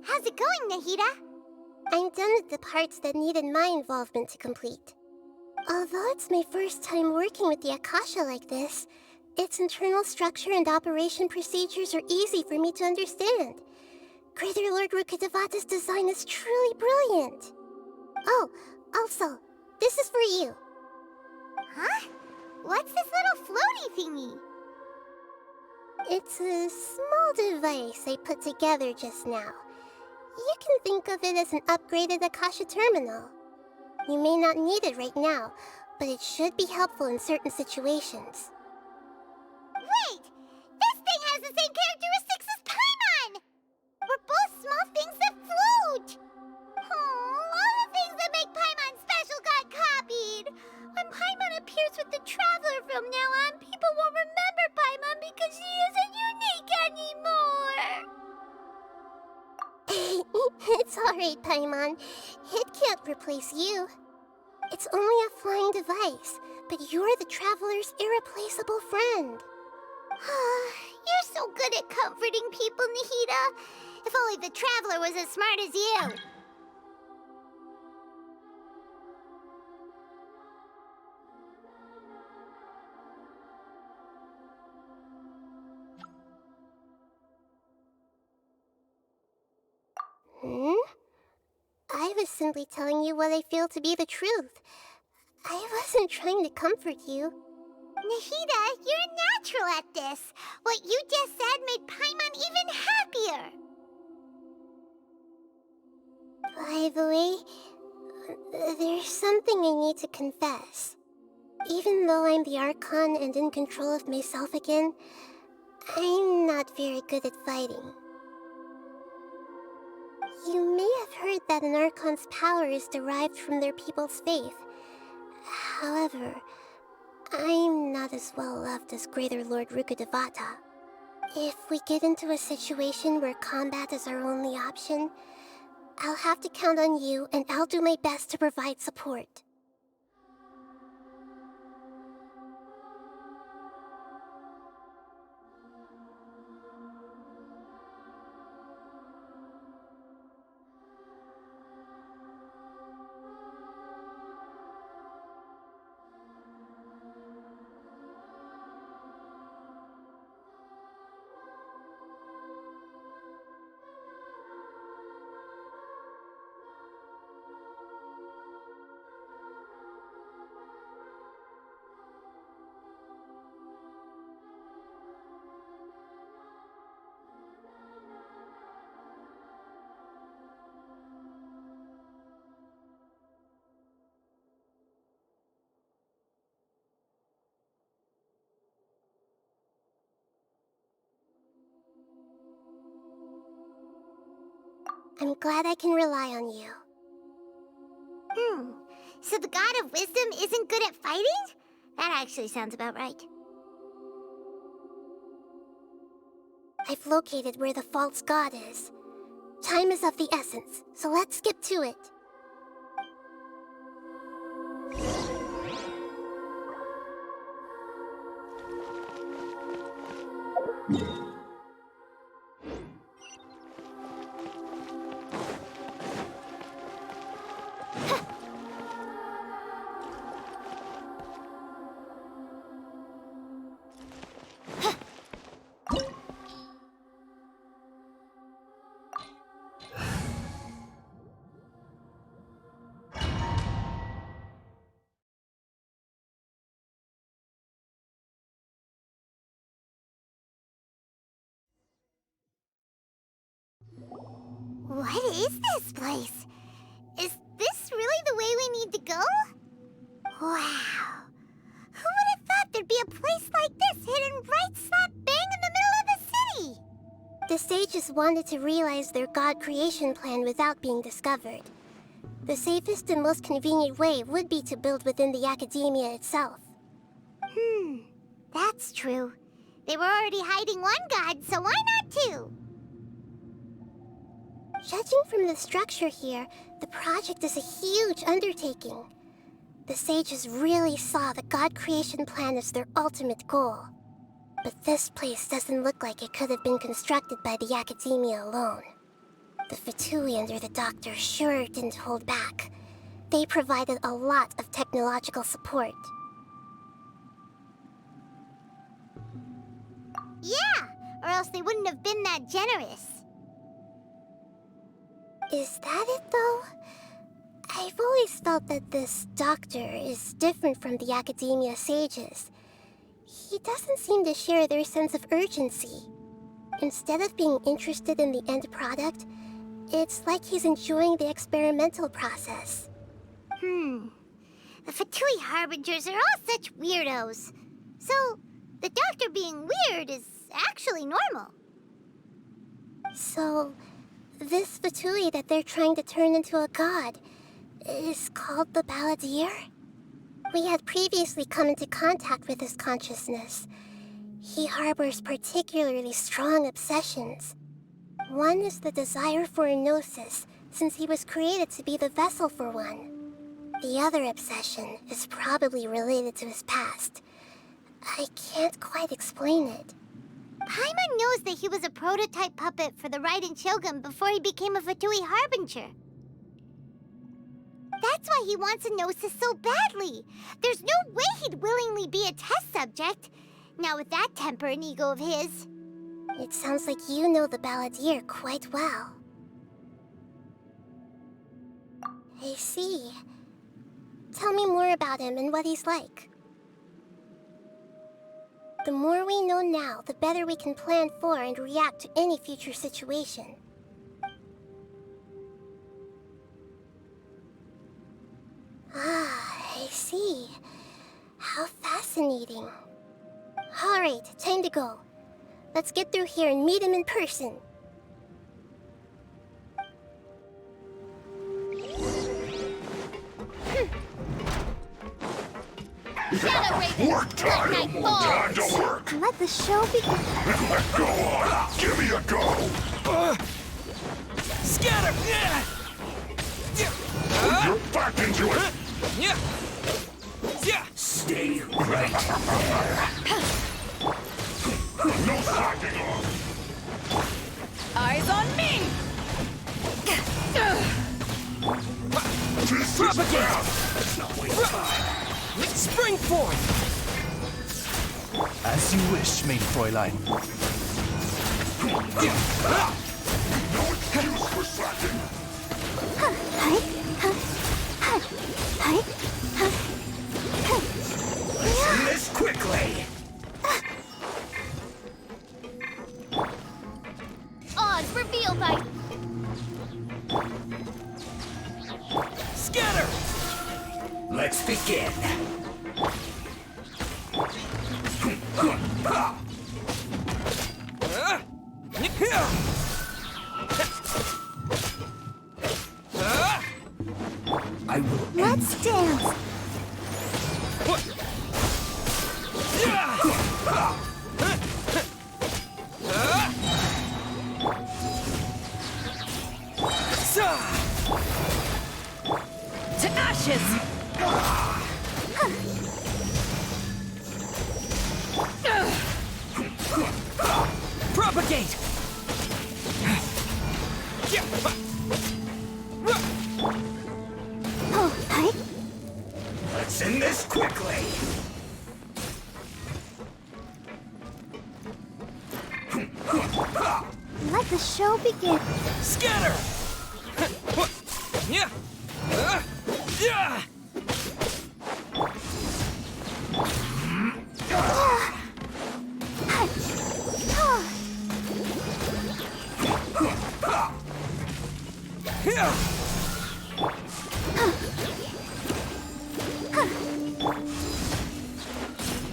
How's it going, Nahida? I'm done with the parts that needed my involvement to complete. Although it's my first time working with the Akasha like this, its internal structure and operation procedures are easy for me to understand. Greater Lord Rukkhadevata's design is truly brilliant. Oh, also, this is for you. Huh? What's this little floaty thingy? It's a small device I put together just now. You can think of it as an upgraded Akasha terminal. You may not need it right now, but it should be helpful in certain situations. Wait! This thing has the same characteristics as Paimon! We're both small things that float! Oh, all the things that make Paimon special got copied! When Paimon appears with the Traveler from now on, people won't remember Paimon because she isn't unique anymore! It's alright, Paimon. It can't replace you. It's only a flying device, but you're the Traveler's irreplaceable friend. You're so good at comforting people, Nahida. If only the Traveler was as smart as you. I was simply telling you what I feel to be the truth. I wasn't trying to comfort you. Nahida, you're a natural at this. What you just said made Paimon even happier. By the way, there's something I need to confess. Even though I'm the Archon and in control of myself again, I'm not very good at fighting. You may have heard that an Archon's power is derived from their people's faith. However, I'm not as well loved as Greater Lord Rukkhadevata. If we get into a situation where combat is our only option, I'll have to count on you, and I'll do my best to provide support. I'm glad I can rely on you. So the God of Wisdom isn't good at fighting? That actually sounds about right. I've located where the false god is. Time is of the essence, so let's skip to it. What is this place? Is this really the way we need to go? Wow. Who would have thought there'd be a place like this hidden right slap bang in the middle of the city? The sages wanted to realize their god creation plan without being discovered. The safest and most convenient way would be to build within the academia itself. That's true. They were already hiding one god, so why not two? Judging from the structure here, the project is a huge undertaking. The sages really saw the god creation plan as their ultimate goal. But this place doesn't look like it could have been constructed by the academia alone. The F2P under the Doctor sure didn't hold back. They provided a lot of technological support. Yeah, or else they wouldn't have been that generous. Is that it, though? I've always felt that this Doctor is different from the academia sages. He doesn't seem to share their sense of urgency. Instead of being interested in the end product, it's like he's enjoying the experimental process. The F2P Harbingers are all such weirdos. So, the Doctor being weird is actually normal. So, this F2P that they're trying to turn into a god is called the Balladeer? We had previously come into contact with his consciousness. He harbors particularly strong obsessions. One is the desire for a gnosis, since he was created to be the vessel for one. The other obsession is probably related to his past. I can't quite explain it. Paimon knows that he was a prototype puppet for the Raiden Shogun before he became a F2P Harbinger. That's why he wants a gnosis so badly. There's no way he'd willingly be a test subject. Now with that temper and ego of his. It sounds like you know the Balladeer quite well. I see. Tell me more about him and what he's like. The more we know now, the better we can plan for and react to any future situation. Ah, I see. How fascinating. Alright, time to go. Let's get through here and meet him in person. Shadow Raven, Work time! let night fall. Time to work! Let the show begin. Go on! Give me a go! Scatter! Put your back into it! Stay right there. No slacking off! Eyes on me! This is Propagate! fast! Let's not waste time. Spring forth! As you wish, maid Fräulein. No excuse for slacking! Let's do this quickly! Oz reveal by Scatter! Let's begin. I will Let's dance. To ashes! Propagate! Let's end this quickly! Let the show begin. Scatter!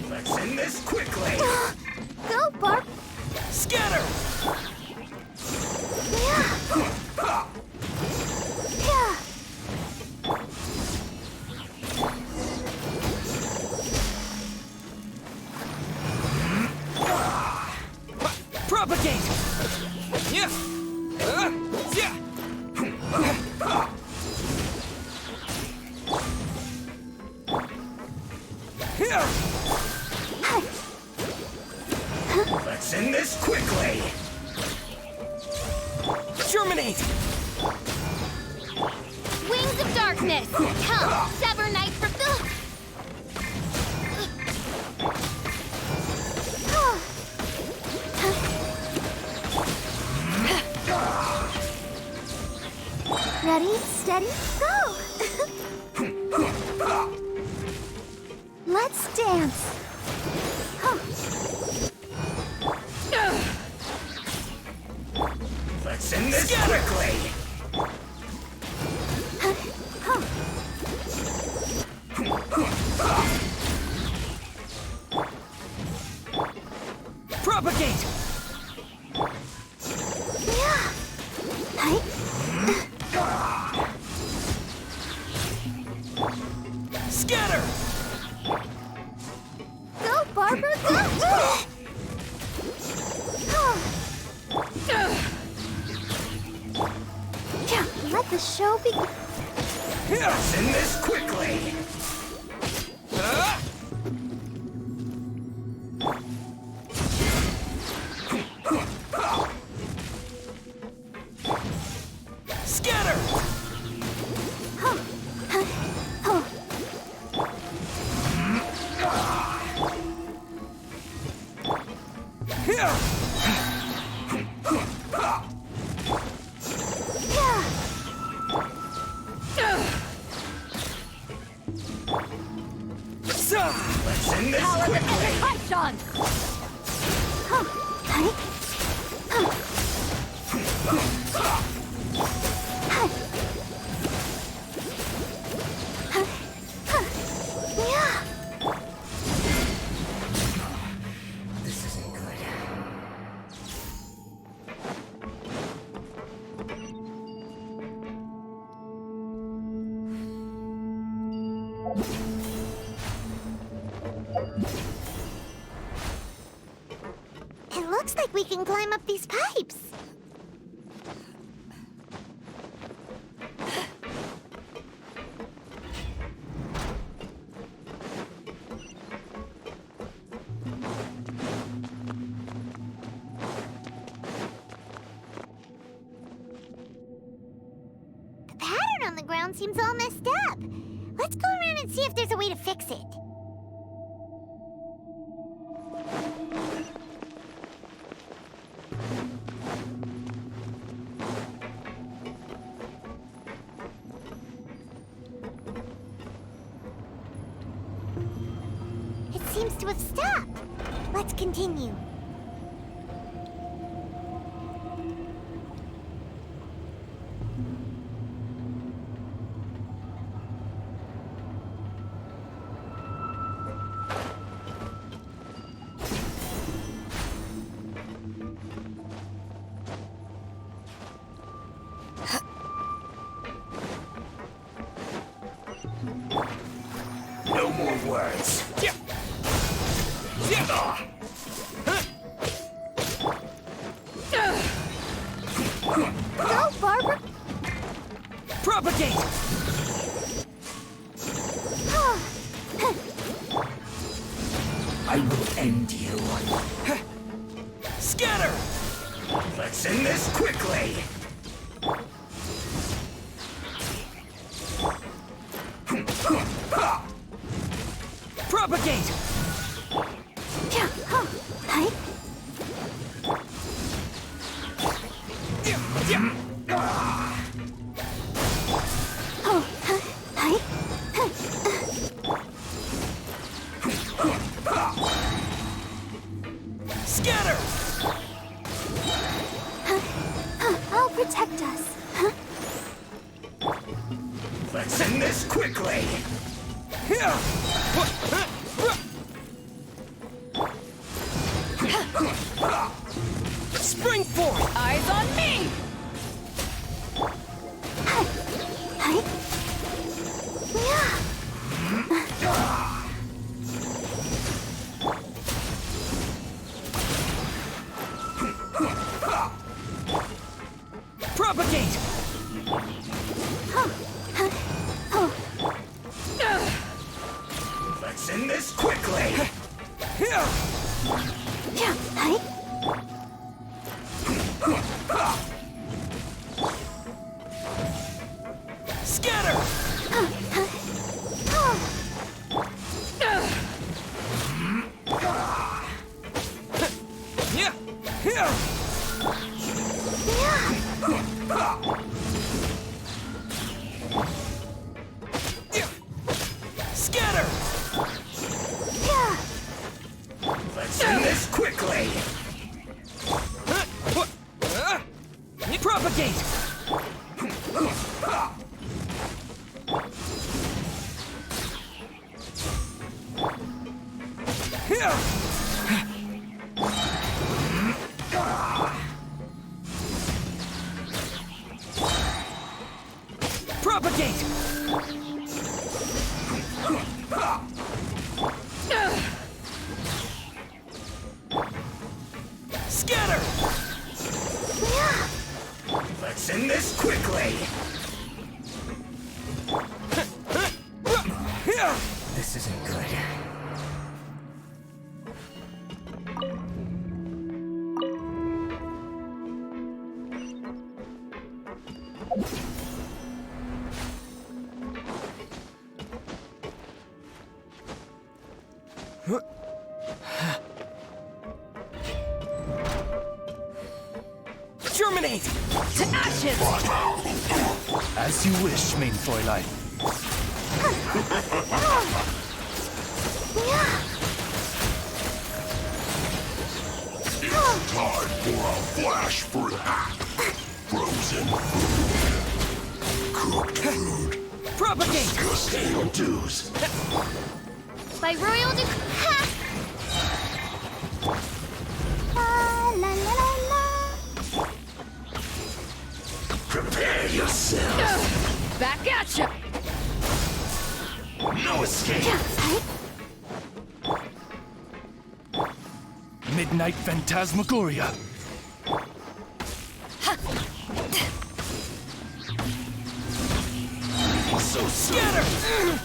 Let's end this quickly! Go, Barb. Scatter! Propagate! Let's end this quickly! Germinate! Wings of darkness. Come, sever night for Ready, steady, go! Let's dance. Let's end this quickly! Propagate! Scatter! Go, Barbara, go! Let the show begin. Let's end this quickly! Scatter! Let's end this quickly! Python! This isn't good. It looks like we can climb up these pipes. The pattern on the ground seems all messed up. Let's go around and see if there's a way to fix it. It seems to have stopped. Let's continue. No more words. Yeah. Yeah. Go, Barbara! Propagate. I will end you. Scatter. Let's end this quickly. Propagate. Scatter. I'll protect us. Let's end this quickly. Spring forth. Eyes on me. Propagate. Let's end this quickly. Scatter. Scatter. Let's end this quickly. Propagate. Propagate. Scatter. Let's end this quickly. This isn't good. Germinate! To ashes! As you wish, main Fräulein. Time for a flash for that. Frozen food. Cooked food. Propagate! Disgusting dues. By royal decree. La la la la la. Prepare yourself. Back at ya! No escape. Midnight Phantasmagoria. So Scatter!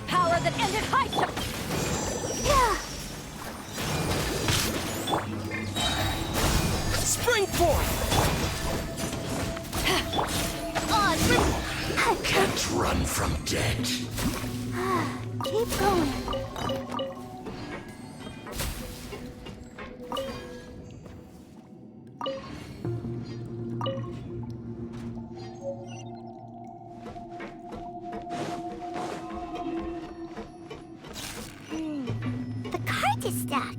Power that ended high jump. Spring forth! can't run from dead. Keep going. The cart is stuck.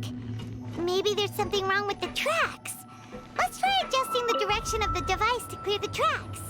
Maybe there's something wrong with the tracks. Let's try adjusting the direction of the device to clear the tracks.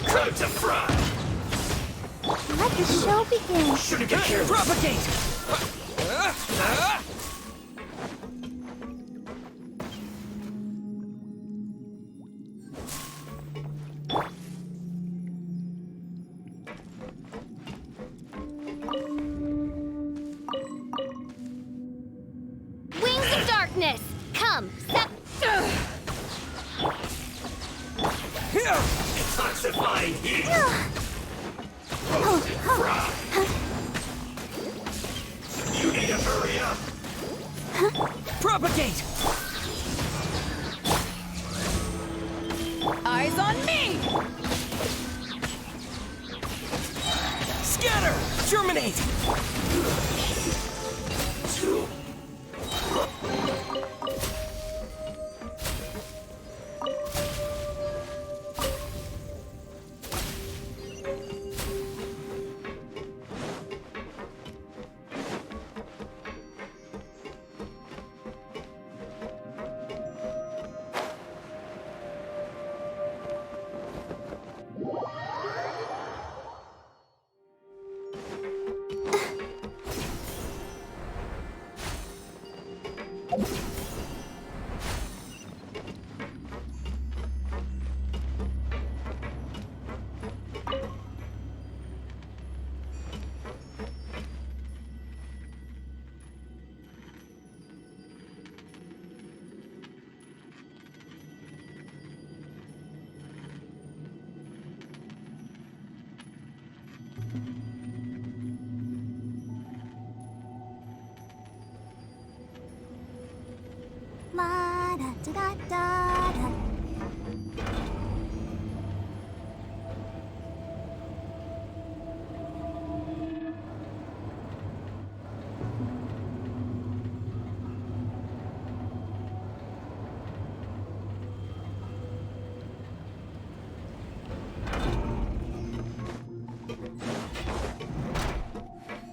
Time to fry. Let the show begin. Shouldn't get careless. Propagate! Wings of darkness, come, step. Detoxifying heat. Fry. You need to hurry up. Propagate! Eyes on me! Scatter! Germinate! La da da da da da.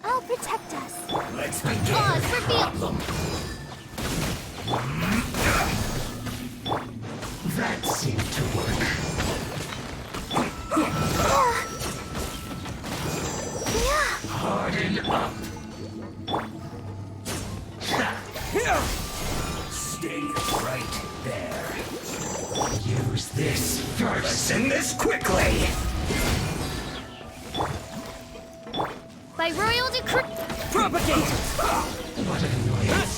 I'll protect us. Let's begin. Pause, reveal. Problem. That seemed to work. Harden up. Stay right there. Use this first. Listen this quickly. By royal decree. Propagate! What an annoyance.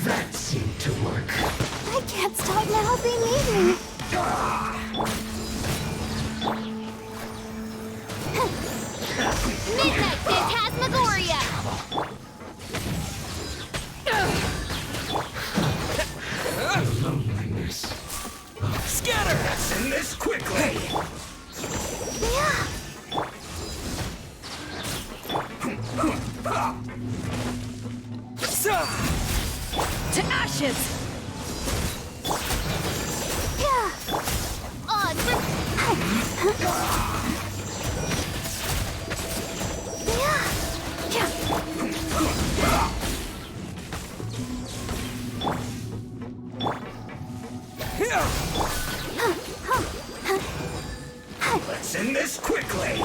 That seemed to work. I can't stop now. They need me. Midnight Phantasmagoria. Loneliness. Scatter! Listen this quickly. To ashes! Let's end this quickly.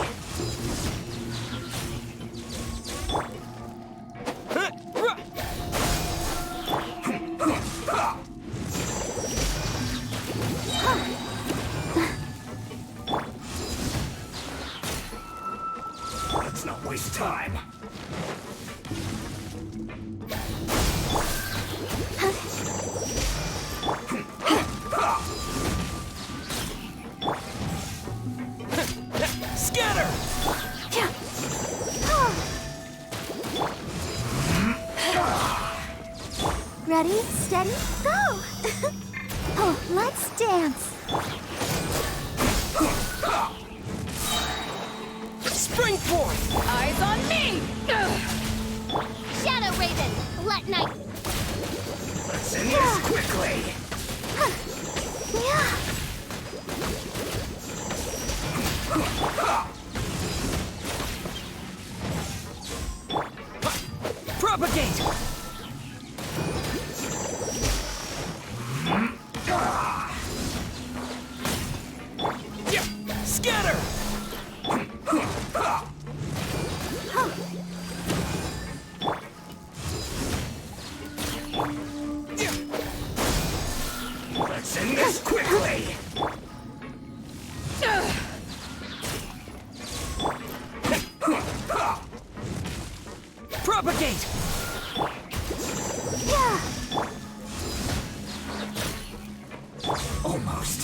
Let's not waste time. Scatter! Ready, steady, go! Oh, let's dance. Spring forth! Eyes on me! Shadow Raven, let night. Let's end this quickly. Propagate! Scatter! Let's end this quickly. Propagate! Almost.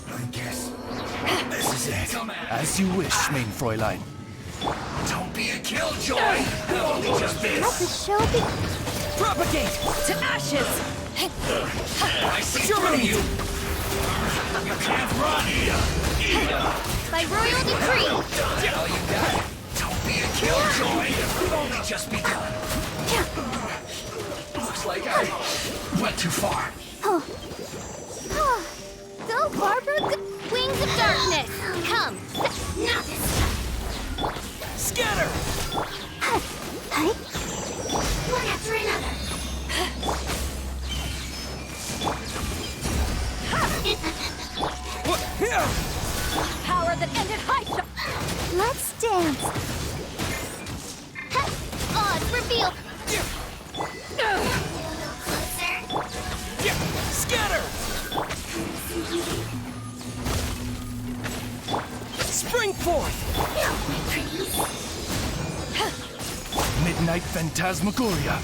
I guess this is it. As you wish, main Fräulein. Don't be a killjoy. Only just Let the this. show be. Propagate! To ashes! I see through you. You can't run. By royal decree. All you got. Don't be a killjoy. Only just begun. Looks like I went too far. Go, Barbara. Wings of darkness. Come. Not this time. Scatter! One after another. Power that ended high shot! Let's dance. Odds revealed. Scatter! Spring forth! Midnight Phantasmagoria.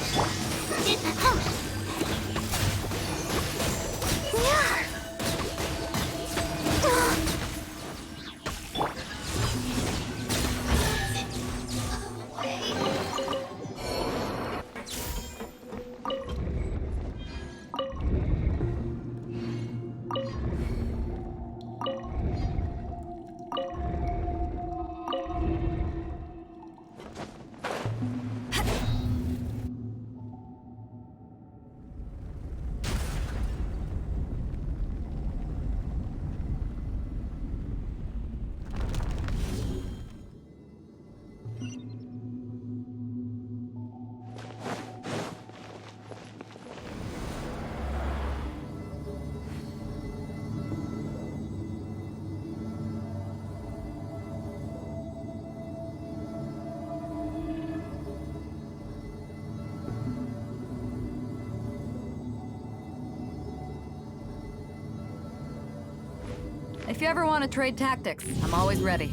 If you ever want to trade tactics, I'm always ready.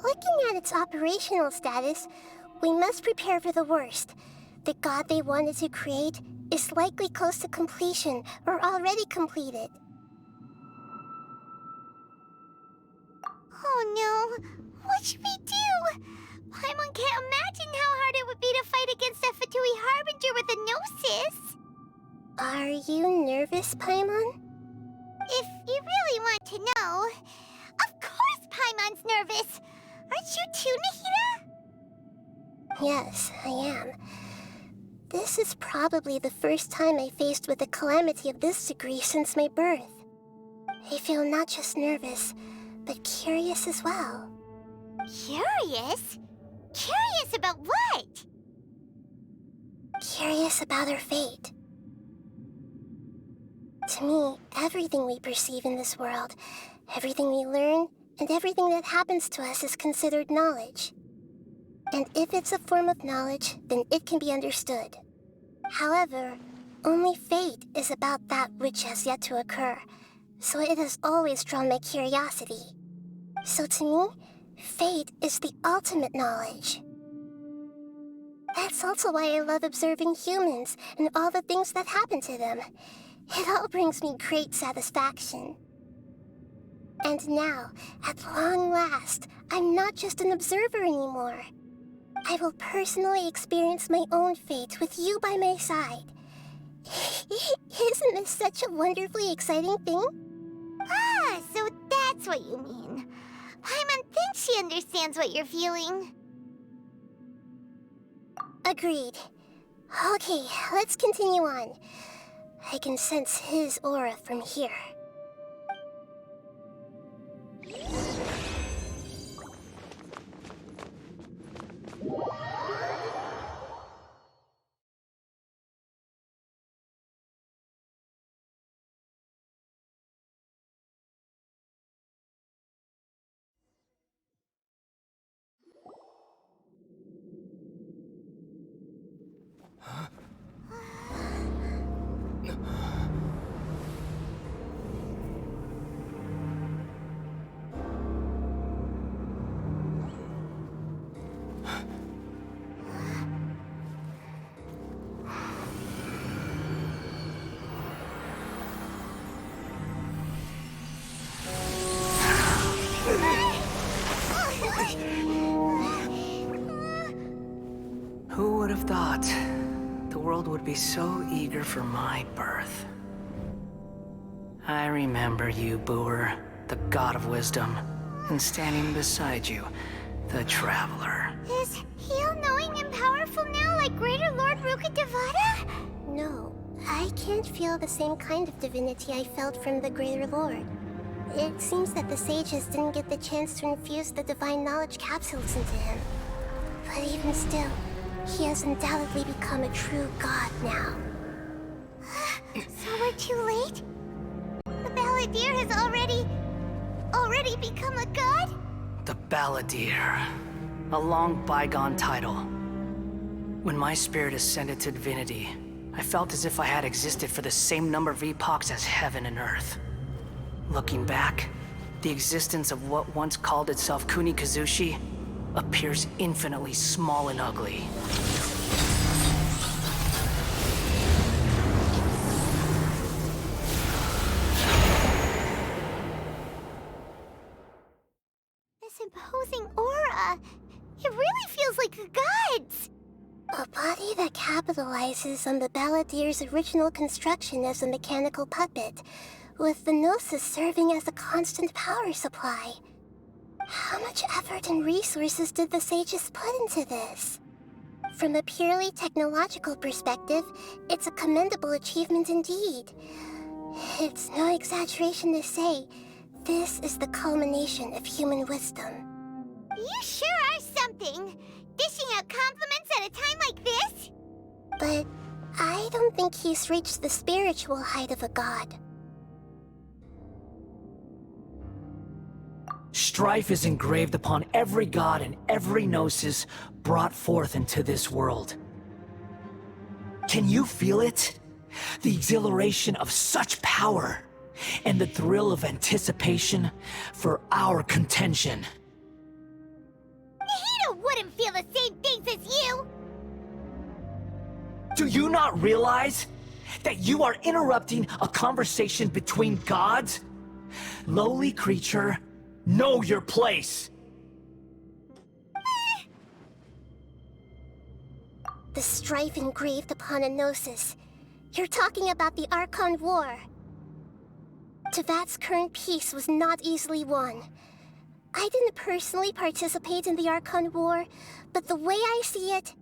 Looking at its operational status, we must prepare for the worst. The god they wanted to create is likely close to completion or already completed. Oh no. What should we do? Paimon can't imagine how hard it would be to fight against F2P Harbinger with a Gnosis. Are you nervous, Paimon? to know. Of course Paimon's nervous. Aren't you too, Nahida? Yes, I am. This is probably the first time I faced with a calamity of this degree since my birth. I feel not just nervous, but curious as well. Curious? Curious about what? Curious about our fate. To me, everything we perceive in this world, everything we learn, and everything that happens to us is considered knowledge. And if it's a form of knowledge, then it can be understood. However, only fate is about that which has yet to occur, so it has always drawn my curiosity. So to me, fate is the ultimate knowledge. That's also why I love observing humans and all the things that happen to them. It all brings me great satisfaction. And now, at long last, I'm not just an observer anymore. I will personally experience my own fate with you by my side. Isn't this such a wonderfully exciting thing? Ah, so that's what you mean. Paimon thinks she understands what you're feeling. Agreed. Okay, let's continue on. I can sense his aura from here. Who would have thought the world would be so eager for my birth? I remember you, Booer, the god of wisdom, and standing beside you, the traveler. Is he all-knowing and powerful now like Greater Lord Rukkhadevata? No, I can't feel the same kind of divinity I felt from the Greater Lord. It seems that the sages didn't get the chance to infuse the divine knowledge capsules into him. But even still, he has undoubtedly become a true god now. So we're too late? The Balladeer has already become a god? The Balladeer. A long bygone title. When my spirit ascended to divinity, I felt as if I had existed for the same number of epochs as heaven and earth. Looking back, the existence of what once called itself Kunikazushi appears infinitely small and ugly. This imposing aura, it really feels like the gods! A body that capitalizes on the Balladeer's original construction as a mechanical puppet, with the Gnosis serving as a constant power supply. How much effort and resources did the sages put into this? From a purely technological perspective, it's a commendable achievement indeed. It's no exaggeration to say, this is the culmination of human wisdom. You sure are something! Dishing out compliments at a time like this? But I don't think he's reached the spiritual height of a god. Strife is engraved upon every god and every gnosis brought forth into this world. Can you feel it? The exhilaration of such power, and the thrill of anticipation for our contention. Nahida wouldn't feel the same things as you! Do you not realize that you are interrupting a conversation between gods? Lowly creature, know your place! The strife engraved upon a gnosis. You're talking about the Archon War. Tevat's current peace was not easily won. I didn't personally participate in the Archon War, but the way I see it,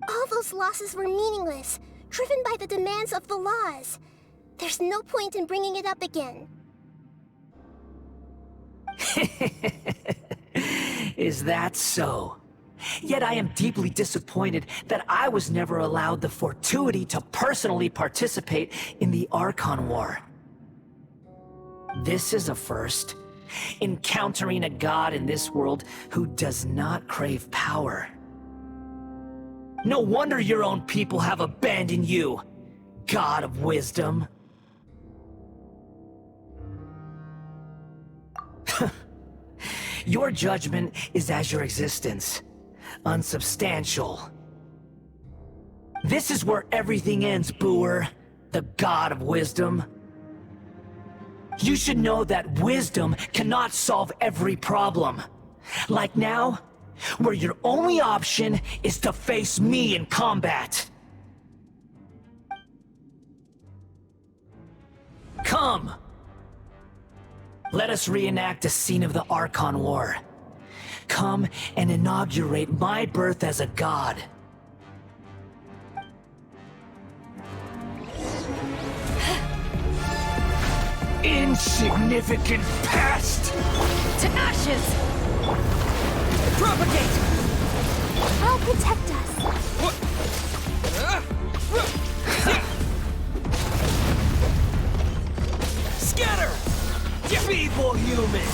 all those losses were meaningless, driven by the demands of the laws. There's no point in bringing it up again. Is that so? Yet I am deeply disappointed that I was never allowed the fortuity to personally participate in the Archon War. This is a first. Encountering a god in this world who does not crave power. No wonder your own people have abandoned you, God of Wisdom. Your judgment is as your existence, unsubstantial. This is where everything ends, Booer, the God of Wisdom. You should know that wisdom cannot solve every problem. Like now, where your only option is to face me in combat. Come! Let us reenact a scene of the Archon War. Come and inaugurate my birth as a god. Insignificant past! To ashes! Propagate! I'll protect us. Scatter! Feeble human!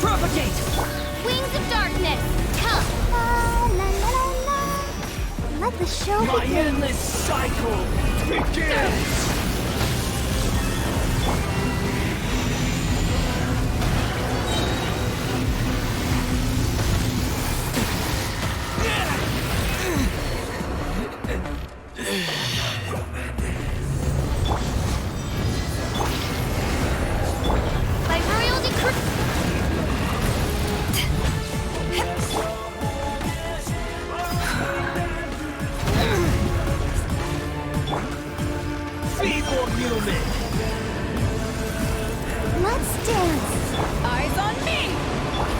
Propagate! Wings of darkness, come! La la la la. Let the show My begin. endless cycle begins! By royal decree. Feeble human! Let's dance. Eyes on me!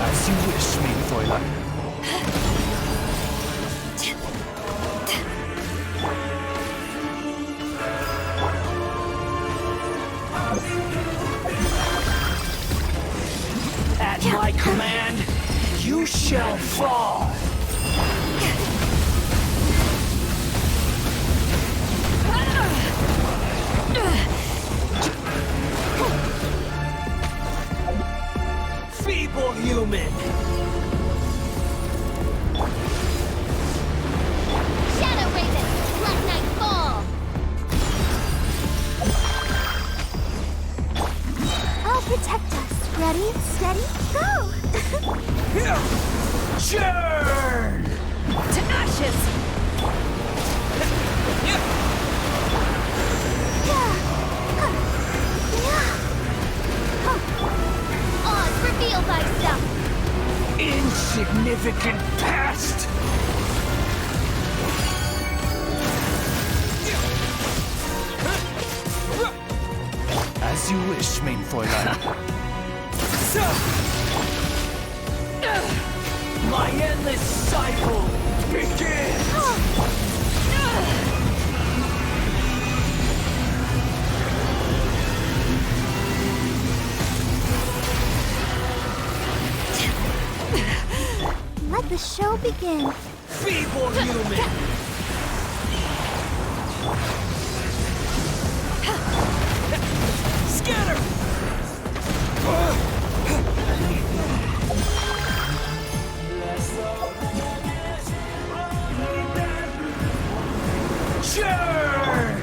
As you wish, main Fräulein. At my command, you shall fall! Feeble human! Shadow Raven, let night fall. I'll protect us. Ready, steady, go! Churn! To ashes! Oz, reveal thyself. Insignificant past! As you wish, main Fräulein. My endless cycle begins! Let the show begin. Feeble human! Scatter! Churn!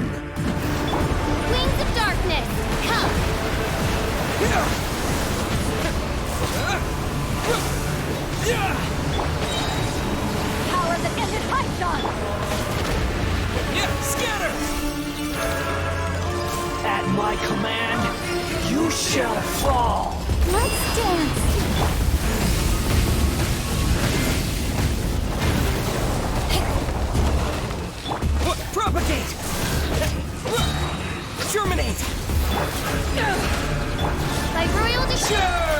Wings of darkness, come! At my command, you shall fall! Let's dance! Propagate! Germinate! By royal decree!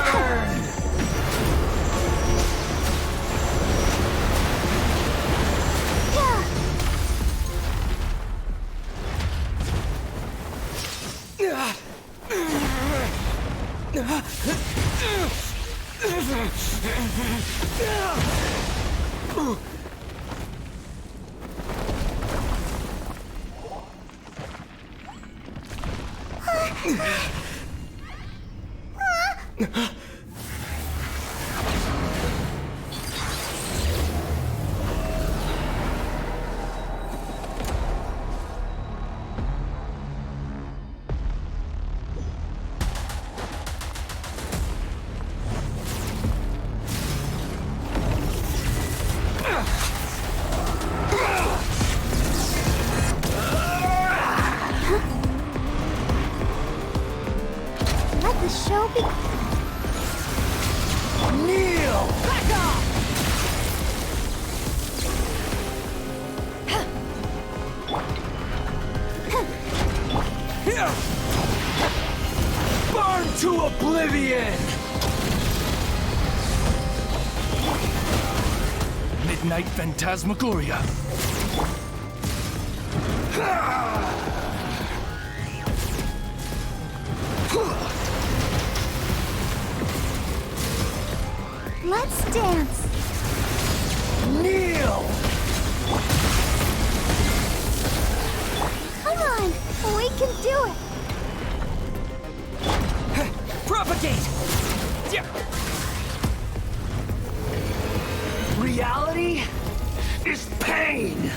Let the show be. Kneel! Back off! Burn to oblivion! Midnight Phantasmagoria. Let's dance! Kneel! Come on! We can do it! Propagate! Reality is pain!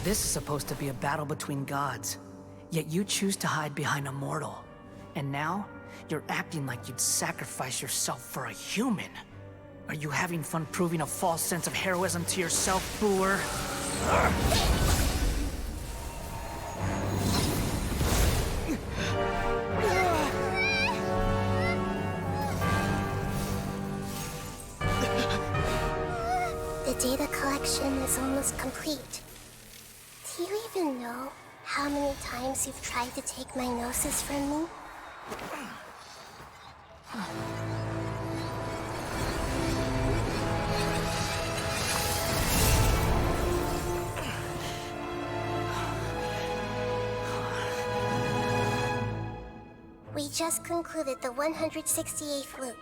This is supposed to be a battle between gods, yet you choose to hide behind a mortal. And now, you're acting like you'd sacrifice yourself for a human. Are you having fun proving a false sense of heroism to yourself, booer? The data collection is almost complete. Do you even know how many times you've tried to take my gnosis from me? We just concluded the 168th loop.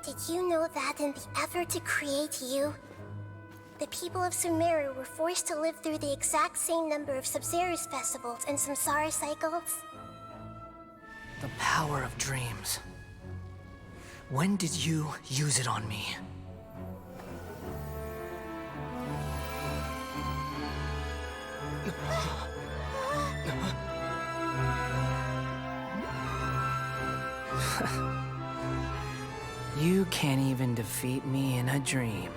Did you know that in the effort to create you, the people of Sumeru were forced to live through the exact same number of Sub-Zerus festivals and samsara cycles? The power of dreams. When did you use it on me? You can't even defeat me in a dream.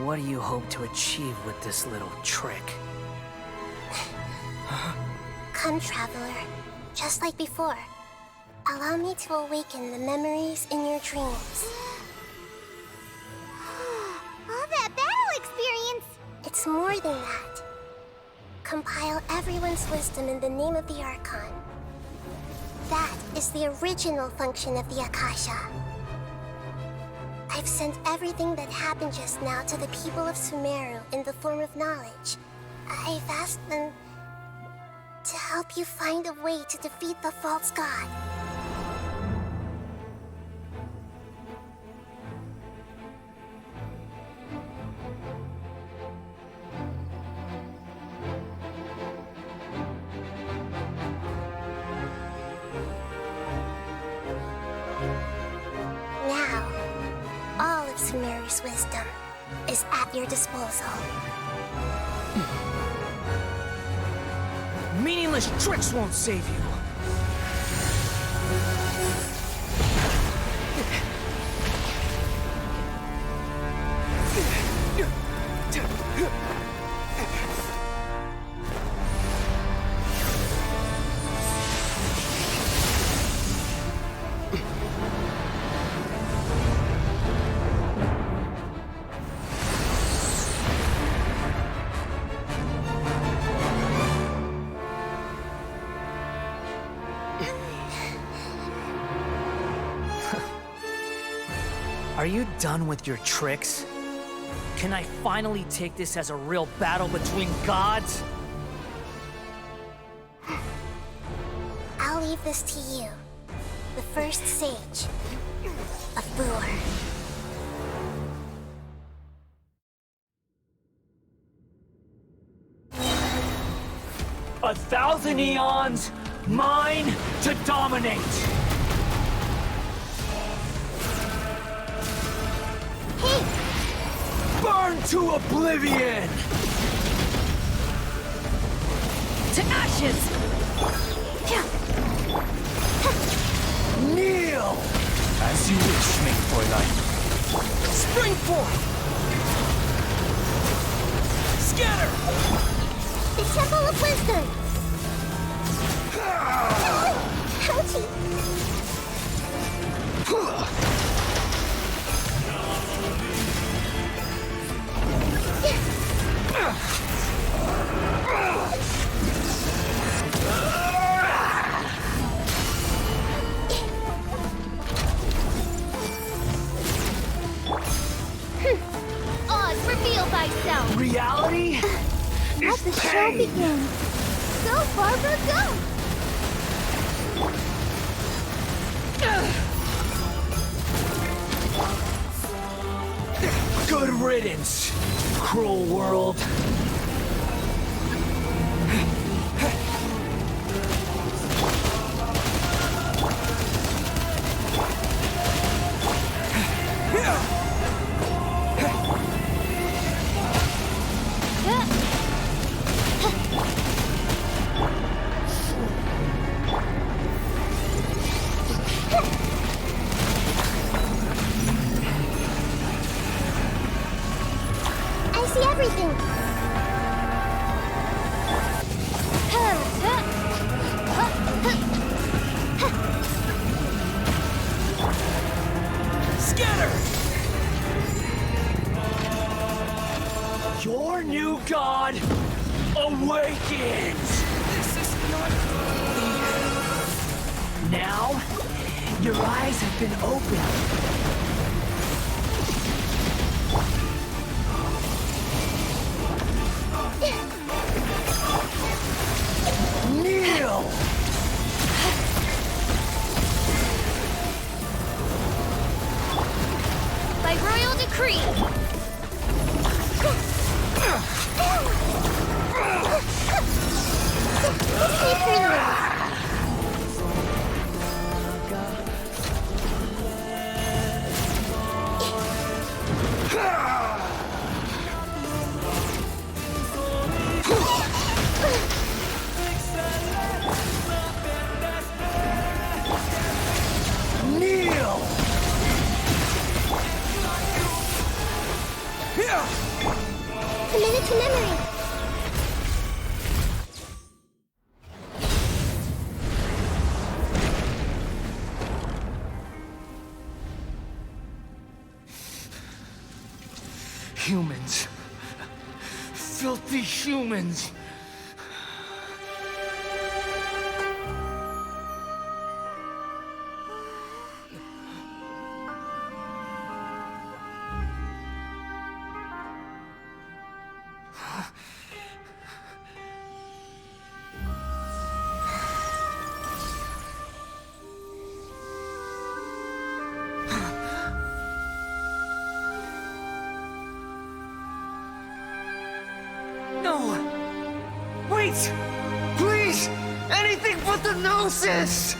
What do you hope to achieve with this little trick? Come, Traveler. Just like before. Allow me to awaken the memories in your dreams. All that battle experience! It's more than that. Compile everyone's wisdom in the name of the Archon. That is the original function of the Akasha. I've sent everything that happened just now to the people of Sumeru in the form of knowledge. I've asked them to help you find a way to defeat the false god. Now, all of Sumeru's wisdom is at your disposal. Meaningless tricks won't save you. Are you done with your tricks? Can I finally take this as a real battle between gods? I'll leave this to you, the first sage of Boor. 1,000 eons, mine to dominate! Hey! Burn to oblivion! To ashes! Kneel! As you wish, main Fräulein. Spring forth! Scatter! The Temple of Wisdom! Ouchie! Oz, reveal thyself! Reality? Let the show begin! Go, Barbara, go! Good riddance, cruel world. I see everything! Scatter! Your new god awakens! This is not now, your eyes have been opened. Kneel! By royal decree! Kneel! Committed to memory! Humans. Filthy humans. No! Wait! Please! Anything but the Gnosis!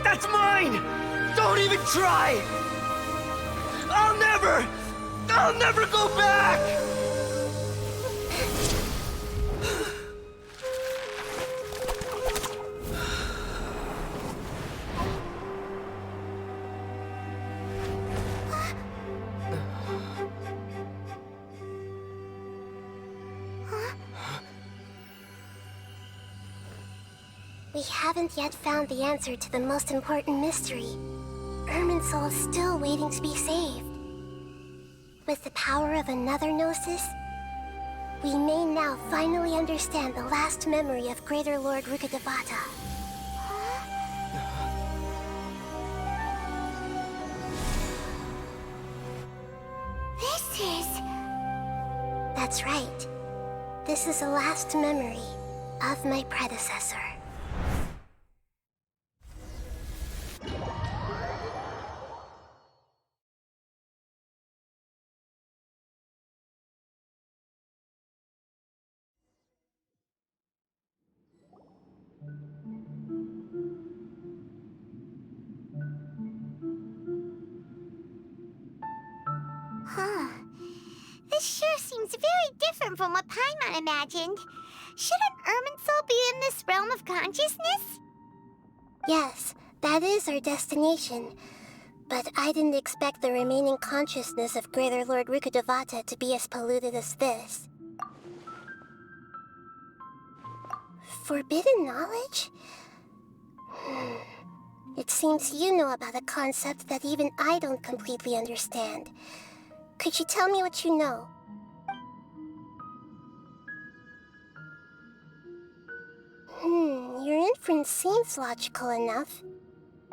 That's mine! Don't even try! I'll never go back! We haven't yet found the answer to the most important mystery. Irminsul is still waiting to be saved. With the power of another Gnosis, we may now finally understand the last memory of Greater Lord Rukkhadevata. This is... That's right. This is the last memory of my predecessor. Huh. This sure seems very different from what Paimon imagined. Shouldn't Irminsul be in this realm of consciousness? Yes, that is our destination. But I didn't expect the remaining consciousness of Greater Lord Rukkhadevata to be as polluted as this. Forbidden knowledge? It seems you know about a concept that even I don't completely understand. Could you tell me what you know? Your inference seems logical enough.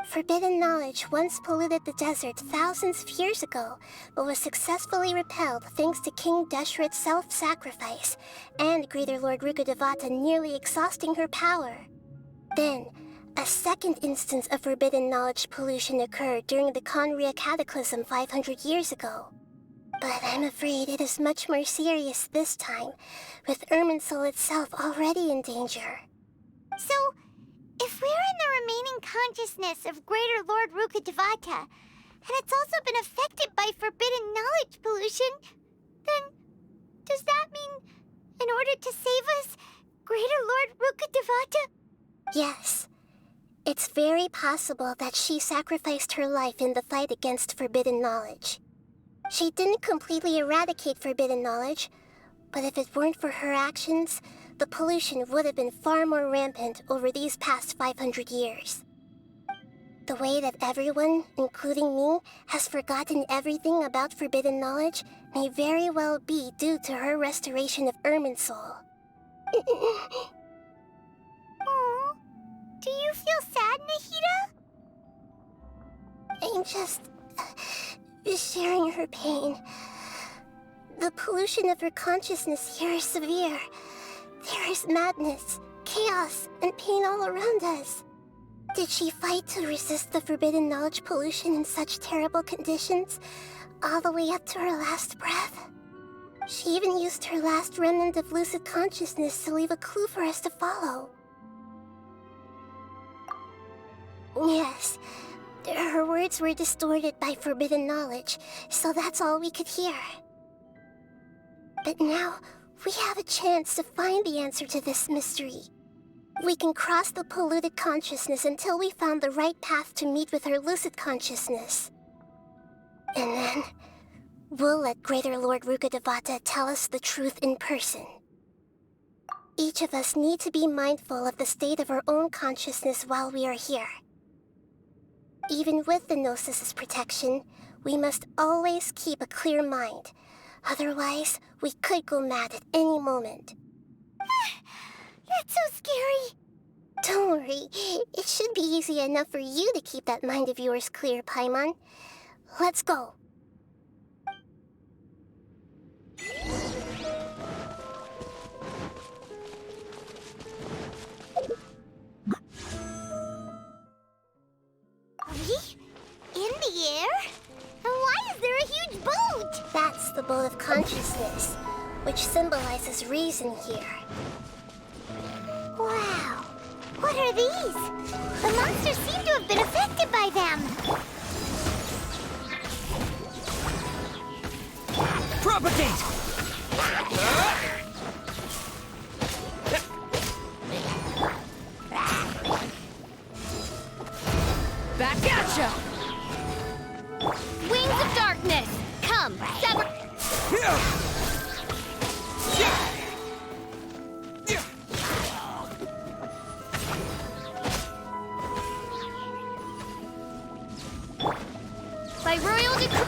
Forbidden knowledge once polluted the desert thousands of years ago, but was successfully repelled thanks to King Deshret's self-sacrifice, and Greater Lord Rukkhadevata nearly exhausting her power. Then, a second instance of forbidden knowledge pollution occurred during the Conria Cataclysm 500 years ago. But I'm afraid it is much more serious this time, with Irminsul itself already in danger. So, if we're in the remaining consciousness of Greater Lord Rukkhadevata, and it's also been affected by forbidden knowledge pollution, then does that mean, in order to save us, Greater Lord Rukkhadevata? Yes. It's very possible that she sacrificed her life in the fight against forbidden knowledge. She didn't completely eradicate forbidden knowledge, but if it weren't for her actions, the pollution would have been far more rampant over these past 500 years. The way that everyone, including me, has forgotten everything about forbidden knowledge may very well be due to her restoration of Irminsul. Aww. Do you feel sad, Nahida? I'm just sharing her pain. The pollution of her consciousness here is severe. There is madness, chaos, and pain all around us. Did she fight to resist the forbidden knowledge pollution in such terrible conditions, all the way up to her last breath? She even used her last remnant of lucid consciousness to leave a clue for us to follow. Yes, her words were distorted by forbidden knowledge, so that's all we could hear. But now, we have a chance to find the answer to this mystery. We can cross the polluted consciousness until we found the right path to meet with our lucid consciousness. And then, we'll let Greater Lord Rukkhadevata tell us the truth in person. Each of us need to be mindful of the state of our own consciousness while we are here. Even with the Gnosis's protection, we must always keep a clear mind. Otherwise, we could go mad at any moment. That's so scary. Don't worry. It should be easy enough for you to keep that mind of yours clear, Paimon. Let's go. Are we in the air? symbolizes reason here. Wow. What are these? The monsters seem to have been affected by them. Propagate! Back at ya! Wings of darkness. Come, sever. By royal decree.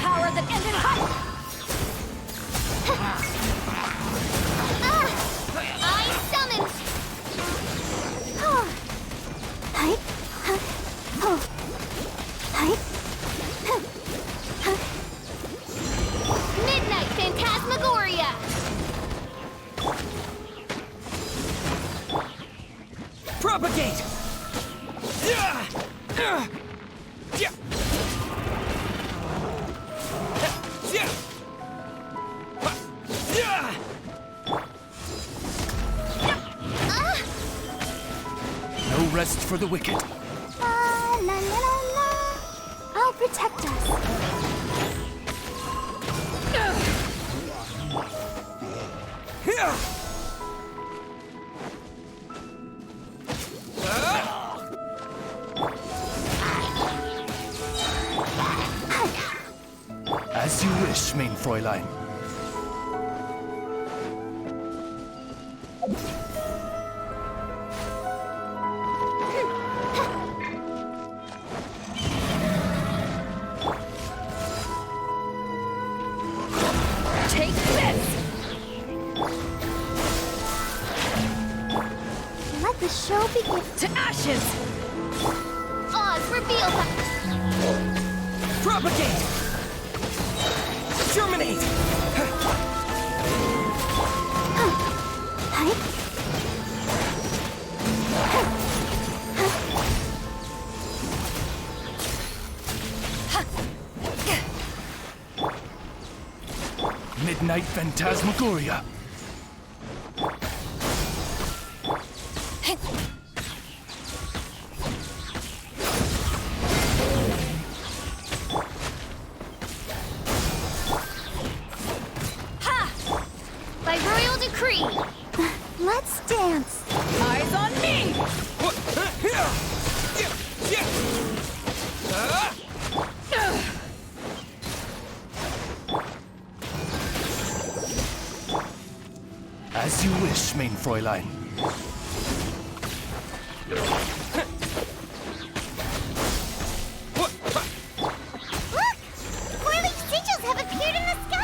Power that ended height! I summon. Midnight Phantasmagoria. Propagate! No rest for the wicked. La la la la. I'll protect us. As you wish, main Fräulein. Take this! Let the show begin. To ashes! Oz, reveal them. Propagate! Germinate! Midnight Phantasmagoria. By royal decree. Let's dance. Eyes on me! As you wish, main Fräulein. Look! Four-leaf sigils have appeared in the sky!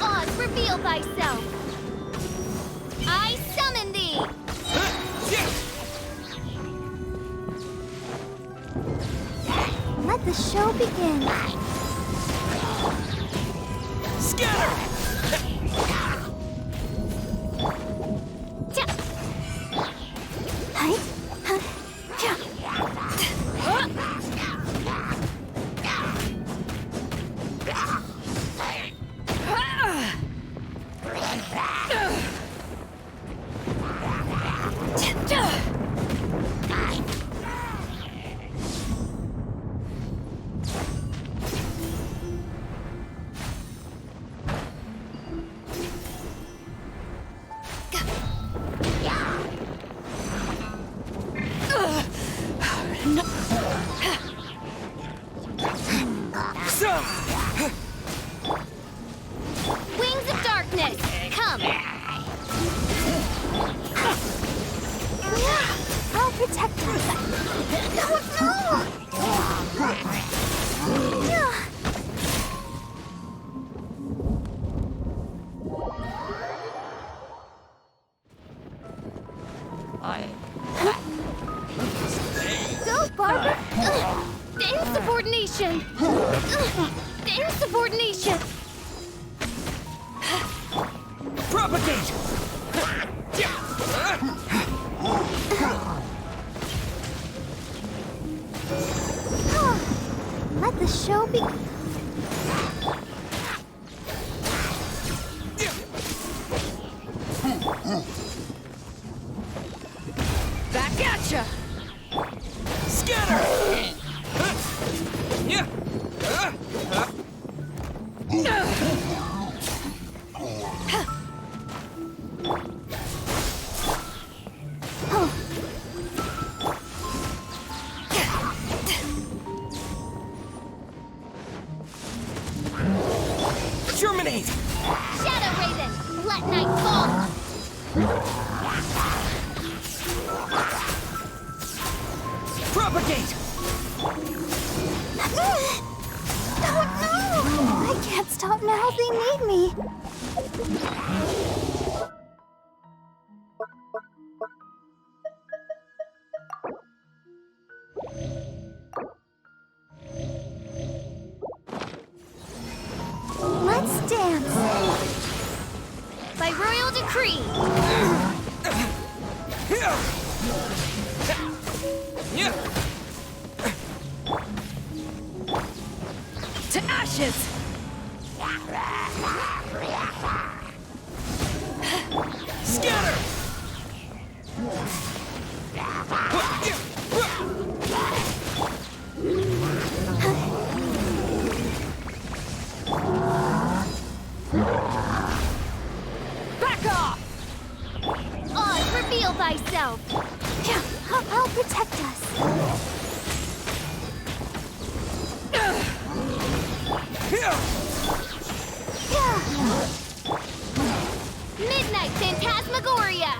Oz, reveal thyself! I summon thee! Let the show begin. Scatter! Go, Barbara! Insubordination! Insubordination! Propagate! Let the show be. Back at ya! Scatter! Yeah. Terminate! Shadow Raven, let night fall! Propagate! Oh no! I can't stop now, they need me! Let's dance! By royal decree! Yeah. To ashes! Scatter! Back off! Oz, reveal thyself! I'll protect us. Midnight Phantasmagoria!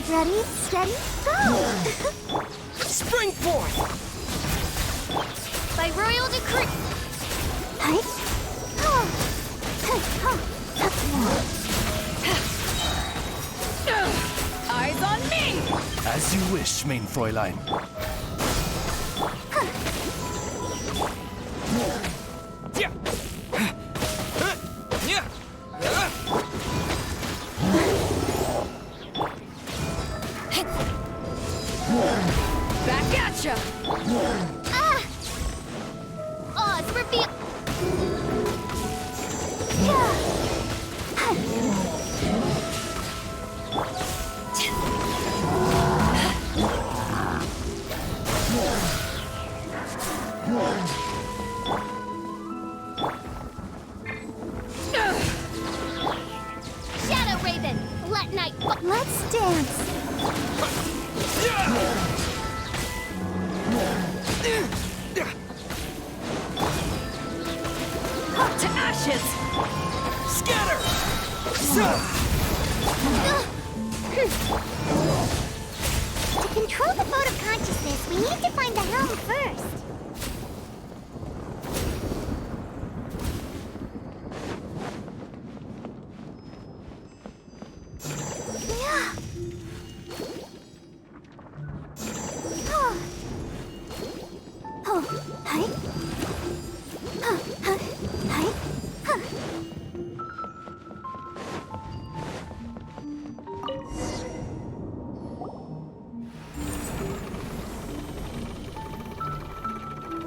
Ready, steady, go! Spring forth! By royal decree! Eyes on me! As you wish, main Fräulein. Yeah. Yeah. Back at ya! Oz, reveal... Shadow Raven, let night fall. Let's dance. To ashes! Scatter! To control the boat of consciousness, we need to find the helm first.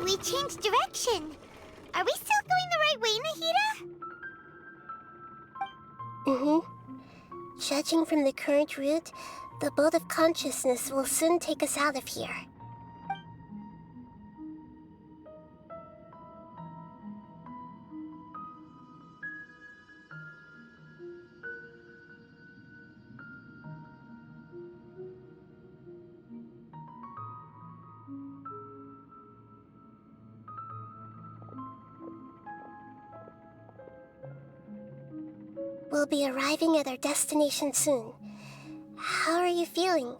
We changed direction. Are we still going the right way, Nahida? Mm-hmm. Judging from the current route, the boat of consciousness will soon take us out of here. We'll be arriving at our destination soon. How are you feeling?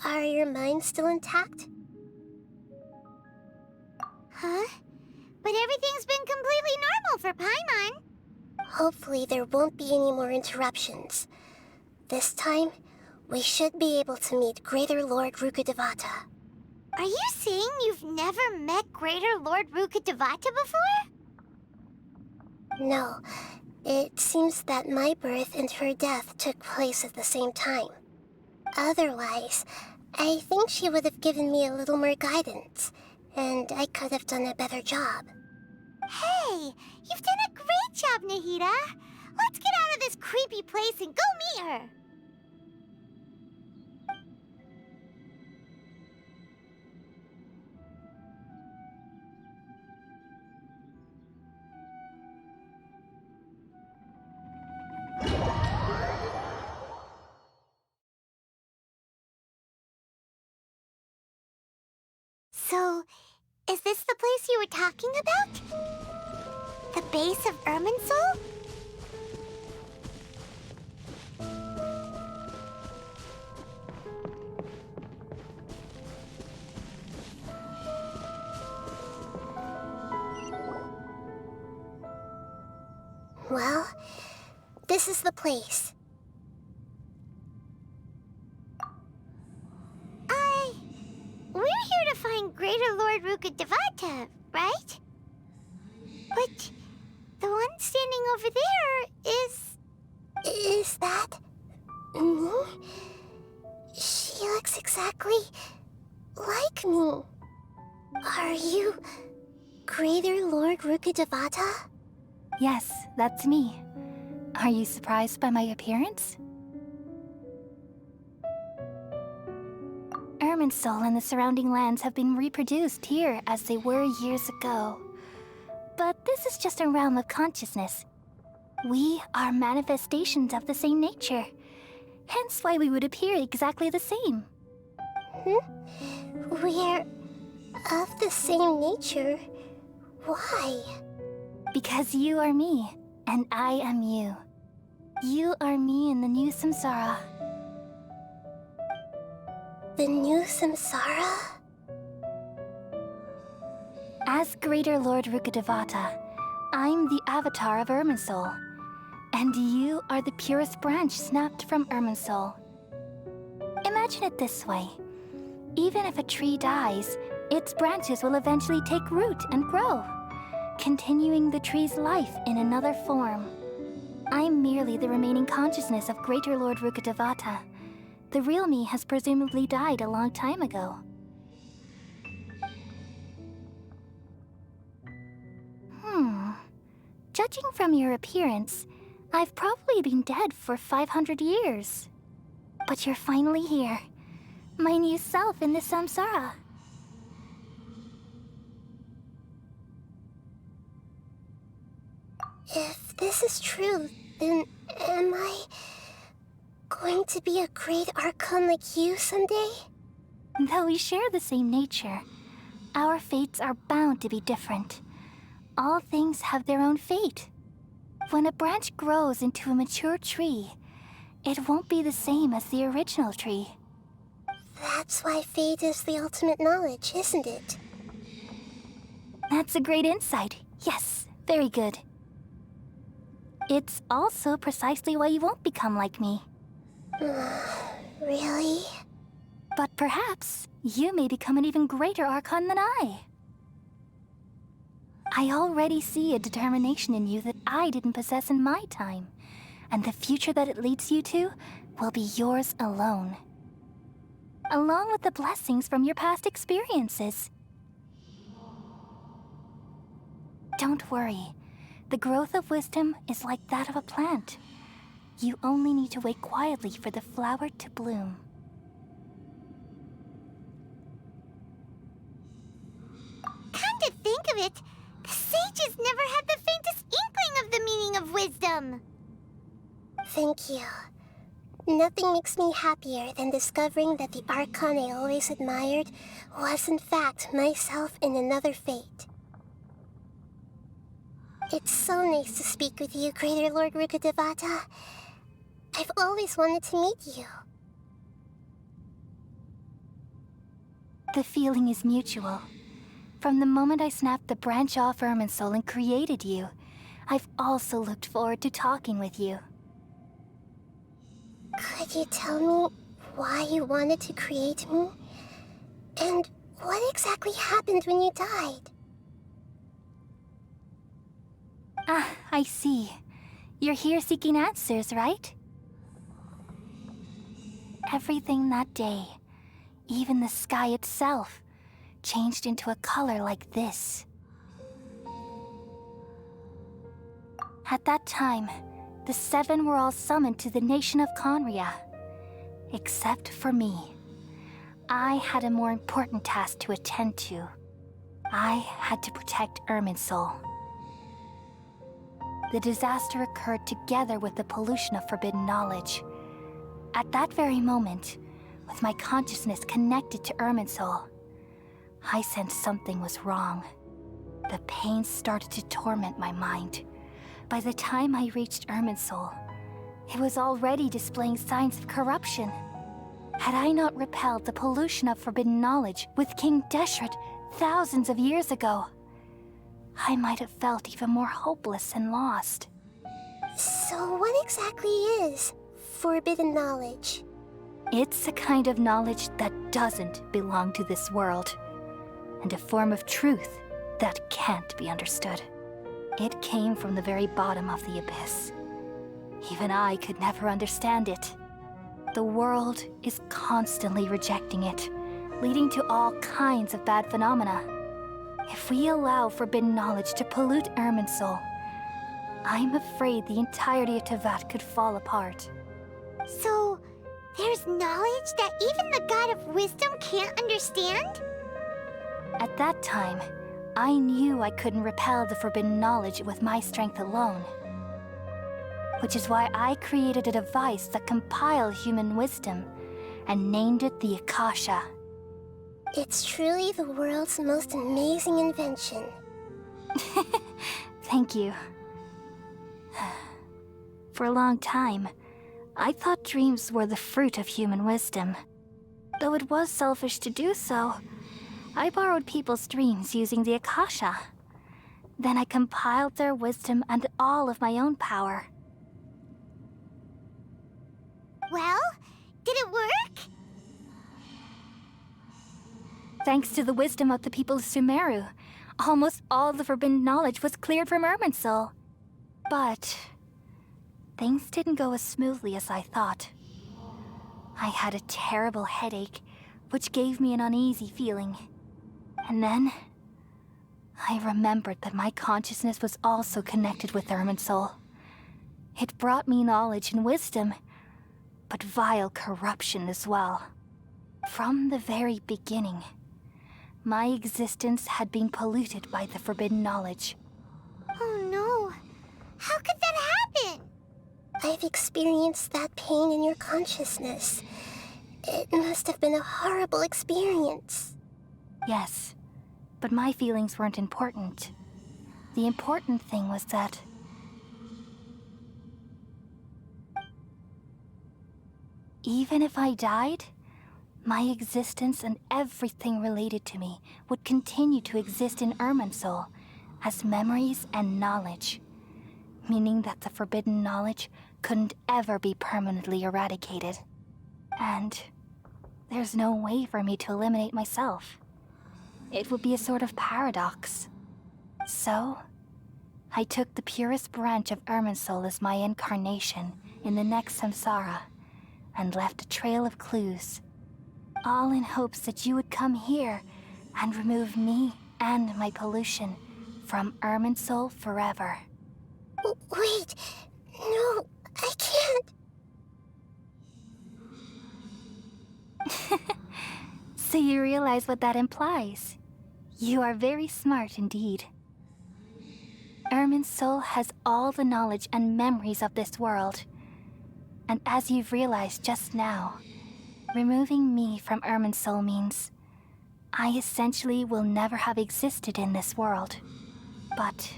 Are your minds still intact? Huh? But everything's been completely normal for Paimon. Hopefully there won't be any more interruptions. This time, we should be able to meet Greater Lord Rukkhadevata. Are you saying you've never met Greater Lord Rukkhadevata before? No, it seems that my birth and her death took place at the same time. Otherwise, I think she would have given me a little more guidance, and I could have done a better job. Hey, you've done a great job, Nahida. Let's get out of this creepy place and go meet her. So, is this the place you were talking about? The base of Irminsul? Well, this is the place. We're here to find Greater Lord Rukkhadevata, right? But the one standing over there is... Is that... me? She looks exactly like me. Are you Greater Lord Rukkhadevata? Yes, that's me. Are you surprised by my appearance? Irminsul and the surrounding lands have been reproduced here as they were years ago. But this is just a realm of consciousness. We are manifestations of the same nature. Hence why we would appear exactly the same. We're of the same nature. Why? Because you are me, and I am you. You are me in the new samsara. The new samsara? As Greater Lord Rukkhadevata, I'm the avatar of Irminsul. And you are the purest branch snapped from Irminsul. Imagine it this way. Even if a tree dies, its branches will eventually take root and grow, continuing the tree's life in another form. I'm merely the remaining consciousness of Greater Lord Rukkhadevata. The real me has presumably died a long time ago. Judging from your appearance, I've probably been dead for 500 years. But you're finally here. My new self in the samsara. If this is true, then am I going to be a great Archon like you someday? Though we share the same nature, our fates are bound to be different. All things have their own fate. When a branch grows into a mature tree, it won't be the same as the original tree. That's why fate is the ultimate knowledge, isn't it? That's a great insight. Yes, very good. It's also precisely why you won't become like me. Really? But perhaps you may become an even greater Archon than I. I already see a determination in you that I didn't possess in my time, and the future that it leads you to will be yours alone. Along with the blessings from your past experiences. Don't worry. The growth of wisdom is like that of a plant. You only need to wait quietly for the flower to bloom. Come to think of it, the sages never had the faintest inkling of the meaning of wisdom. Thank you. Nothing makes me happier than discovering that the Archon I always admired was in fact myself in another fate. It's so nice to speak with you, Greater Lord Rukkhadevata. I've always wanted to meet you. The feeling is mutual. From the moment I snapped the branch off Irminsul and created you, I've also looked forward to talking with you. Could you tell me why you wanted to create me? And what exactly happened when you died? Ah, I see. You're here seeking answers, right? Everything that day, even the sky itself, changed into a color like this. At that time, the seven were all summoned to the nation of Conria. Except for me. I had a more important task to attend to. I had to protect Irminsul. The disaster occurred together with the pollution of forbidden knowledge. At that very moment, with my consciousness connected to Irminsul, I sensed something was wrong. The pain started to torment my mind. By the time I reached Irminsul, it was already displaying signs of corruption. Had I not repelled the pollution of forbidden knowledge with King Deshret thousands of years ago, I might have felt even more hopeless and lost. So what exactly is forbidden knowledge? It's a kind of knowledge that doesn't belong to this world, and a form of truth that can't be understood. It came from the very bottom of the abyss. Even I could never understand it. The world is constantly rejecting it, leading to all kinds of bad phenomena. If we allow forbidden knowledge to pollute Irminsul, I'm afraid the entirety of Tevat could fall apart. So, there's knowledge that even the God of Wisdom can't understand? At that time, I knew I couldn't repel the forbidden knowledge with my strength alone. Which is why I created a device that compiled human wisdom and named it the Akasha. It's truly the world's most amazing invention. Thank you. For a long time, I thought dreams were the fruit of human wisdom. Though it was selfish to do so, I borrowed people's dreams using the Akasha. Then I compiled their wisdom and all of my own power. Well, did it work? Thanks to the wisdom of the people of Sumeru, almost all the forbidden knowledge was cleared from Irminsul. But things didn't go as smoothly as I thought. I had a terrible headache, which gave me an uneasy feeling. And then I remembered that my consciousness was also connected with Irminsul. It brought me knowledge and wisdom, but vile corruption as well. From the very beginning, my existence had been polluted by the forbidden knowledge. Oh no. How could that happen? I've experienced that pain in your consciousness. It must have been a horrible experience. Yes, but my feelings weren't important. The important thing was that even if I died, my existence and everything related to me would continue to exist in Irminsul as memories and knowledge, meaning that the forbidden knowledge couldn't ever be permanently eradicated. And there's no way for me to eliminate myself. It would be a sort of paradox. So, I took the purest branch of Irminsul as my incarnation in the next samsara, and left a trail of clues, all in hopes that you would come here and remove me and my pollution from Irminsul forever. Wait, no, I can't. So you realize what that implies? You are very smart indeed. Irminsul has all the knowledge and memories of this world. And as you've realized just now, removing me from Irminsul means I essentially will never have existed in this world. But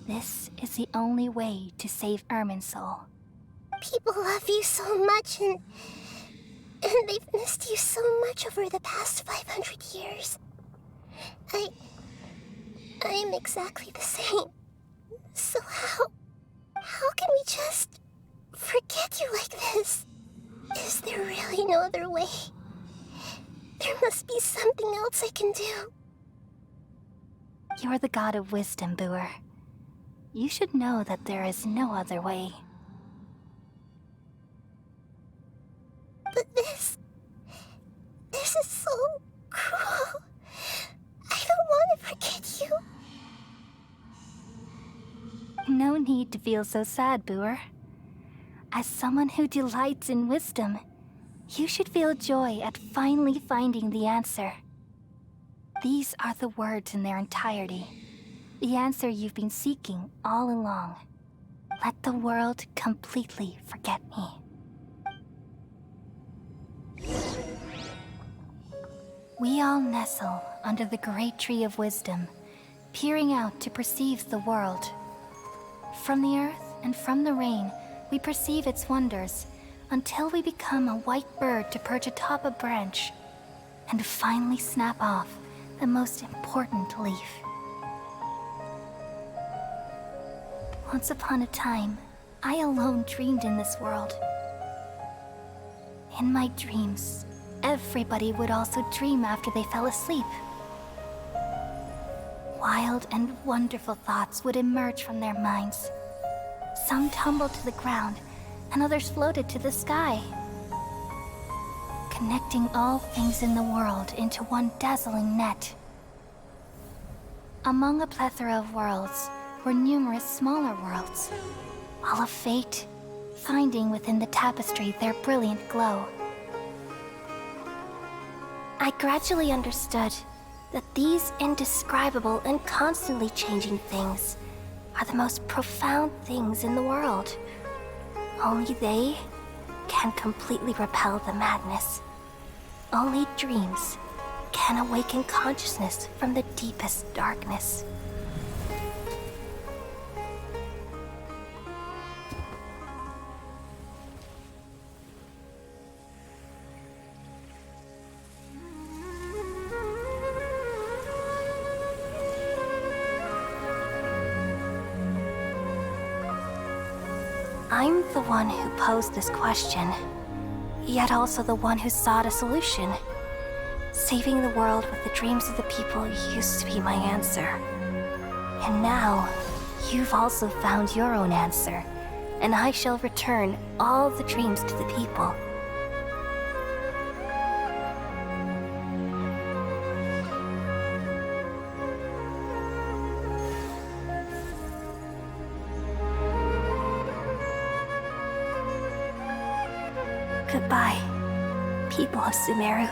this is the only way to save Irminsul. People love you so much, and they've missed you so much over the past 500 years. I'm exactly the same. So how can we just forget you like this? Is there really no other way? There must be something else I can do. You're the god of wisdom, Booer. You should know that there is no other way. But this is so cruel. I don't want to forget you. No need to feel so sad, Booer. As someone who delights in wisdom, you should feel joy at finally finding the answer. These are the words in their entirety. The answer you've been seeking all along. Let the world completely forget me. We all nestle under the great tree of wisdom, peering out to perceive the world. From the earth and from the rain, we perceive its wonders, until we become a white bird to perch atop a branch, and finally snap off the most important leaf. Once upon a time, I alone dreamed in this world. In my dreams, everybody would also dream after they fell asleep. Wild and wonderful thoughts would emerge from their minds. Some tumbled to the ground, and others floated to the sky, connecting all things in the world into one dazzling net. Among a plethora of worlds were numerous smaller worlds, all of fate, finding within the tapestry their brilliant glow. I gradually understood that these indescribable and constantly changing things are the most profound things in the world. Only they can completely repel the madness. Only dreams can awaken consciousness from the deepest darkness. I'm the one who posed this question, yet also the one who sought a solution. Saving the world with the dreams of the people used to be my answer. And now, you've also found your own answer, and I shall return all the dreams to the people. Goodbye, people of Sumeru.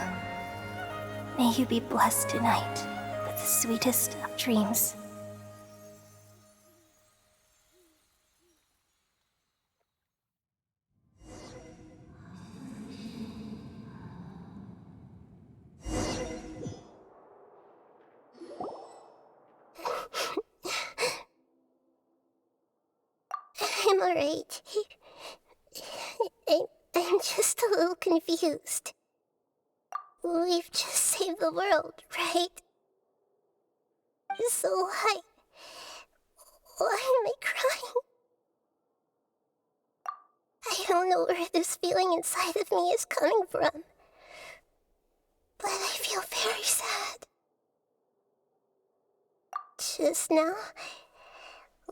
May you be blessed tonight with the sweetest of dreams. I'm alright. I'm just a little confused. We've just saved the world, right? So why am I crying? I don't know where this feeling inside of me is coming from, but I feel very sad. Just now,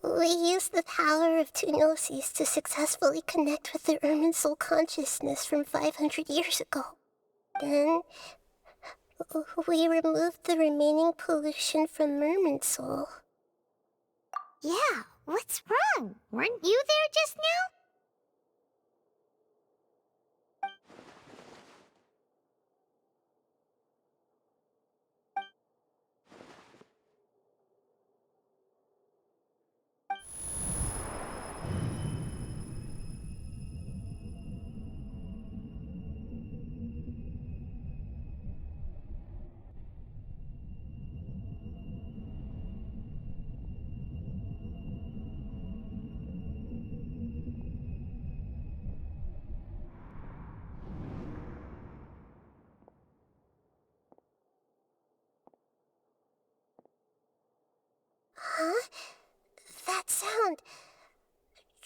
we used the power of two gnosis to successfully connect with the Irminsul consciousness from 500 years ago. Then, we removed the remaining pollution from Irminsul. Yeah, what's wrong? Weren't you there just now?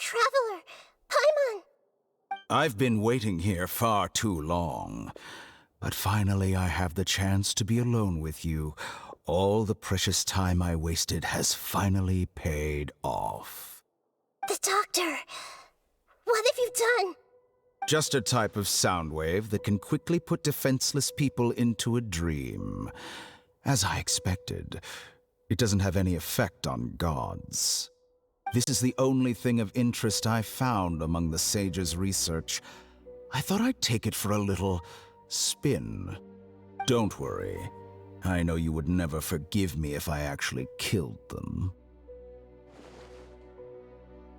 Traveler! Paimon! I've been waiting here far too long. But finally I have the chance to be alone with you. All the precious time I wasted has finally paid off. The doctor! What have you done? Just a type of sound wave that can quickly put defenseless people into a dream. As I expected, it doesn't have any effect on gods. This is the only thing of interest I found among the sage's research. I thought I'd take it for a little spin. Don't worry. I know you would never forgive me if I actually killed them.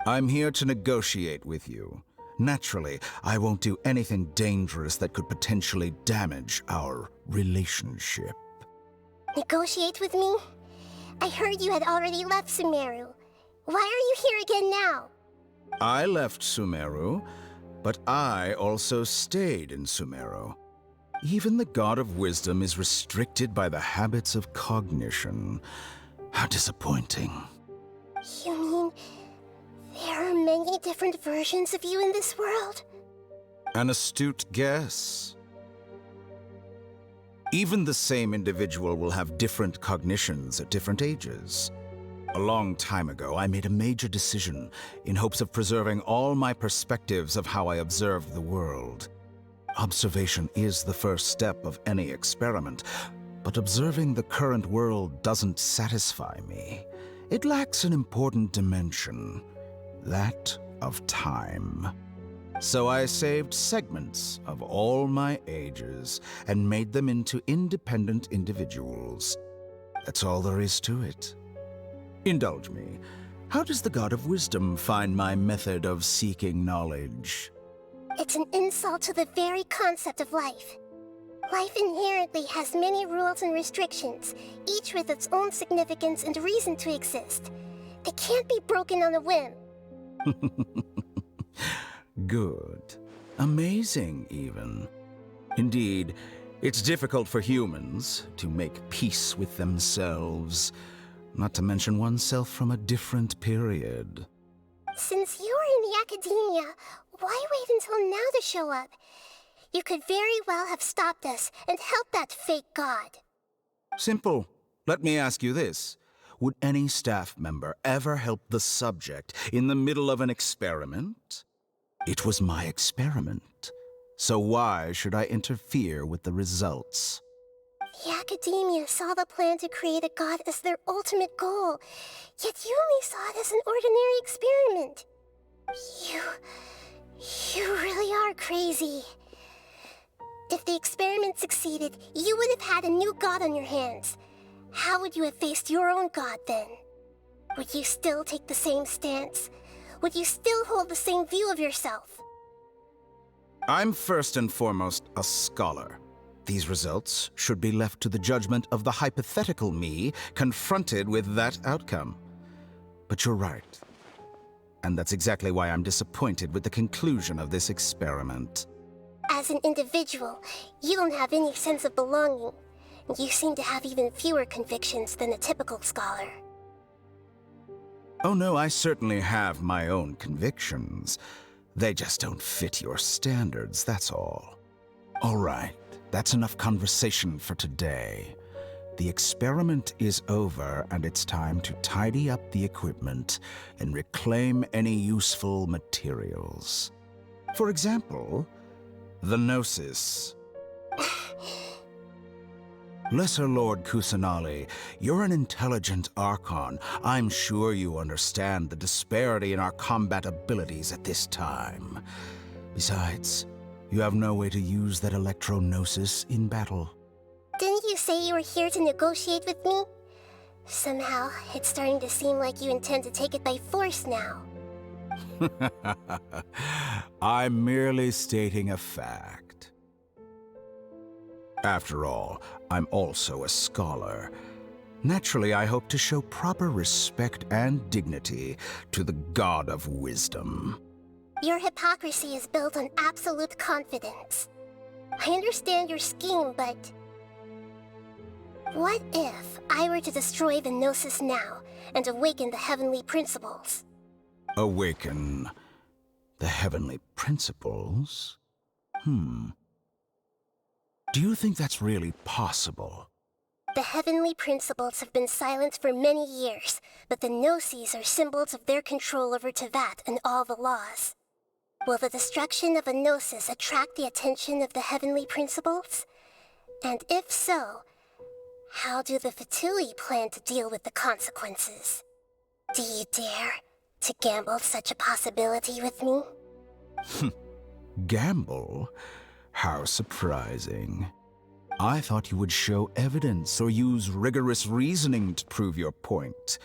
I'm here to negotiate with you. Naturally, I won't do anything dangerous that could potentially damage our relationship. Negotiate with me? I heard you had already left Sumeru. Why are you here again now? I left Sumeru, but I also stayed in Sumeru. Even the God of Wisdom is restricted by the habits of cognition. How disappointing. You mean there are many different versions of you in this world? An astute guess. Even the same individual will have different cognitions at different ages. A long time ago, I made a major decision in hopes of preserving all my perspectives of how I observed the world. Observation is the first step of any experiment, but observing the current world doesn't satisfy me. It lacks an important dimension, that of time. So I saved segments of all my ages and made them into independent individuals. That's all there is to it. Indulge me. How does the God of Wisdom find my method of seeking knowledge? It's an insult to the very concept of life. Life inherently has many rules and restrictions, each with its own significance and reason to exist. They can't be broken on a whim. Good. Amazing, even. Indeed, it's difficult for humans to make peace with themselves, not to mention oneself from a different period. Since you were in the academia, why wait until now to show up? You could very well have stopped us and helped that fake god. Simple. Let me ask you this. Would any staff member ever help the subject in the middle of an experiment? It was my experiment. So why should I interfere with the results? The academia saw the plan to create a god as their ultimate goal, yet you only saw it as an ordinary experiment. You really are crazy. If the experiment succeeded, you would have had a new god on your hands. How would you have faced your own god then? Would you still take the same stance? Would you still hold the same view of yourself? I'm first and foremost a scholar. These results should be left to the judgment of the hypothetical me confronted with that outcome. But you're right. And that's exactly why I'm disappointed with the conclusion of this experiment. As an individual, you don't have any sense of belonging. You seem to have even fewer convictions than a typical scholar. Oh no, I certainly have my own convictions. They just don't fit your standards, that's all. All right, that's enough conversation for today. The experiment is over, and it's time to tidy up the equipment and reclaim any useful materials. For example, the Gnosis. Lesser Lord Kusanali, you're an intelligent Archon. I'm sure you understand the disparity in our combat abilities at this time. Besides, you have no way to use that Electro-Gnosis in battle. Didn't you say you were here to negotiate with me? Somehow, it's starting to seem like you intend to take it by force now. I'm merely stating a fact. After all, I'm also a scholar. Naturally, I hope to show proper respect and dignity to the God of Wisdom. Your hypocrisy is built on absolute confidence. I understand your scheme, but... what if I were to destroy the Gnosis now and awaken the heavenly principles? Awaken the heavenly principles? Do you think that's really possible? The heavenly principles have been silent for many years, but the Gnosis are symbols of their control over Teyvat and all the laws. Will the destruction of a Gnosis attract the attention of the heavenly principles? And if so, how do the Fatui plan to deal with the consequences? Do you dare to gamble such a possibility with me? Gamble? How surprising. I thought you would show evidence or use rigorous reasoning to prove your point.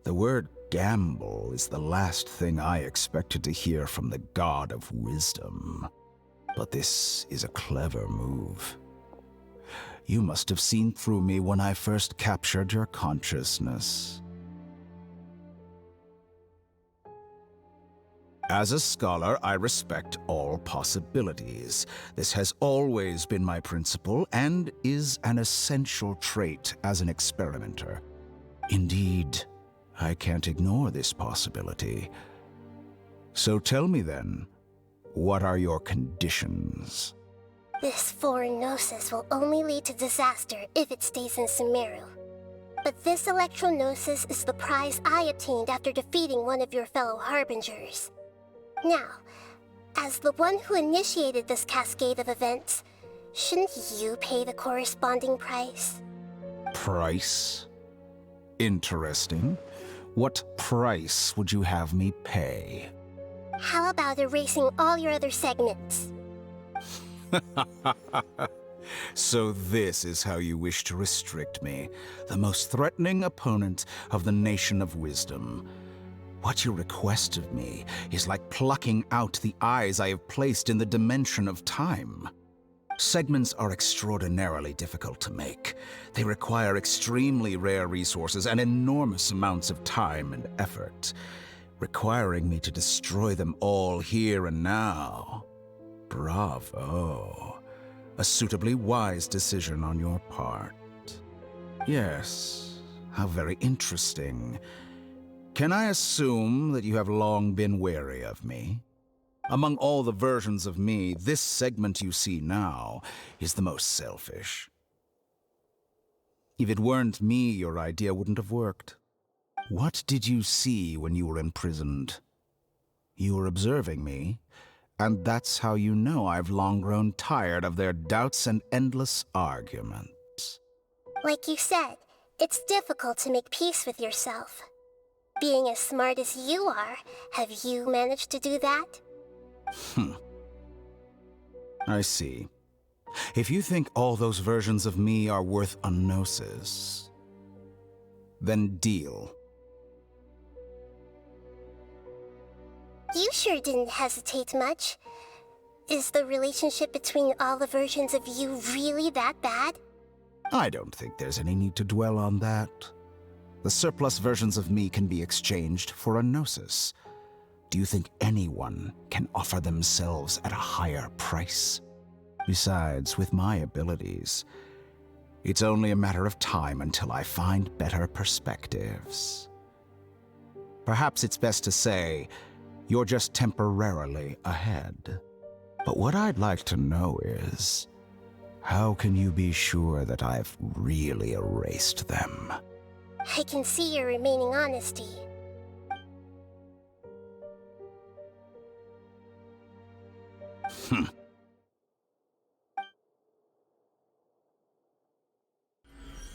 The word gamble is the last thing I expected to hear from the god of wisdom. But this is a clever move. You must have seen through me when I first captured your consciousness. As a scholar, I respect all possibilities. This has always been my principle and is an essential trait as an experimenter. Indeed, I can't ignore this possibility. So tell me then, what are your conditions? This foreign Gnosis will only lead to disaster if it stays in Sumeru. But this Electro-Gnosis is the prize I obtained after defeating one of your fellow Harbingers. Now, as the one who initiated this cascade of events, shouldn't you pay the corresponding price? Price? Interesting. What price would you have me pay? How about erasing all your other segments? So this is how you wish to restrict me, the most threatening opponent of the Nation of Wisdom. What you request of me is like plucking out the eyes I have placed in the dimension of time. Segments are extraordinarily difficult to make. They require extremely rare resources and enormous amounts of time and effort, requiring me to destroy them all here and now. Bravo. A suitably wise decision on your part. Yes, how very interesting. Can I assume that you have long been wary of me? Among all the versions of me, this segment you see now is the most selfish. If it weren't me, your idea wouldn't have worked. What did you see when you were imprisoned? You were observing me, and that's how you know I've long grown tired of their doubts and endless arguments. Like you said, it's difficult to make peace with yourself. Being as smart as you are, have you managed to do that? I see. If you think all those versions of me are worth a gnosis, then deal. You sure didn't hesitate much. Is the relationship between all the versions of you really that bad? I don't think there's any need to dwell on that. The surplus versions of me can be exchanged for a gnosis. Do you think anyone can offer themselves at a higher price? Besides, with my abilities, it's only a matter of time until I find better perspectives. Perhaps it's best to say, you're just temporarily ahead. But what I'd like to know is, how can you be sure that I've really erased them? I can see your remaining honesty.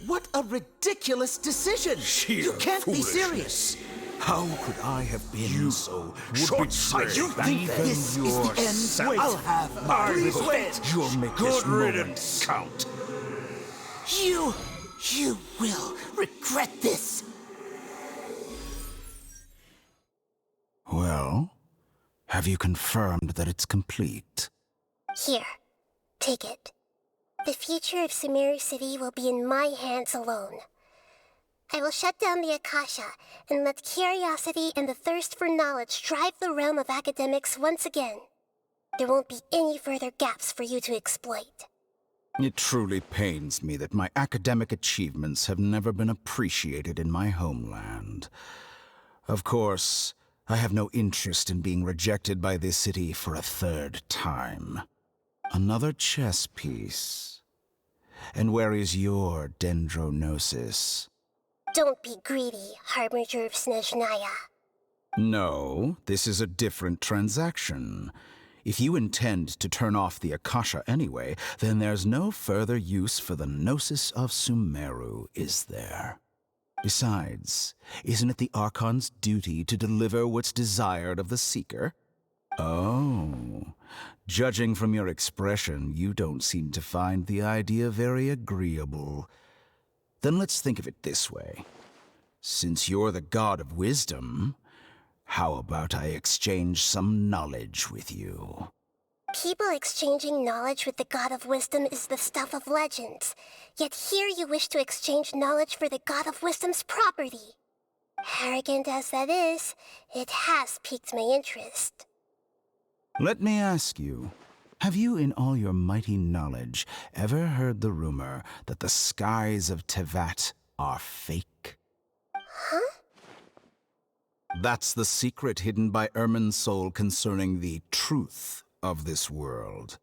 What a ridiculous decision! You can't be serious! How could I have been so short-sighted? You think this is the end? I'll have my revenge! You'll make this moment count. You will regret this! Well, have you confirmed that it's complete? Here, take it. The future of Sumeru City will be in my hands alone. I will shut down the Akasha and let curiosity and the thirst for knowledge drive the realm of academics once again. There won't be any further gaps for you to exploit. It truly pains me that my academic achievements have never been appreciated in my homeland. Of course, I have no interest in being rejected by this city for a third time. Another chess piece. And where is your dendronosis? Don't be greedy, Harbinger of Snezhnaya. No, this is a different transaction. If you intend to turn off the Akasha anyway, then there's no further use for the Gnosis of Sumeru, is there? Besides, isn't it the Archon's duty to deliver what's desired of the Seeker? Oh, judging from your expression, you don't seem to find the idea very agreeable. Then let's think of it this way. Since you're the god of wisdom, how about I exchange some knowledge with you? People exchanging knowledge with the God of Wisdom is the stuff of legends. Yet here you wish to exchange knowledge for the God of Wisdom's property. Arrogant as that is, it has piqued my interest. Let me ask you, have you in all your mighty knowledge ever heard the rumor that the skies of Tevat are fake? Huh? That's the secret hidden by Irminsul concerning the truth of this world.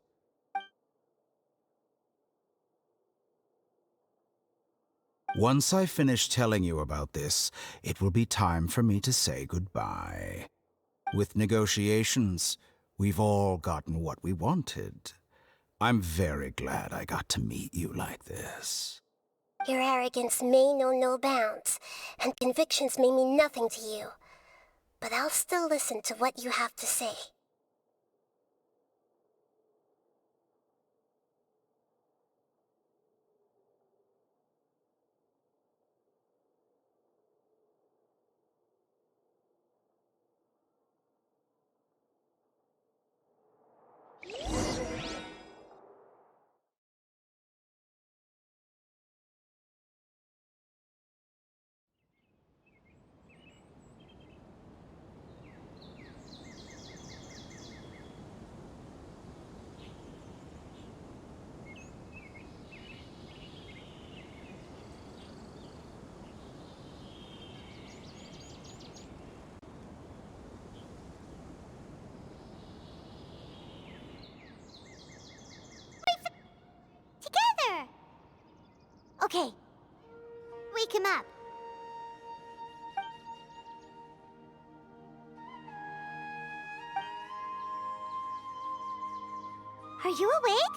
Once I finish telling you about this, it will be time for me to say goodbye. With negotiations, we've all gotten what we wanted. I'm very glad I got to meet you like this. Your arrogance may know no bounds, and convictions may mean nothing to you. But I'll still listen to what you have to say. Together! Okay. Wake him up. Are you awake?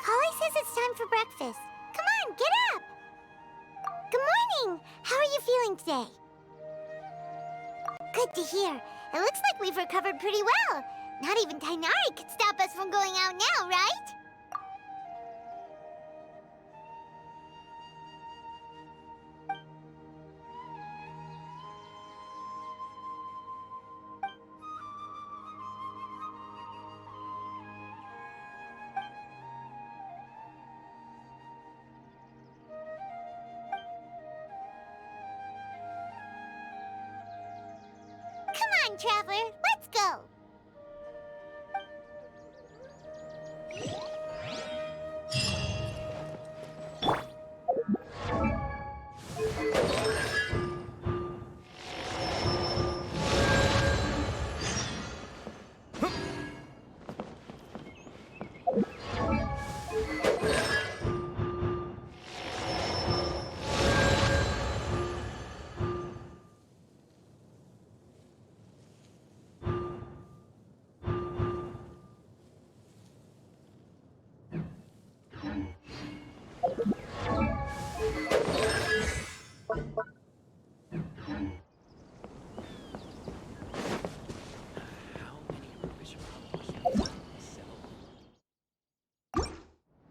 Kali says it's time for breakfast. Come on, get up! Good morning! How are you feeling today? Good to hear. It looks like we've recovered pretty well. Not even Tainari could stop us from going out now, right? Come on, Traveler, let's go!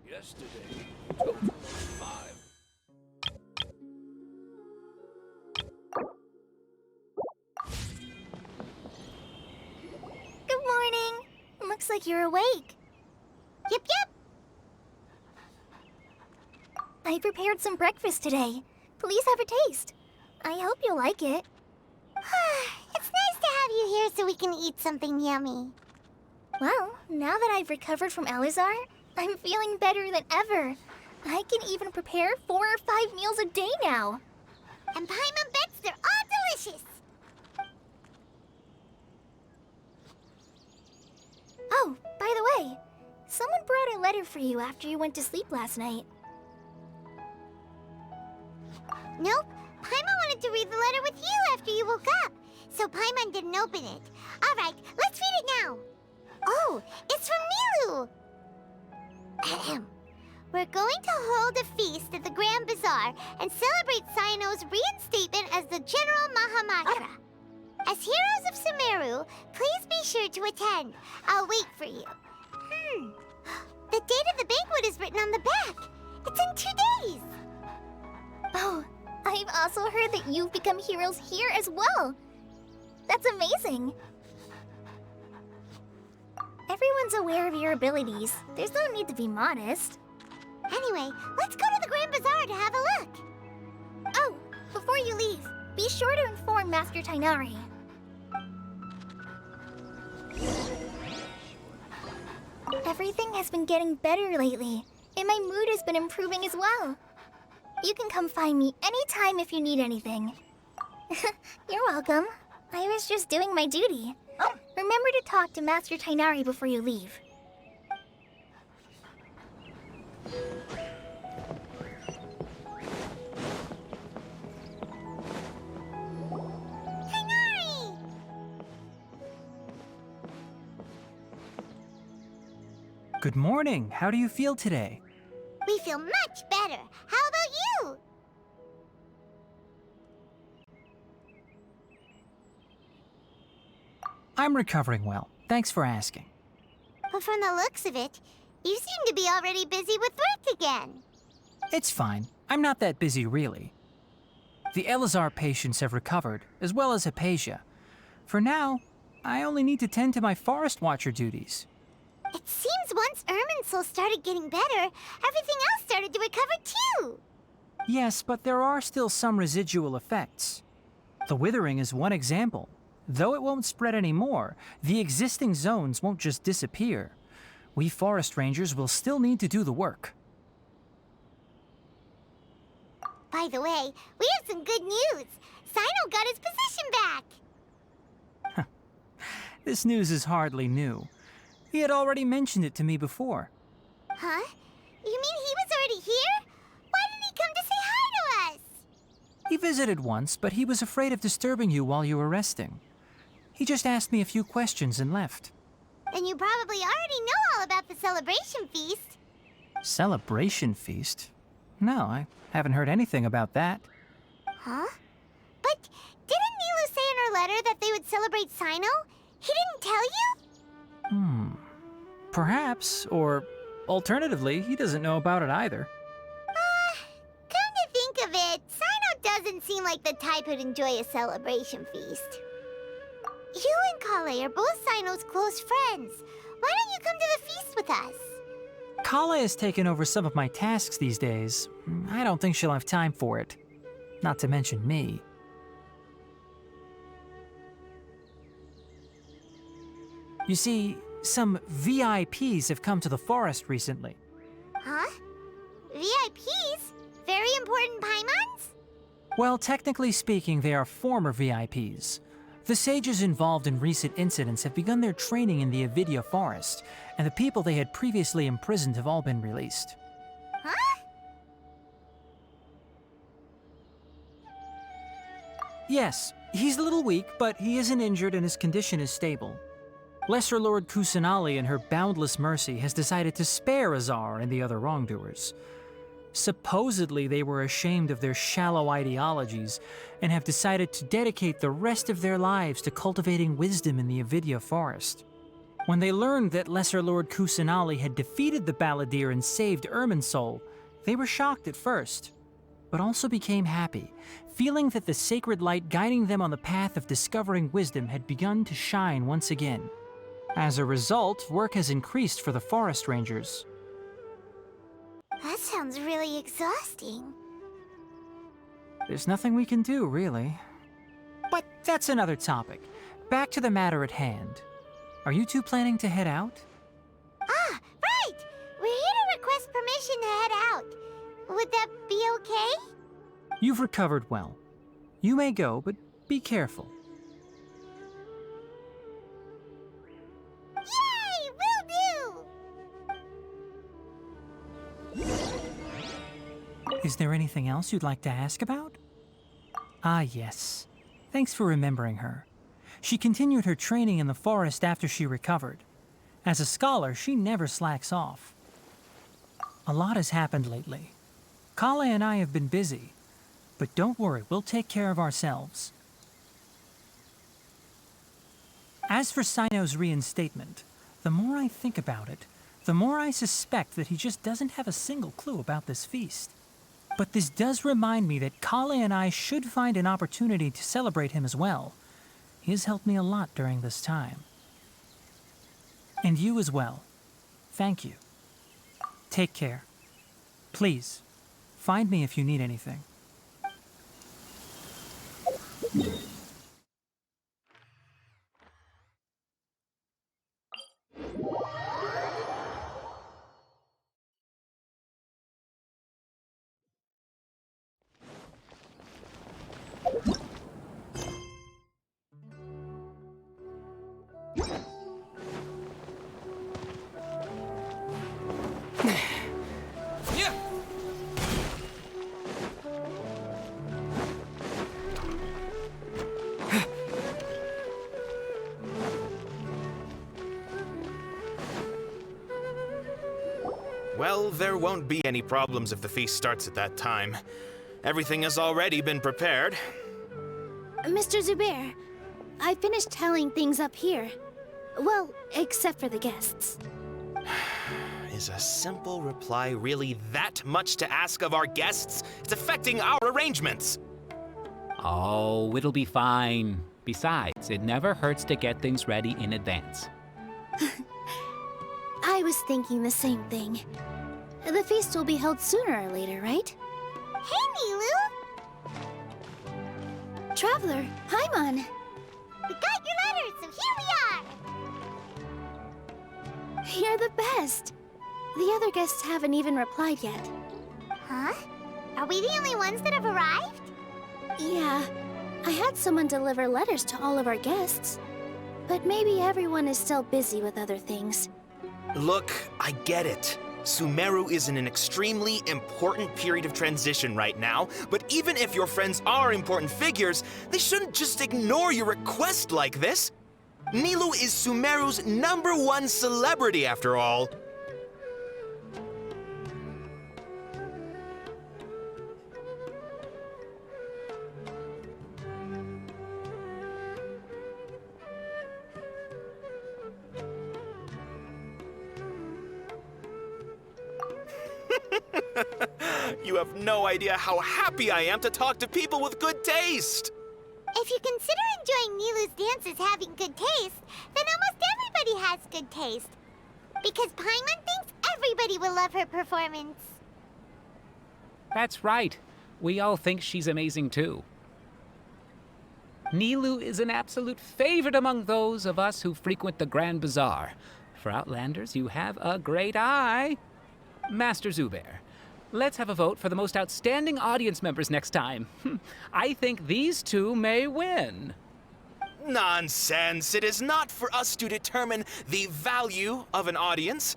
Yesterday, total of 5. Good morning. Looks like you're awake. Yep, yep. I prepared some breakfast today. Please have a taste. I hope you'll like it. It's nice to have you here so we can eat something yummy. Well, now that I've recovered from Alizar, I'm feeling better than ever. I can even prepare 4 or 5 meals a day now. And Paimon bets they're all delicious. Someone brought a letter for you after you went to sleep last night. Nope. Paimon wanted to read the letter with you after you woke up, so Paimon didn't open it. Alright, let's read it now. Oh, it's from Milu! Ahem. We're going to hold a feast at the Grand Bazaar and celebrate Cyano's reinstatement as the General Mahamatra. As heroes of Sumeru, please be sure to attend. I'll wait for you. The date of the banquet is written on the back. It's in 2 days. Oh, I've also heard that you've become heroes here as well. That's amazing. Everyone's aware of your abilities. There's no need to be modest. Anyway, let's go to the Grand Bazaar to have a look. Oh, before you leave, be sure to inform Master Tainari. Everything has been getting better lately, and my mood has been improving as well. You can come find me anytime if you need anything. You're welcome. I was just doing my duty. Remember to talk to Master Tainari before you leave. Tainari! Good morning. How do you feel today? We feel much better. How about you? I'm recovering well. Thanks for asking. But from the looks of it, you seem to be already busy with work again. It's fine. I'm not that busy, really. The Elazar patients have recovered, as well as Hypatia. For now, I only need to tend to my Forest Watcher duties. It seems once Irminsul started getting better, everything else started to recover too. Yes, but there are still some residual effects. The withering is one example. Though it won't spread anymore, the existing zones won't just disappear. We forest rangers will still need to do the work. By the way, we have some good news. Cyno got his position back. This news is hardly new. He had already mentioned it to me before. Huh? You mean he was already here? Why didn't he come to say hi to us? He visited once, but he was afraid of disturbing you while you were resting. He just asked me a few questions and left. Then you probably already know all about the celebration feast. Celebration feast? No, I haven't heard anything about that. Huh? But didn't Nilu say in her letter that they would celebrate Cyno? He didn't tell you? Perhaps, or alternatively, he doesn't know about it either. Come to think of it, Cyno doesn't seem like the type who'd enjoy a celebration feast. You and Kale are both Cyno's close friends. Why don't you come to the feast with us? Kala has taken over some of my tasks these days. I don't think she'll have time for it. Not to mention me. You see, some VIPs have come to the forest recently. Huh? VIPs? Very important Paimons? Well, technically speaking, they are former VIPs. The sages involved in recent incidents have begun their training in the Avidya forest, and the people they had previously imprisoned have all been released. Huh? Yes, he's a little weak, but he isn't injured and his condition is stable. Lesser Lord Kusanali, in her boundless mercy, has decided to spare Azar and the other wrongdoers. Supposedly, they were ashamed of their shallow ideologies and have decided to dedicate the rest of their lives to cultivating wisdom in the Avidya forest. When they learned that Lesser Lord Kusanali had defeated the Balladeer and saved Irminsul, they were shocked at first, but also became happy, feeling that the sacred light guiding them on the path of discovering wisdom had begun to shine once again. As a result, work has increased for the forest rangers. That sounds really exhausting. There's nothing we can do, really. But that's another topic. Back to the matter at hand. Are you two planning to head out? Ah, right! We're here to request permission to head out. Would that be okay? You've recovered well. You may go, but be careful. Yay! Will do! Is there anything else you'd like to ask about? Ah, yes. Thanks for remembering her. She continued her training in the forest after she recovered. As a scholar, she never slacks off. A lot has happened lately. Kale and I have been busy, but don't worry, we'll take care of ourselves. As for Sino's reinstatement, the more I think about it, the more I suspect that he just doesn't have a single clue about this feast. But this does remind me that Kale and I should find an opportunity to celebrate him as well. He has helped me a lot during this time. And you as well. Thank you. Take care. Please, find me if you need anything. Well, there won't be any problems if the feast starts at that time. Everything has already been prepared. Mr. Zubair, I finished telling things up here. Well, except for the guests. Is a simple reply really that much to ask of our guests? It's affecting our arrangements. Oh, it'll be fine. Besides, it never hurts to get things ready in advance. I was thinking the same thing. The feast will be held sooner or later, right? Hey, Nilu! Traveler, Paimon! We got your letters, so here we are! You're the best. The other guests haven't even replied yet. Huh? Are we the only ones that have arrived? Yeah. I had someone deliver letters to all of our guests. But maybe everyone is still busy with other things. Look, I get it. Sumeru is in an extremely important period of transition right now, but even if your friends are important figures, they shouldn't just ignore your request like this. Nilu is Sumeru's #1 celebrity, after all. You have no idea how happy I am to talk to people with good taste! If you consider enjoying Nilu's dances having good taste, then almost everybody has good taste. Because Paimon thinks everybody will love her performance. That's right. We all think she's amazing too. Nilu is an absolute favorite among those of us who frequent the Grand Bazaar. For Outlanders, you have a great eye. Master Zubair, let's have a vote for the most outstanding audience members next time. I think these two may win. Nonsense! It is not for us to determine the value of an audience.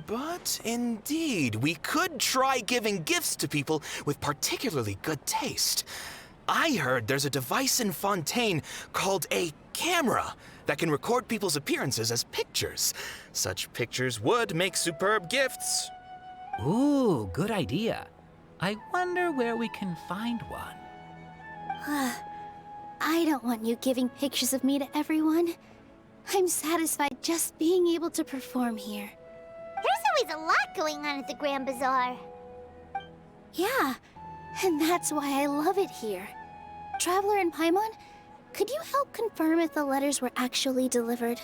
But indeed, we could try giving gifts to people with particularly good taste. I heard there's a device in Fontaine called a camera that can record people's appearances as pictures. Such pictures would make superb gifts. Ooh, good idea. I wonder where we can find one. I don't want you giving pictures of me to everyone. I'm satisfied just being able to perform here. There's always a lot going on at the Grand Bazaar. Yeah, and that's why I love it here. Traveler and Paimon, could you help confirm if the letters were actually delivered?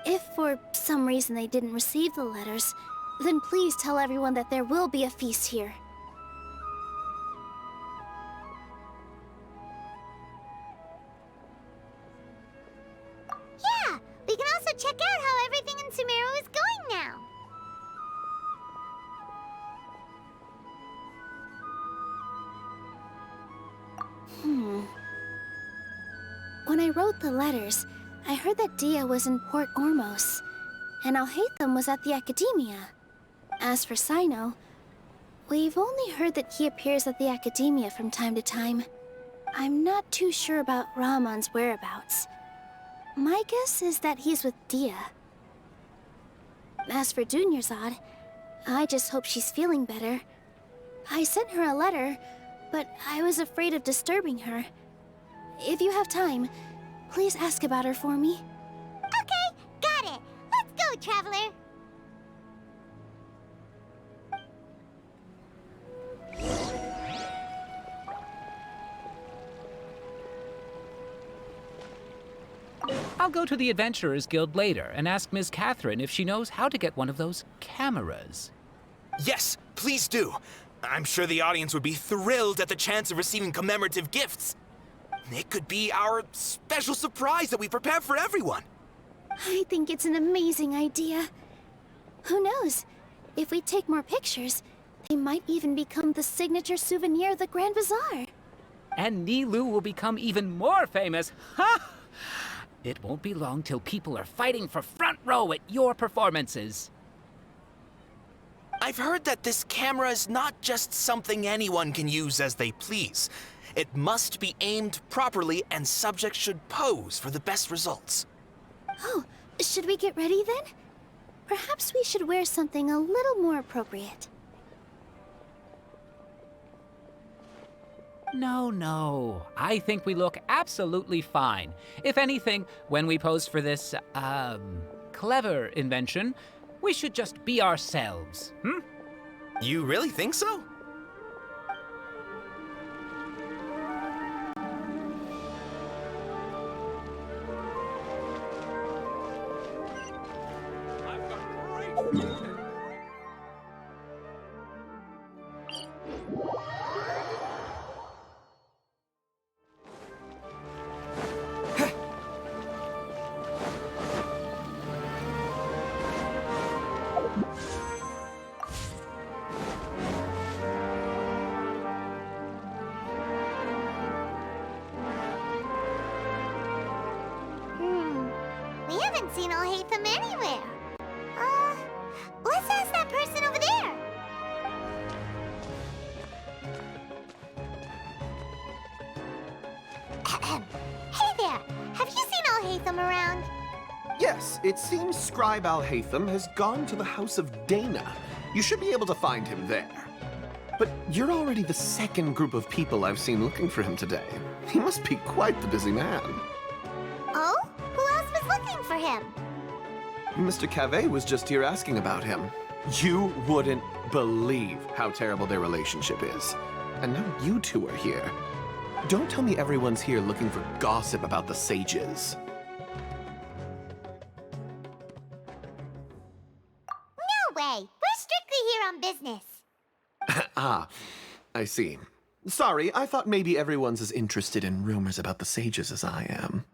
If for some reason they didn't receive the letters, then please tell everyone that there will be a feast here. Yeah, we can also check out how everything in Sumeru is going now. When I wrote the letters, I heard that Dia was in Port Ormos, and Alhaitham was at the Academia. As for Sino, We've only heard that he appears at the Academia from time to time. I'm not too sure about Rahman's whereabouts. My guess is that he's with Dia. As for Dunyarzad, I just hope she's feeling better. I sent her a letter, but I was afraid of disturbing her. If you have time, please ask about her for me. Okay, got it. Let's go, Traveler. I'll go to the Adventurers Guild later and ask Ms. Catherine if she knows how to get one of those cameras. Yes, please do. I'm sure the audience would be thrilled at the chance of receiving commemorative gifts. It could be our special surprise that we prepare for everyone. I think it's an amazing idea. Who knows? If we take more pictures, they might even become the signature souvenir of the Grand Bazaar. And Nilou will become even more famous. Ha! It won't be long till people are fighting for front row at your performances. I've heard that this camera is not just something anyone can use as they please. It must be aimed properly, and subjects should pose for the best results. Oh, should we get ready then? Perhaps we should wear something a little more appropriate. No. I think we look absolutely fine. If anything, when we pose for this, clever invention, we should just be ourselves, You really think so? We haven't seen Alhaitham anywhere. Let's ask that person over there. Hey there, have you seen Alhaitham around? Yes, it seems Scribe Alhaitham has gone to the House of Dana. You should be able to find him there. But you're already the second group of people I've seen looking for him today. He must be quite the busy man. Oh? Who else was looking for him? Mr. Cavey was just here asking about him. You wouldn't believe how terrible their relationship is. And now you two are here. Don't tell me everyone's here looking for gossip about the sages. No way! We're strictly here on business. Ah, I see. Sorry, I thought maybe everyone's as interested in rumors about the sages as I am.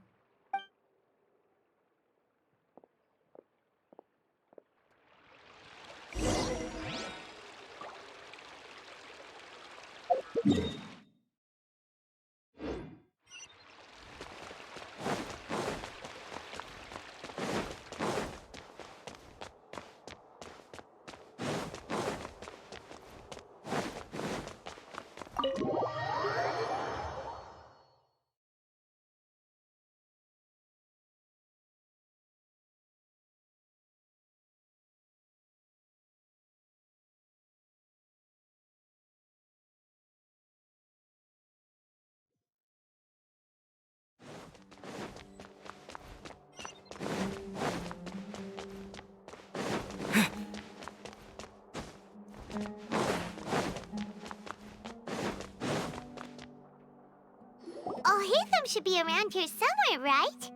Alhaitham should be around here somewhere, right?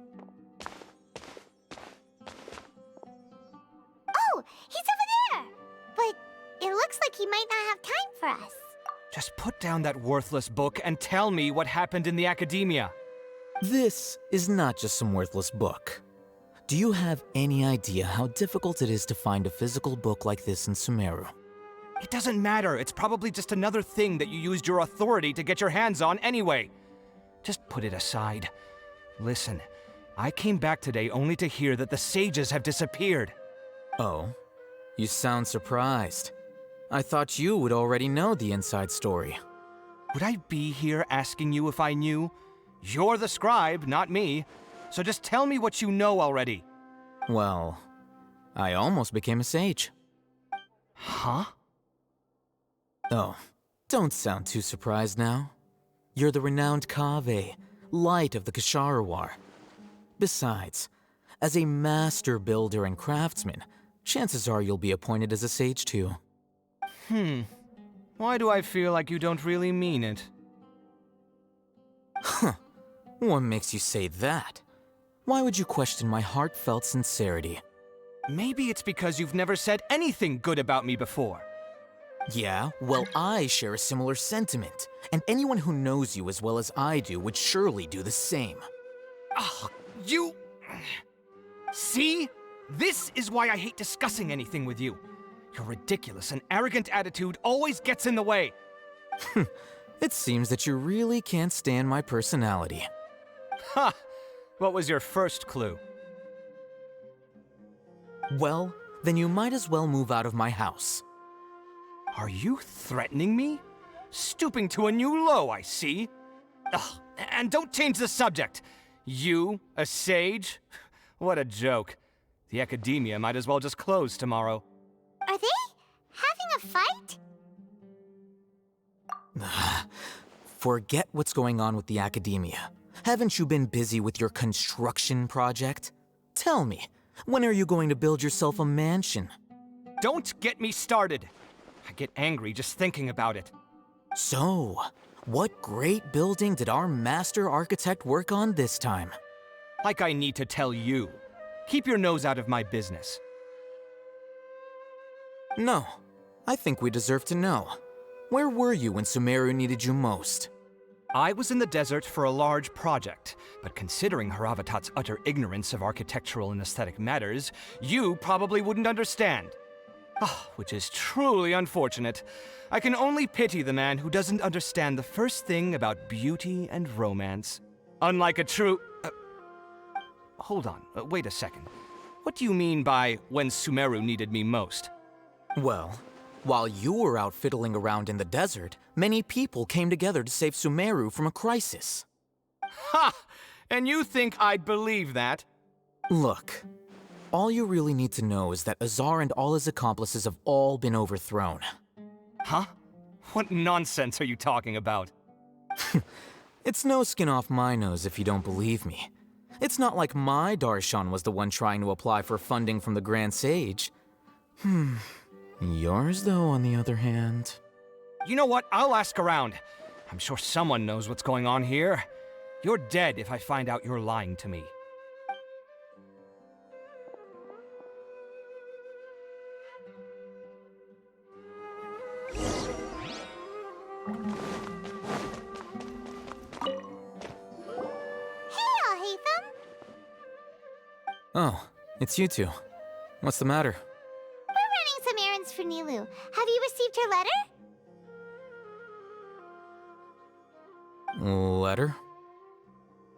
Oh, he's over there! But it looks like he might not have time for us. Just put down that worthless book and tell me what happened in the Academia. This is not just some worthless book. Do you have any idea how difficult it is to find a physical book like this in Sumeru? It doesn't matter. It's probably just another thing that you used your authority to get your hands on anyway. Just put it aside. Listen, I came back today only to hear that the sages have disappeared. Oh, you sound surprised. I thought you would already know the inside story. Would I be here asking you if I knew? You're the scribe, not me. So just tell me what you know already. Well, I almost became a sage. Huh? Oh, don't sound too surprised now. You're the renowned Kaveh, light of the Ksharawar. Besides, as a master builder and craftsman, chances are you'll be appointed as a sage too. Why do I feel like you don't really mean it? Huh. What makes you say that? Why would you question my heartfelt sincerity? Maybe it's because you've never said anything good about me before. Yeah, well, I share a similar sentiment, and anyone who knows you as well as I do would surely do the same. Oh, you... See? This is why I hate discussing anything with you. Your ridiculous and arrogant attitude always gets in the way. It seems that you really can't stand my personality. Ha! What was your first clue? Well, then you might as well move out of my house. Are you threatening me? Stooping to a new low, I see. Ugh, and don't change the subject. You, a sage? What a joke. The academia might as well just close tomorrow. Are they having a fight? Forget what's going on with the academia. Haven't you been busy with your construction project? Tell me, when are you going to build yourself a mansion? Don't get me started. I get angry just thinking about it. So, what great building did our master architect work on this time? Like I need to tell you. Keep your nose out of my business. No, I think we deserve to know. Where were you when Sumeru needed you most? I was in the desert for a large project, but considering Haravatat's utter ignorance of architectural and aesthetic matters, you probably wouldn't understand. Which is truly unfortunate. I can only pity the man who doesn't understand the first thing about beauty and romance. Unlike a true... Hold on, wait a second. What do you mean by when Sumeru needed me most? Well, while you were out fiddling around in the desert, many people came together to save Sumeru from a crisis. Ha! And you think I'd believe that? Look, all you really need to know is that Azar and all his accomplices have all been overthrown. Huh? What nonsense are you talking about? It's no skin off my nose if you don't believe me. It's not like my Darshan was the one trying to apply for funding from the Grand Sage. Yours, though, on the other hand... You know what? I'll ask around. I'm sure someone knows what's going on here. You're dead if I find out you're lying to me. Oh, it's you two. What's the matter? We're running some errands for Nilu. Have you received her letter? Letter?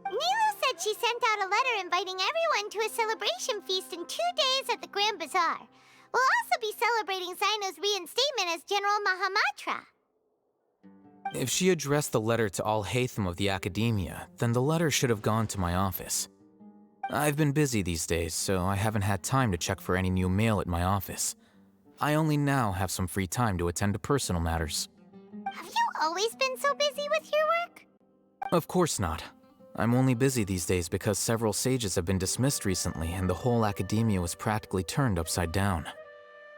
Nilu said she sent out a letter inviting everyone to a celebration feast in 2 days at the Grand Bazaar. We'll also be celebrating Zaino's reinstatement as General Mahamatra. If she addressed the letter to all Hatham of the Academia, then the letter should have gone to my office. I've been busy these days, so I haven't had time to check for any new mail at my office. I only now have some free time to attend to personal matters. Have you always been so busy with your work? Of course not. I'm only busy these days because several sages have been dismissed recently and the whole academia was practically turned upside down.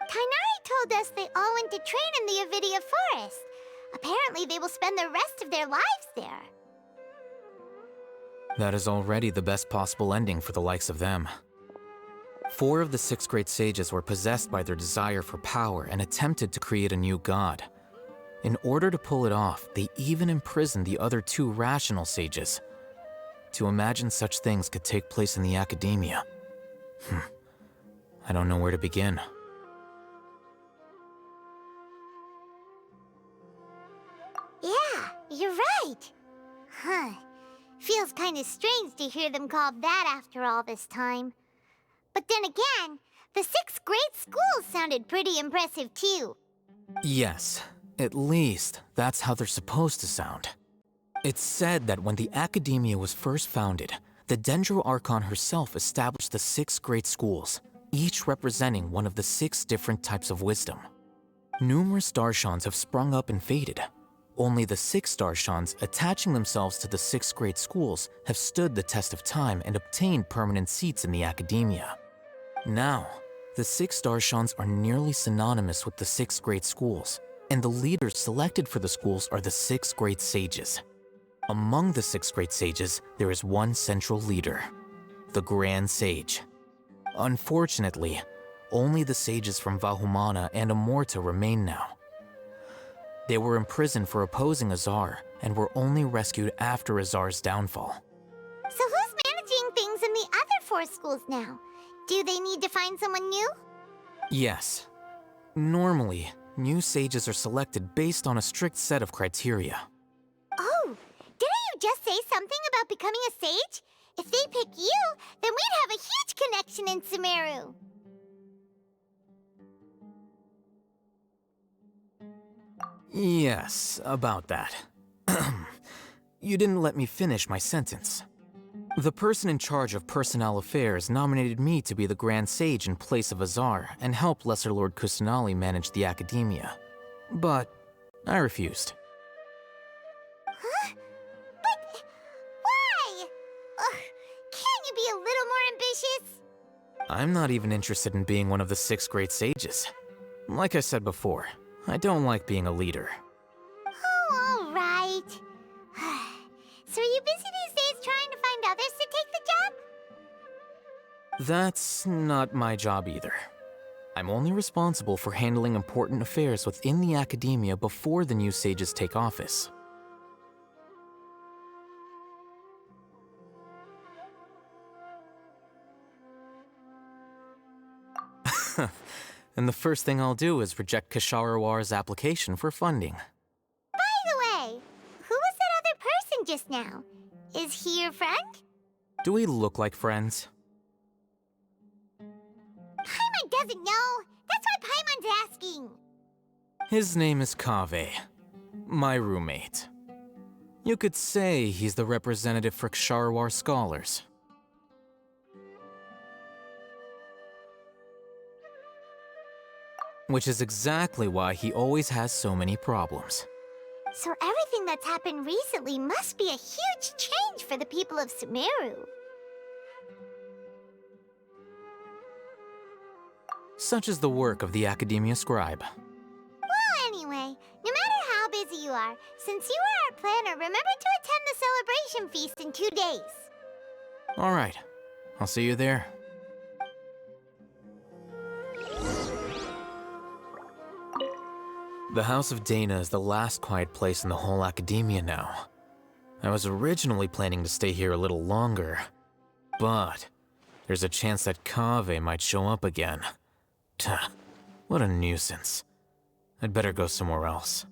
Kainari told us they all went to train in the Avidia Forest. Apparently they will spend the rest of their lives there. That is already the best possible ending for the likes of them. 4 of the 6 great sages were possessed by their desire for power and attempted to create a new god. In order to pull it off, they even imprisoned the other 2 rational sages. To imagine such things could take place in the academia. I don't know where to begin. Yeah, you're right. Huh. Feels kind of strange to hear them called that after all this time. But then again, the 6 great schools sounded pretty impressive too. Yes, at least that's how they're supposed to sound. It's said that when the Academia was first founded, the Dendro Archon herself established the 6 great schools, each representing one of the 6 different types of wisdom. Numerous Darshans have sprung up and faded. Only the 6 Darshans attaching themselves to the 6 great schools have stood the test of time and obtained permanent seats in the Academia. Now, the 6 Darshans are nearly synonymous with the 6 great schools, and the leaders selected for the schools are the 6 great sages. Among the 6 great sages, there is one central leader, the Grand Sage. Unfortunately, only the sages from Vahumana and Amorta remain now. They were imprisoned for opposing Azar and were only rescued after Azar's downfall. So who's managing things in the other 4 schools now? Do they need to find someone new? Yes. Normally, new sages are selected based on a strict set of criteria. Oh, didn't you just say something about becoming a sage? If they pick you, then we'd have a huge connection in Sumeru. Yes, about that. You didn't let me finish my sentence. The person in charge of personnel affairs nominated me to be the Grand Sage in place of Azar and help Lesser Lord Kusanali manage the Academia. But I refused. Huh? But why? Ugh, can't you be a little more ambitious? I'm not even interested in being one of the 6 great sages. Like I said before, I don't like being a leader. Oh, all right. So are you busy these days trying to find others to take the job? That's not my job either. I'm only responsible for handling important affairs within the Academia before the new sages take office. And the first thing I'll do is reject Kasharawar's application for funding. By the way, who was that other person just now? Is he your friend? Do we look like friends? Paimon doesn't know. That's why Paimon's asking. His name is Kaveh, my roommate. You could say he's the representative for Ksharawar scholars. Which is exactly why he always has so many problems. So everything that's happened recently must be a huge change for the people of Sumeru. Such is the work of the Academia Scribe. Well, anyway, no matter how busy you are, since you are our planner, remember to attend the celebration feast in 2 days. All right, I'll see you there. The House of Dana is the last quiet place in the whole Academia now. I was originally planning to stay here a little longer, but there's a chance that Kaveh might show up again. Tuh, what a nuisance. I'd better go somewhere else.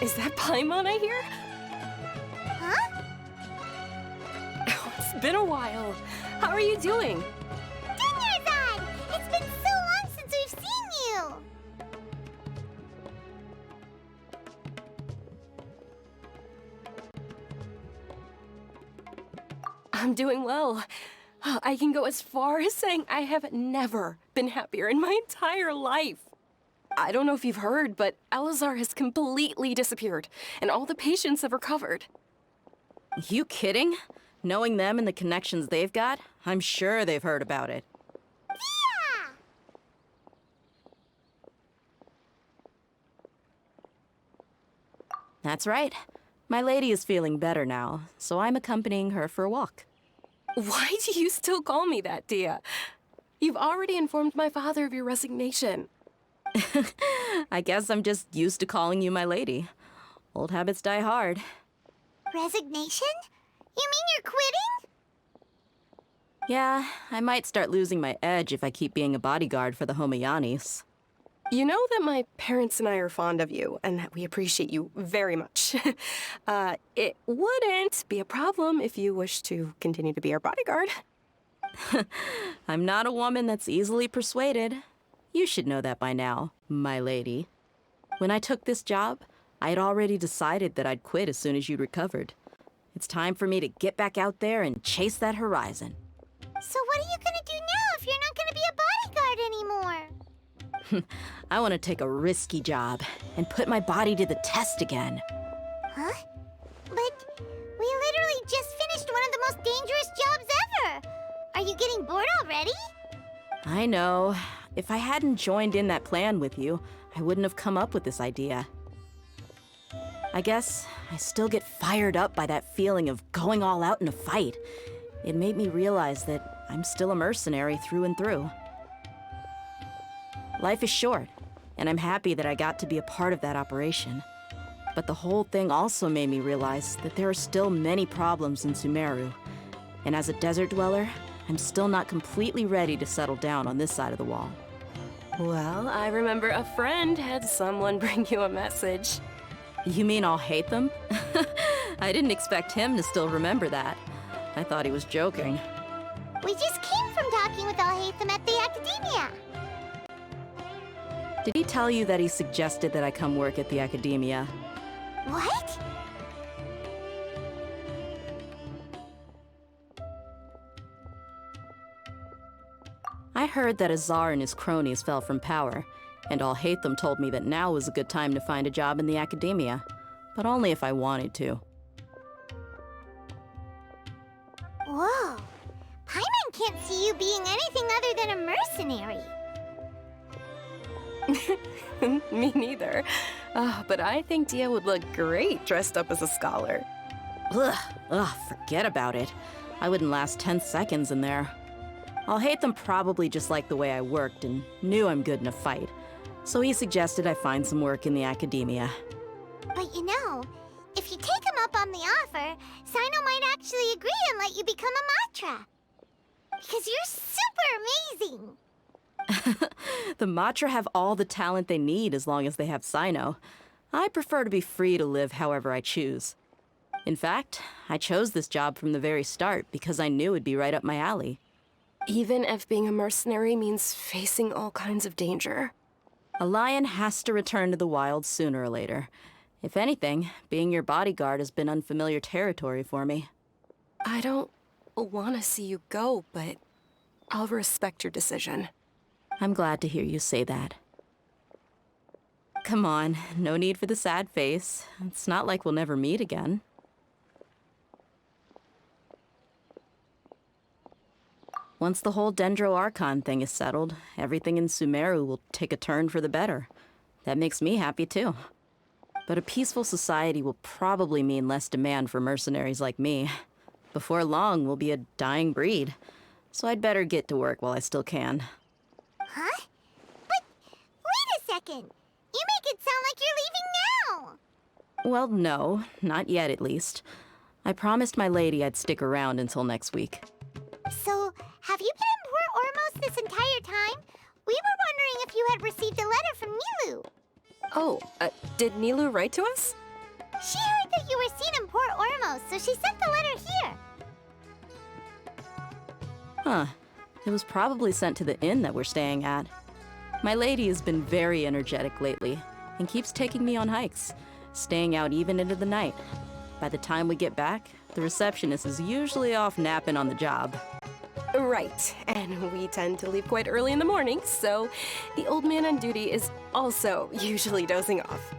Is that Paimon I hear? Huh? Oh, it's been a while. How are you doing? Dunyarzad! It's been so long since we've seen you! I'm doing well. I can go as far as saying I have never been happier in my entire life. I don't know if you've heard, but Elazar has completely disappeared, and all the patients have recovered. You kidding? Knowing them and the connections they've got, I'm sure they've heard about it. Yeah! That's right. My lady is feeling better now, so I'm accompanying her for a walk. Why do you still call me that, Dia? You've already informed my father of your resignation. I guess I'm just used to calling you my lady. Old habits die hard. Resignation? You mean you're quitting? Yeah, I might start losing my edge if I keep being a bodyguard for the Homayanis. You know that my parents and I are fond of you, and that we appreciate you very much. It wouldn't be a problem if you wish to continue to be our bodyguard. I'm not a woman that's easily persuaded. You should know that by now, my lady. When I took this job, I had already decided that I'd quit as soon as you'd recovered. It's time for me to get back out there and chase that horizon. So what are you gonna do now if you're not gonna be a bodyguard anymore? I want to take a risky job and put my body to the test again. Huh? But we literally just finished one of the most dangerous jobs ever! Are you getting bored already? I know. If I hadn't joined in that plan with you, I wouldn't have come up with this idea. I guess I still get fired up by that feeling of going all out in a fight. It made me realize that I'm still a mercenary through and through. Life is short, and I'm happy that I got to be a part of that operation. But the whole thing also made me realize that there are still many problems in Sumeru. And as a desert dweller, I'm still not completely ready to settle down on this side of the wall. Well, I remember a friend had someone bring you a message. You mean I'll hate them? I didn't expect him to still remember that. I thought he was joking. We just came from talking with Alhaitham at the Academia. Did he tell you that he suggested that I come work at the Academia? What? I heard that Azar and his cronies fell from power, and Alhaitham told me that now was a good time to find a job in the Academia, but only if I wanted to. Whoa. Paimon can't see you being anything other than a mercenary. Me neither. But I think Dia would look great dressed up as a scholar. Ugh, forget about it. I wouldn't last 10 seconds in there. Alhaitham probably just liked the way I worked and knew I'm good in a fight, so he suggested I find some work in the Academia. But you know, if you take him up on the offer, Sino might actually agree and let you become a Matra. Because you're super amazing! The Matra have all the talent they need as long as they have Sino. I prefer to be free to live however I choose. In fact, I chose this job from the very start because I knew it'd be right up my alley. Even if being a mercenary means facing all kinds of danger. A lion has to return to the wild sooner or later. If anything, being your bodyguard has been unfamiliar territory for me. I don't want to see you go, but I'll respect your decision. I'm glad to hear you say that. Come on, no need for the sad face. It's not like we'll never meet again. Once the whole Dendro Archon thing is settled, everything in Sumeru will take a turn for the better. That makes me happy too. But a peaceful society will probably mean less demand for mercenaries like me. Before long, we'll be a dying breed. So I'd better get to work while I still can. Huh? But wait a second! You make it sound like you're leaving now! Well, no, not yet at least. I promised my lady I'd stick around until next week. So, have you been in Port Ormos this entire time? We were wondering if you had received a letter from Nilu. Oh, did Nilu write to us? She heard that you were seen in Port Ormos, so she sent the letter here. Huh. It was probably sent to the inn that we're staying at. My lady has been very energetic lately and keeps taking me on hikes, staying out even into the night. By the time we get back, the receptionist is usually off napping on the job. Right, and we tend to leave quite early in the morning, so the old man on duty is also usually dozing off.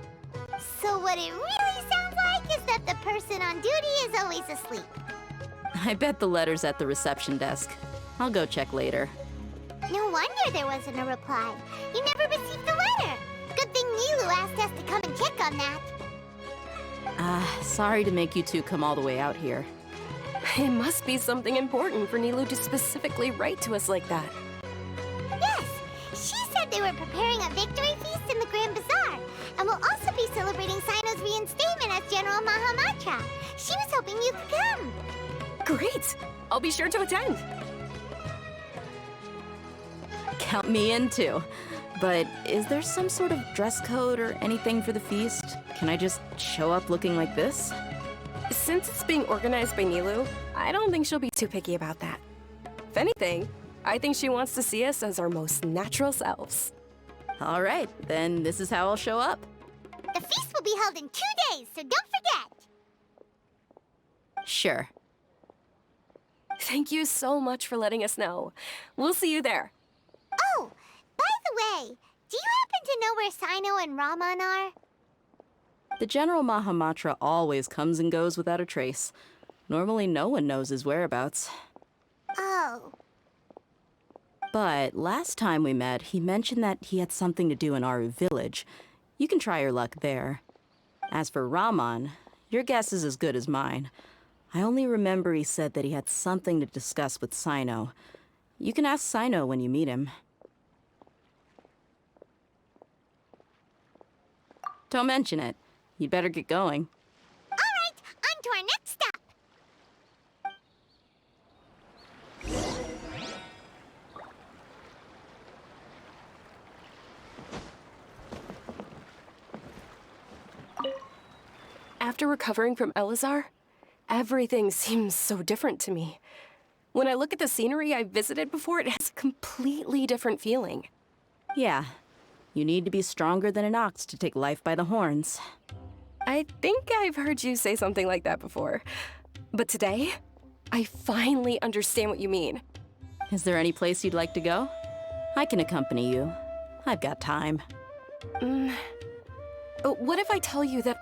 So what it really sounds like is that the person on duty is always asleep. I bet the letter's at the reception desk. I'll go check later. No wonder there wasn't a reply. You never received the letter. Good thing Nilu asked us to come and check on that. Sorry to make you two come all the way out here. It must be something important for Nilu to specifically write to us like that. Yes, she said they were preparing a victory feast in the Grand Bazaar, and will also be celebrating Sino's reinstatement as General Mahamatra. She was hoping you could come. Great! I'll be sure to attend. Count me in too. But is there some sort of dress code or anything for the feast? Can I just show up looking like this? Since it's being organized by Nilu, I don't think she'll be too picky about that. If anything, I think she wants to see us as our most natural selves. All right, then this is how I'll show up. The feast will be held in 2 days, so don't forget. Sure. Thank you so much for letting us know. We'll see you there. Oh, by the way, do you happen to know where Sino and Raman are? The General Mahamatra always comes and goes without a trace. Normally no one knows his whereabouts. Oh. But last time we met, he mentioned that he had something to do in Aru village. You can try your luck there. As for Raman, your guess is as good as mine. I only remember he said that he had something to discuss with Sino. You can ask Sino when you meet him. Don't mention it. You'd better get going. All right, on to our next stop. After recovering from Elazar, everything seems so different to me. When I look at the scenery I visited before, it has a completely different feeling. Yeah. You need to be stronger than an ox to take life by the horns. I think I've heard you say something like that before. But today, I finally understand what you mean. Is there any place you'd like to go? I can accompany you. I've got time. What if I tell you that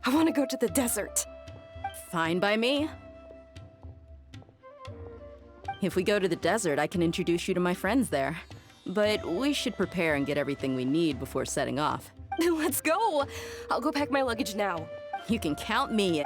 I want to go to the desert? Fine by me. If we go to the desert, I can introduce you to my friends there. But we should prepare and get everything we need before setting off. Let's go! I'll go pack my luggage now. You can count me in.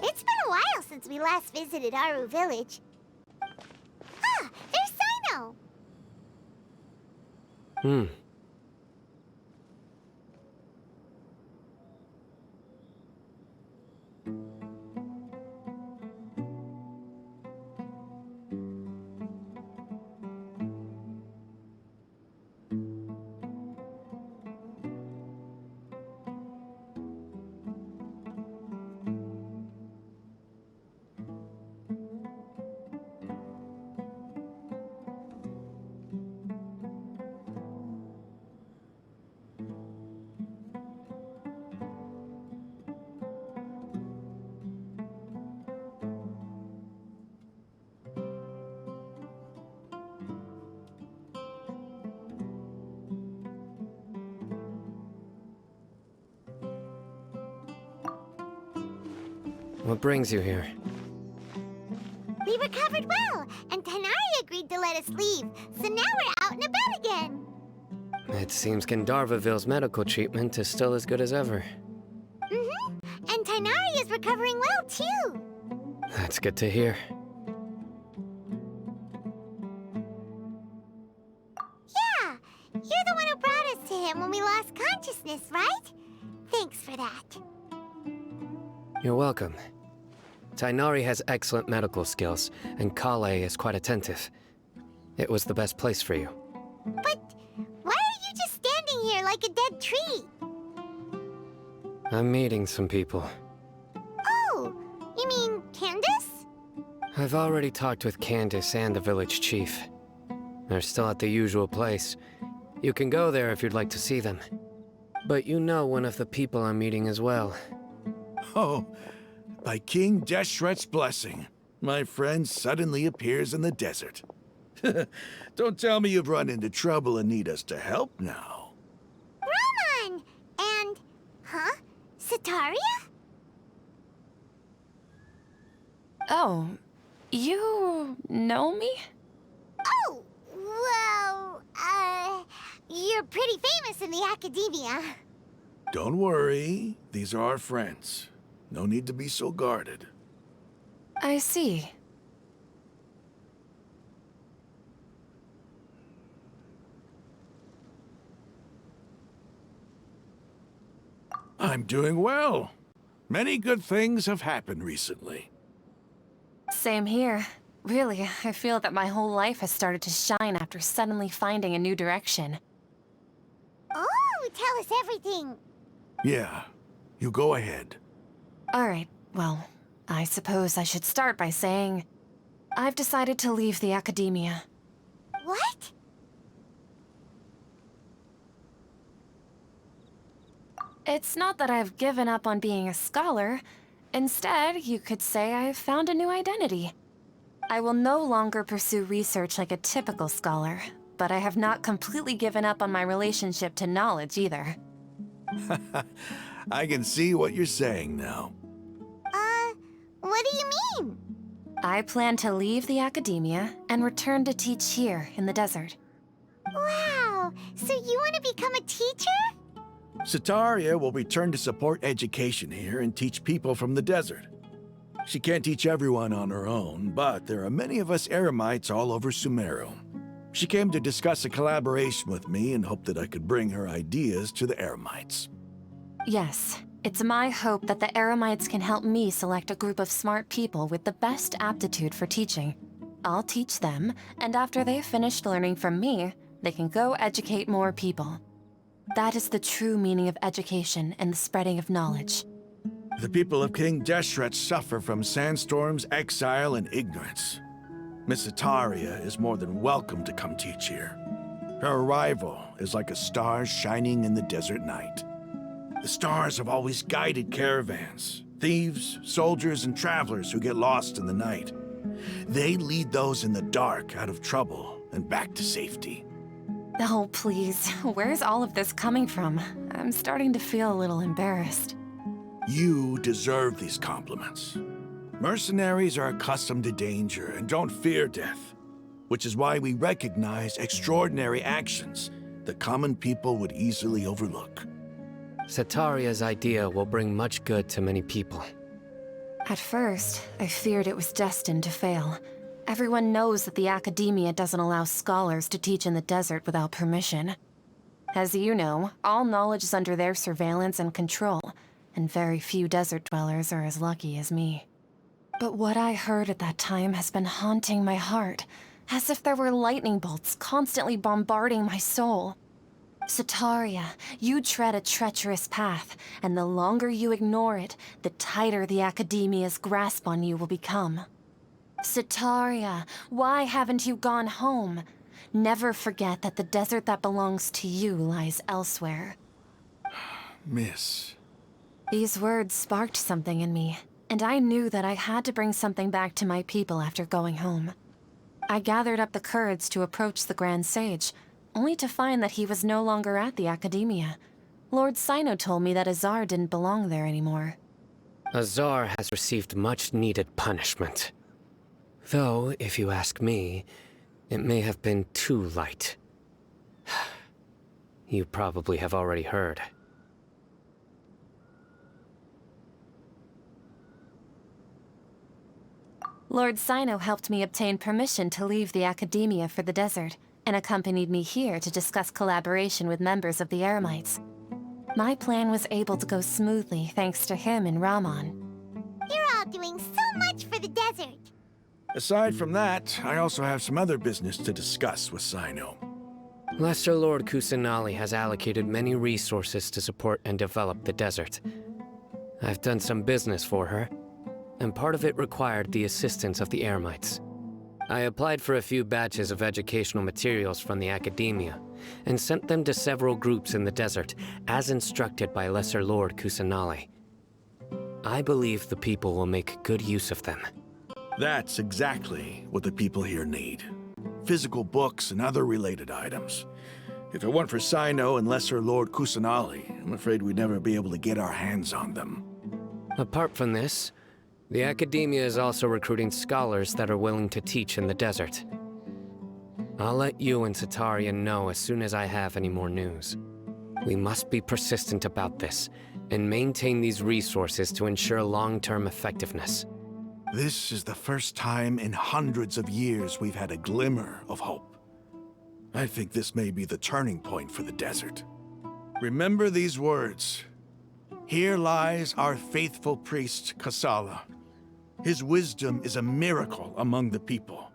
It's been a while since we last visited Aru village. Ah, there's Sino! What brings you here? We recovered well, and Tighnari agreed to let us leave, so now we're out and about again. It seems Gandharvaville's medical treatment is still as good as ever. Mm-hmm. And Tighnari is recovering well, too. That's good to hear. Yeah, you're the one who brought us to him when we lost consciousness, right? Thanks for that. You're welcome. Tighnari has excellent medical skills, and Kale is quite attentive. It was the best place for you. But why are you just standing here like a dead tree? I'm meeting some people. Oh, you mean Candace? I've already talked with Candace and the village chief. They're still at the usual place. You can go there if you'd like to see them. But you know one of the people I'm meeting as well. Oh, by King Deshret's blessing, my friend suddenly appears in the desert. Don't tell me you've run into trouble and need us to help now. Roman! And... huh? Setaria? Oh, you know me? Oh, well, you're pretty famous in the academia. Don't worry, these are our friends. No need to be so guarded. I see. I'm doing well. Many good things have happened recently. Same here. Really, I feel that my whole life has started to shine after suddenly finding a new direction. Oh, tell us everything. Yeah, you go ahead. Alright, well, I suppose I should start by saying I've decided to leave the academia. What? It's not that I've given up on being a scholar. Instead, you could say I've found a new identity. I will no longer pursue research like a typical scholar, but I have not completely given up on my relationship to knowledge either. I can see what you're saying now. What do you mean? I plan to leave the academia and return to teach here in the desert. Wow, so you want to become a teacher? Setaria will return to support education here and teach people from the desert. She can't teach everyone on her own, but there are many of us Eremites all over Sumeru. She came to discuss a collaboration with me and hoped that I could bring her ideas to the Eremites. Yes, it's my hope that the Eremites can help me select a group of smart people with the best aptitude for teaching. I'll teach them, and after they've finished learning from me, they can go educate more people. That is the true meaning of education and the spreading of knowledge. The people of King Deshret suffer from sandstorms, exile, and ignorance. Miss Setaria is more than welcome to come teach here. Her arrival is like a star shining in the desert night. The stars have always guided caravans, thieves, soldiers, and travelers who get lost in the night. They lead those in the dark out of trouble and back to safety. Oh, please. Where's all of this coming from? I'm starting to feel a little embarrassed. You deserve these compliments. Mercenaries are accustomed to danger and don't fear death, which is why we recognize extraordinary actions that common people would easily overlook. Setaria's idea will bring much good to many people. At first, I feared it was destined to fail. Everyone knows that the academia doesn't allow scholars to teach in the desert without permission. As you know, all knowledge is under their surveillance and control, and very few desert dwellers are as lucky as me. But what I heard at that time has been haunting my heart, as if there were lightning bolts constantly bombarding my soul. Setaria, you tread a treacherous path, and the longer you ignore it, the tighter the academia's grasp on you will become. Setaria, why haven't you gone home? Never forget that the desert that belongs to you lies elsewhere. Miss. These words sparked something in me, and I knew that I had to bring something back to my people after going home. I gathered up the courage to approach the Grand Sage, only to find that he was no longer at the academia. Lord Sino told me that Azar didn't belong there anymore. Azar has received much-needed punishment. Though, if you ask me, it may have been too light. You probably have already heard. Lord Sino helped me obtain permission to leave the Academia for the desert, and accompanied me here to discuss collaboration with members of the Eremites. My plan was able to go smoothly thanks to him and Rahman. You're all doing so much for the desert. Aside from that, I also have some other business to discuss with Sino. Lesser Lord Kusanali has allocated many resources to support and develop the desert. I've done some business for her, and part of it required the assistance of the Eremites. I applied for a few batches of educational materials from the Academia, and sent them to several groups in the desert, as instructed by Lesser Lord Kusanali. I believe the people will make good use of them. That's exactly what the people here need. Physical books and other related items. If it weren't for Sino and Lesser Lord Kusanali, I'm afraid we'd never be able to get our hands on them. Apart from this, the Academia is also recruiting scholars that are willing to teach in the desert. I'll let you and Satarian know as soon as I have any more news. We must be persistent about this, and maintain these resources to ensure long-term effectiveness. This is the first time in hundreds of years we've had a glimmer of hope. I think this may be the turning point for the desert. Remember these words. Here lies our faithful priest, Kasala. His wisdom is a miracle among the people,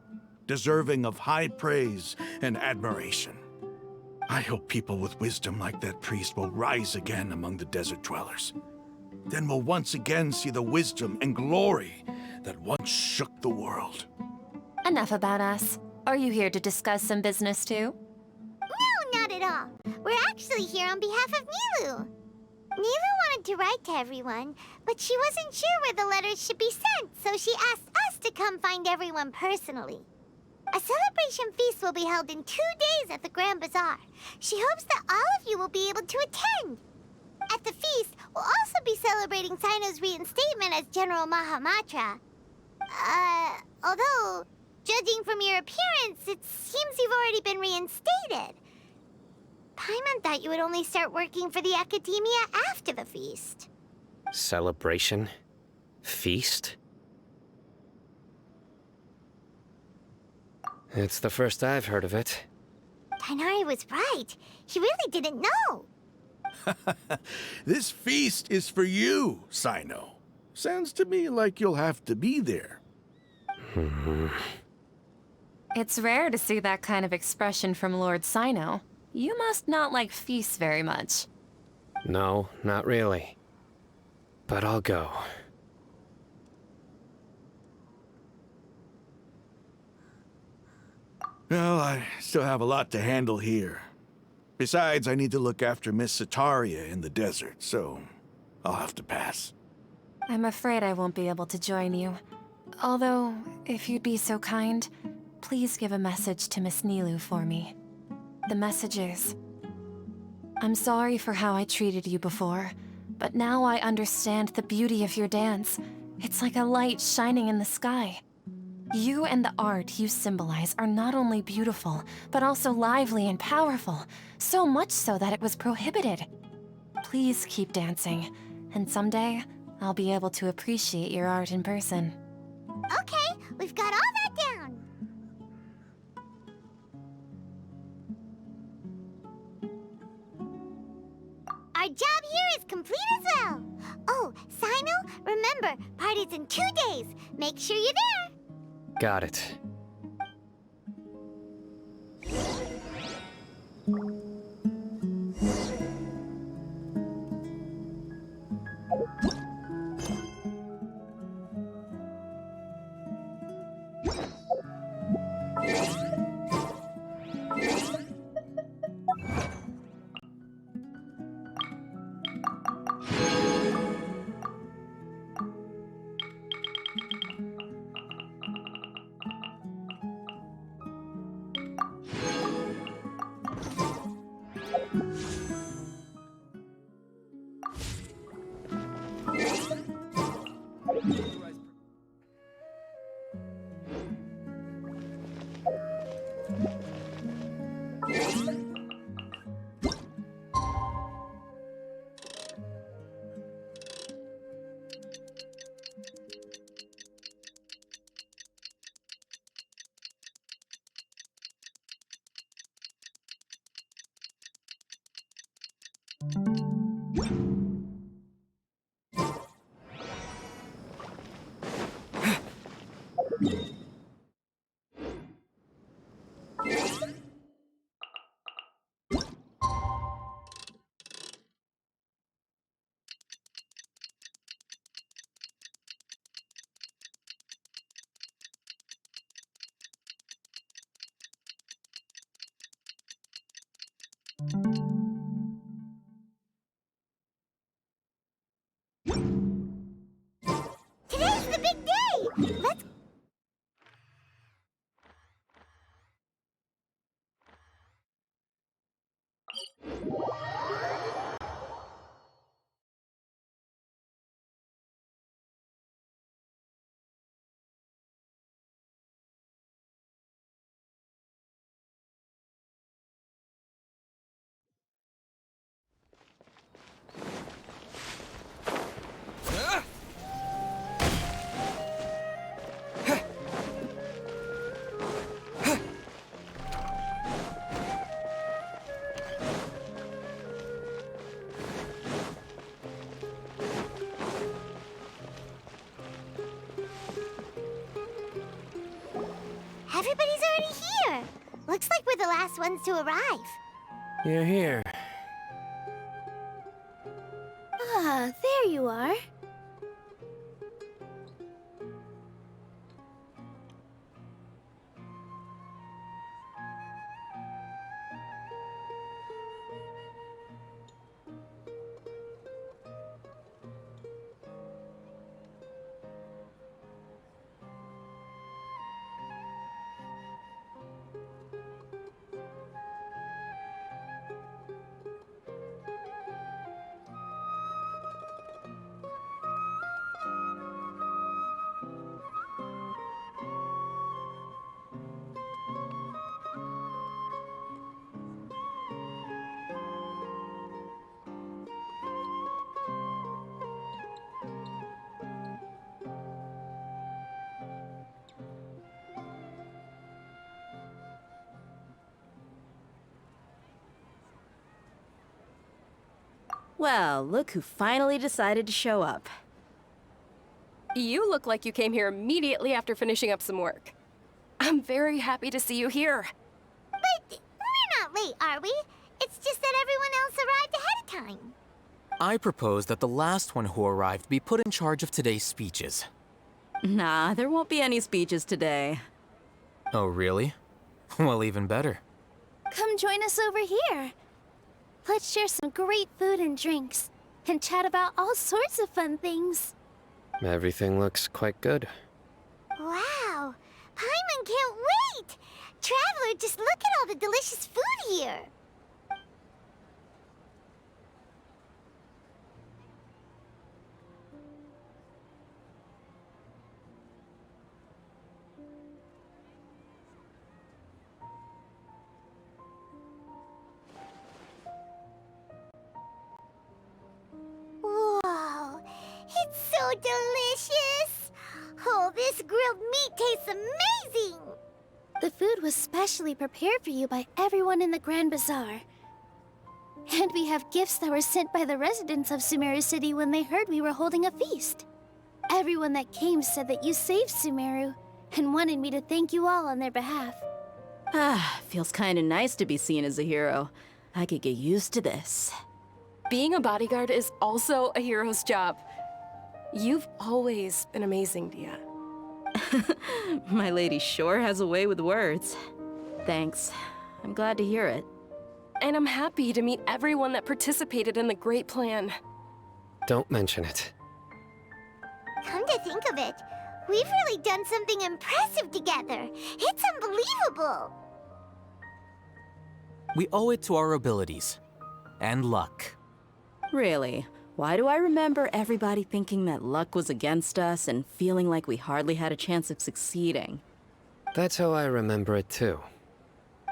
deserving of high praise and admiration. I hope people with wisdom like that priest will rise again among the desert dwellers. Then we'll once again see the wisdom and glory that once shook the world. Enough about us. Are you here to discuss some business too? No, not at all. We're actually here on behalf of Nilu. Nilu wanted to write to everyone, but she wasn't sure where the letters should be sent, so she asked us to come find everyone personally. A celebration feast will be held in 2 days at the Grand Bazaar. She hopes that all of you will be able to attend. At the feast, we'll also be celebrating Sino's reinstatement as General Mahamatra. Although, judging from your appearance, it seems you've already been reinstated. Paimon thought you would only start working for the Academia after the feast. Celebration? Feast? It's the first I've heard of it. Tighnari was right. He really didn't know. This feast is for you, Sino. Sounds to me like you'll have to be there. It's rare to see that kind of expression from Lord Sino. You must not like feasts very much. No, not really. But I'll go. Well, I still have a lot to handle here. Besides, I need to look after Miss Sataria in the desert, so I'll have to pass. I'm afraid I won't be able to join you. Although, if you'd be so kind, please give a message to Miss Nilu for me. The message is, I'm sorry for how I treated you before, but now I understand the beauty of your dance. It's like a light shining in the sky. You and the art you symbolize are not only beautiful, but also lively and powerful, so much so that it was prohibited. Please keep dancing, and someday I'll be able to appreciate your art in person. Okay, we've got all that down. Our job here is complete as well. Oh, Sino, remember, party's in 2 days. Make sure you're there. Got it. Today's the big day! Let's... Everybody's already here. Looks like we're the last ones to arrive. You're here. Ah, there you are. Well, look who finally decided to show up. You look like you came here immediately after finishing up some work. I'm very happy to see you here. But we're not late, are we? It's just that everyone else arrived ahead of time. I propose that the last one who arrived be put in charge of today's speeches. Nah, there won't be any speeches today. Oh, really? Well, even better. Come join us over here. Let's share some great food and drinks, and chat about all sorts of fun things. Everything looks quite good. Wow! Paimon can't wait! Traveler, just look at all the delicious food here! Whoa! It's so delicious! Oh, this grilled meat tastes amazing! The food was specially prepared for you by everyone in the Grand Bazaar. And we have gifts that were sent by the residents of Sumeru City when they heard we were holding a feast. Everyone that came said that you saved Sumeru, and wanted me to thank you all on their behalf. Ah, feels kinda nice to be seen as a hero. I could get used to this. Being a bodyguard is also a hero's job. You've always been amazing, Dia. My lady sure has a way with words. Thanks. I'm glad to hear it. And I'm happy to meet everyone that participated in the great plan. Don't mention it. Come to think of it, we've really done something impressive together. It's unbelievable. We owe it to our abilities. And luck. Really? Why do I remember everybody thinking that luck was against us and feeling like we hardly had a chance of succeeding? That's how I remember it too.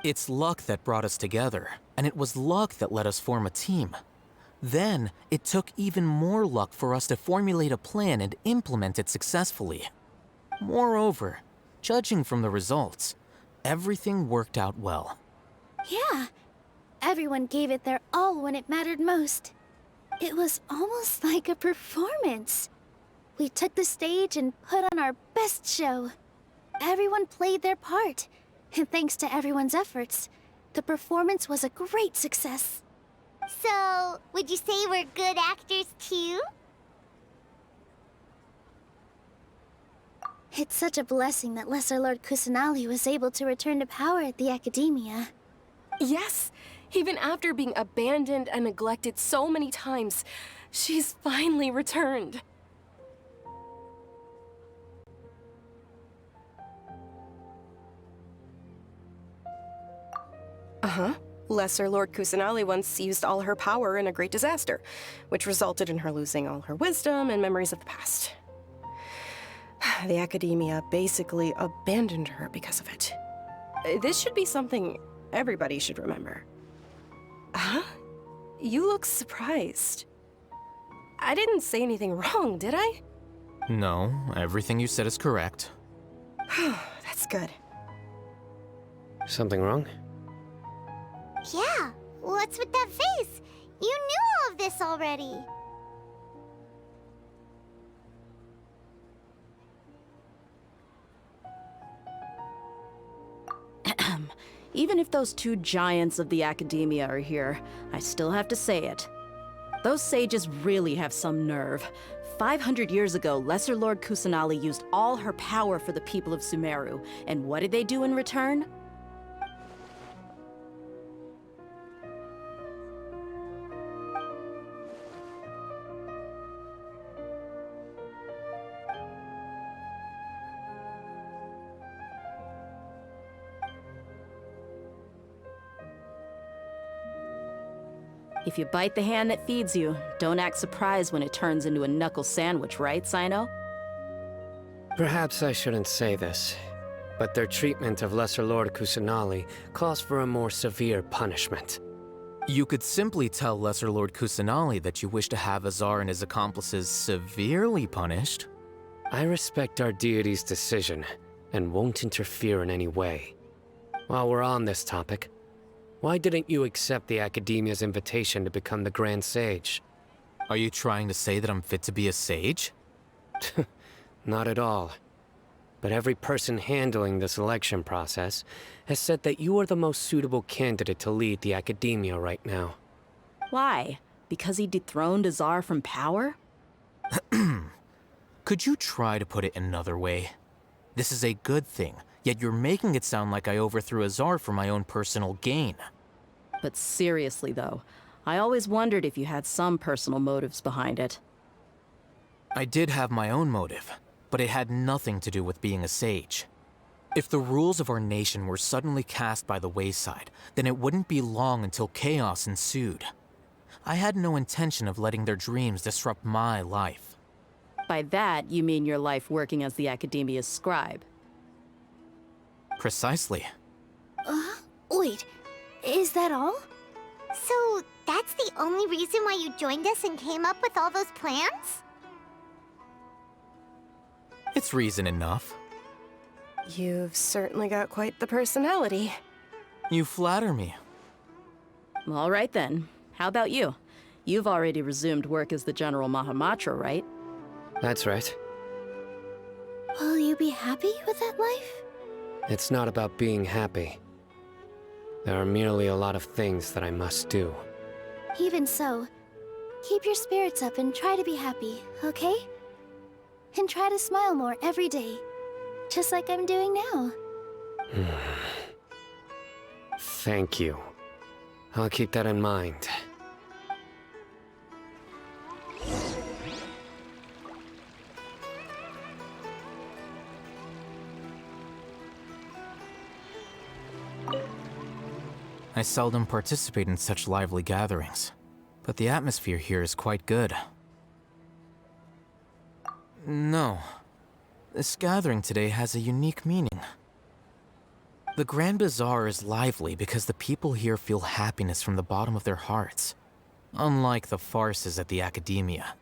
It's luck that brought us together, and it was luck that let us form a team. Then, it took even more luck for us to formulate a plan and implement it successfully. Moreover, judging from the results, everything worked out well. Yeah, Everyone gave it their all when it mattered most. It was almost like a performance. We took the stage and put on our best show. Everyone played their part, and thanks to everyone's efforts, the performance was a great success. So, would you say we're good actors too? It's such a blessing that Lesser Lord Kusanali was able to return to power at the Academia. Yes, even after being abandoned and neglected so many times, she's finally returned. Uh-huh. Lesser Lord Kusanali once used all her power in a great disaster, which resulted in her losing all her wisdom and memories of the past. The Academia basically abandoned her because of it. This should be something everybody should remember. Huh? You look surprised. I didn't say anything wrong, did I? No, everything you said is correct. That's good. Something wrong? Yeah, what's with that face? You knew all of this already. Even if those two giants of the Academia are here, I still have to say it. Those sages really have some nerve. 500 years ago, Lesser Lord Kusanali used all her power for the people of Sumeru, and what did they do in return? If you bite the hand that feeds you, don't act surprised when it turns into a knuckle sandwich, right, Sino? Perhaps I shouldn't say this, but their treatment of Lesser Lord Kusanali calls for a more severe punishment. You could simply tell Lesser Lord Kusanali that you wish to have Azar and his accomplices severely punished. I respect our deity's decision, and won't interfere in any way. While we're on this topic, why didn't you accept the Academia's invitation to become the Grand Sage? Are you trying to say that I'm fit to be a sage? Not at all. But every person handling the selection process has said that you are the most suitable candidate to lead the Academia right now. Why? Because he dethroned Azar from power? Could you try to put it another way? This is a good thing, yet you're making it sound like I overthrew Azar for my own personal gain. But seriously, though, I always wondered if you had some personal motives behind it. I did have my own motive, but it had nothing to do with being a sage. If the rules of our nation were suddenly cast by the wayside, then it wouldn't be long until chaos ensued. I had no intention of letting their dreams disrupt my life. By that, you mean your life working as the Academia's scribe. Precisely. Wait, is that all? So, that's the only reason why you joined us and came up with all those plans? It's reason enough. You've certainly got quite the personality. You flatter me. All right then. How about you? You've already resumed work as the General Mahamatra, right? That's right. Will you be happy with that life? It's not about being happy. There are merely a lot of things that I must do. Even so, keep your spirits up and try to be happy, okay? And try to smile more every day, just like I'm doing now. Thank you. I'll keep that in mind. I seldom participate in such lively gatherings, but the atmosphere here is quite good. No. This gathering today has a unique meaning. The Grand Bazaar is lively because the people here feel happiness from the bottom of their hearts, unlike the farces at the Academia.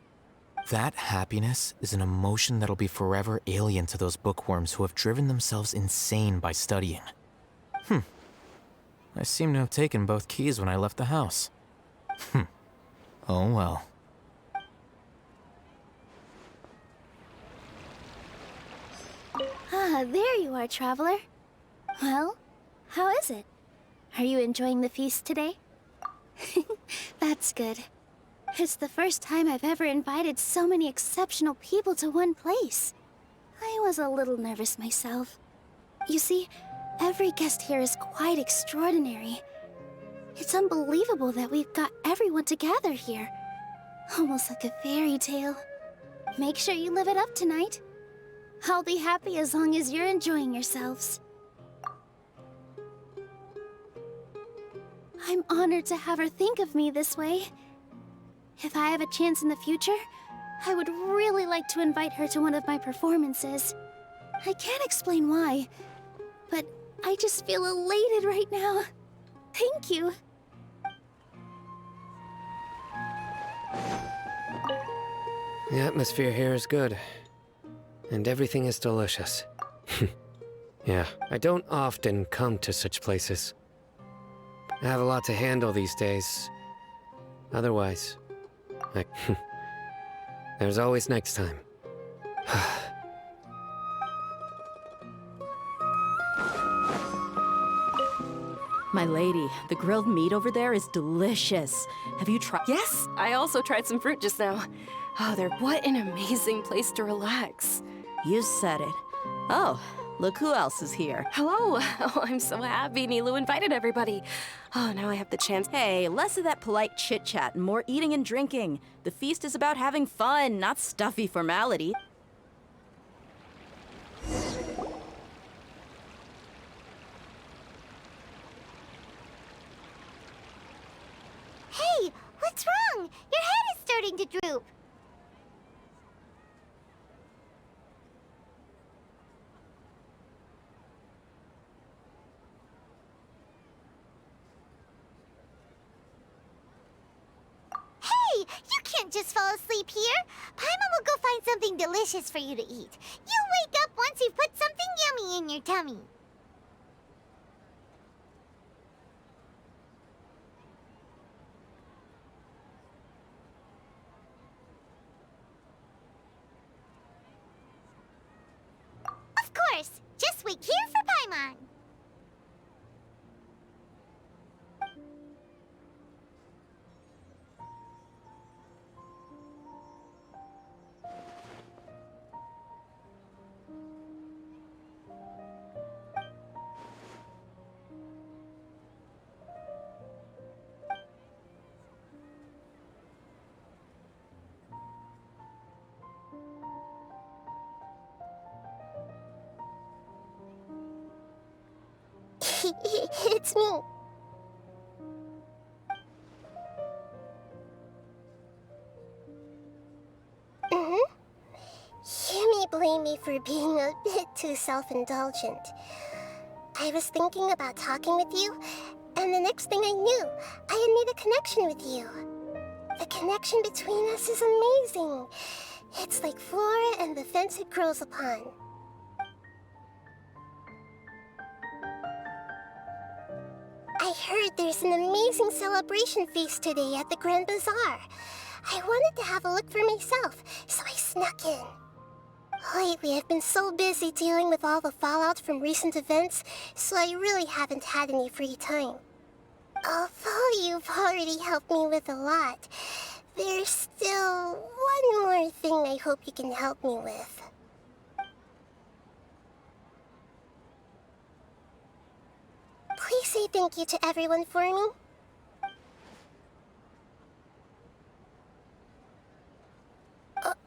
That happiness is an emotion that'll be forever alien to those bookworms who have driven themselves insane by studying. I seem to have taken both keys when I left the house. Oh well. Ah, there you are, traveler. Well, how is it? Are you enjoying the feast today? That's good. It's the first time I've ever invited so many exceptional people to one place. I was a little nervous myself. You see, every guest here is quite extraordinary. It's unbelievable that we've got everyone together here. Almost like a fairy tale. Make sure you live it up tonight. I'll be happy as long as you're enjoying yourselves. I'm honored to have her think of me this way. If I have a chance in the future, I would really like to invite her to one of my performances. I can't explain why, but I just feel elated right now. Thank you. The atmosphere here is good. And everything is delicious. Yeah, I don't often come to such places. I have a lot to handle these days. Otherwise, there's always next time. My lady, the grilled meat over there is delicious. Have you tried? Yes, I also tried some fruit just now. Oh, what an amazing place to relax. You said it. Oh, look who else is here. Hello. Oh, I'm so happy Nilou invited everybody. Oh, now I have the chance. Hey, less of that polite chit-chat and more eating and drinking. The feast is about having fun, not stuffy formality. Hey, what's wrong? Your head is starting to droop. Hey, you can't just fall asleep here. Paimon will go find something delicious for you to eat. You'll wake up once you've put something yummy in your tummy. Of course. Just wait here for Paimon. It's me. You may blame me for being a bit too self-indulgent. I was thinking about talking with you, and the next thing I knew, I had made a connection with you. The connection between us is amazing. It's like flora and the fence it grows upon. I heard there's an amazing celebration feast today at the Grand Bazaar. I wanted to have a look for myself, so I snuck in. Lately, I've been so busy dealing with all the fallout from recent events, so I really haven't had any free time. Although you've already helped me with a lot, there's still one more thing I hope you can help me with. Please say thank you to everyone for me.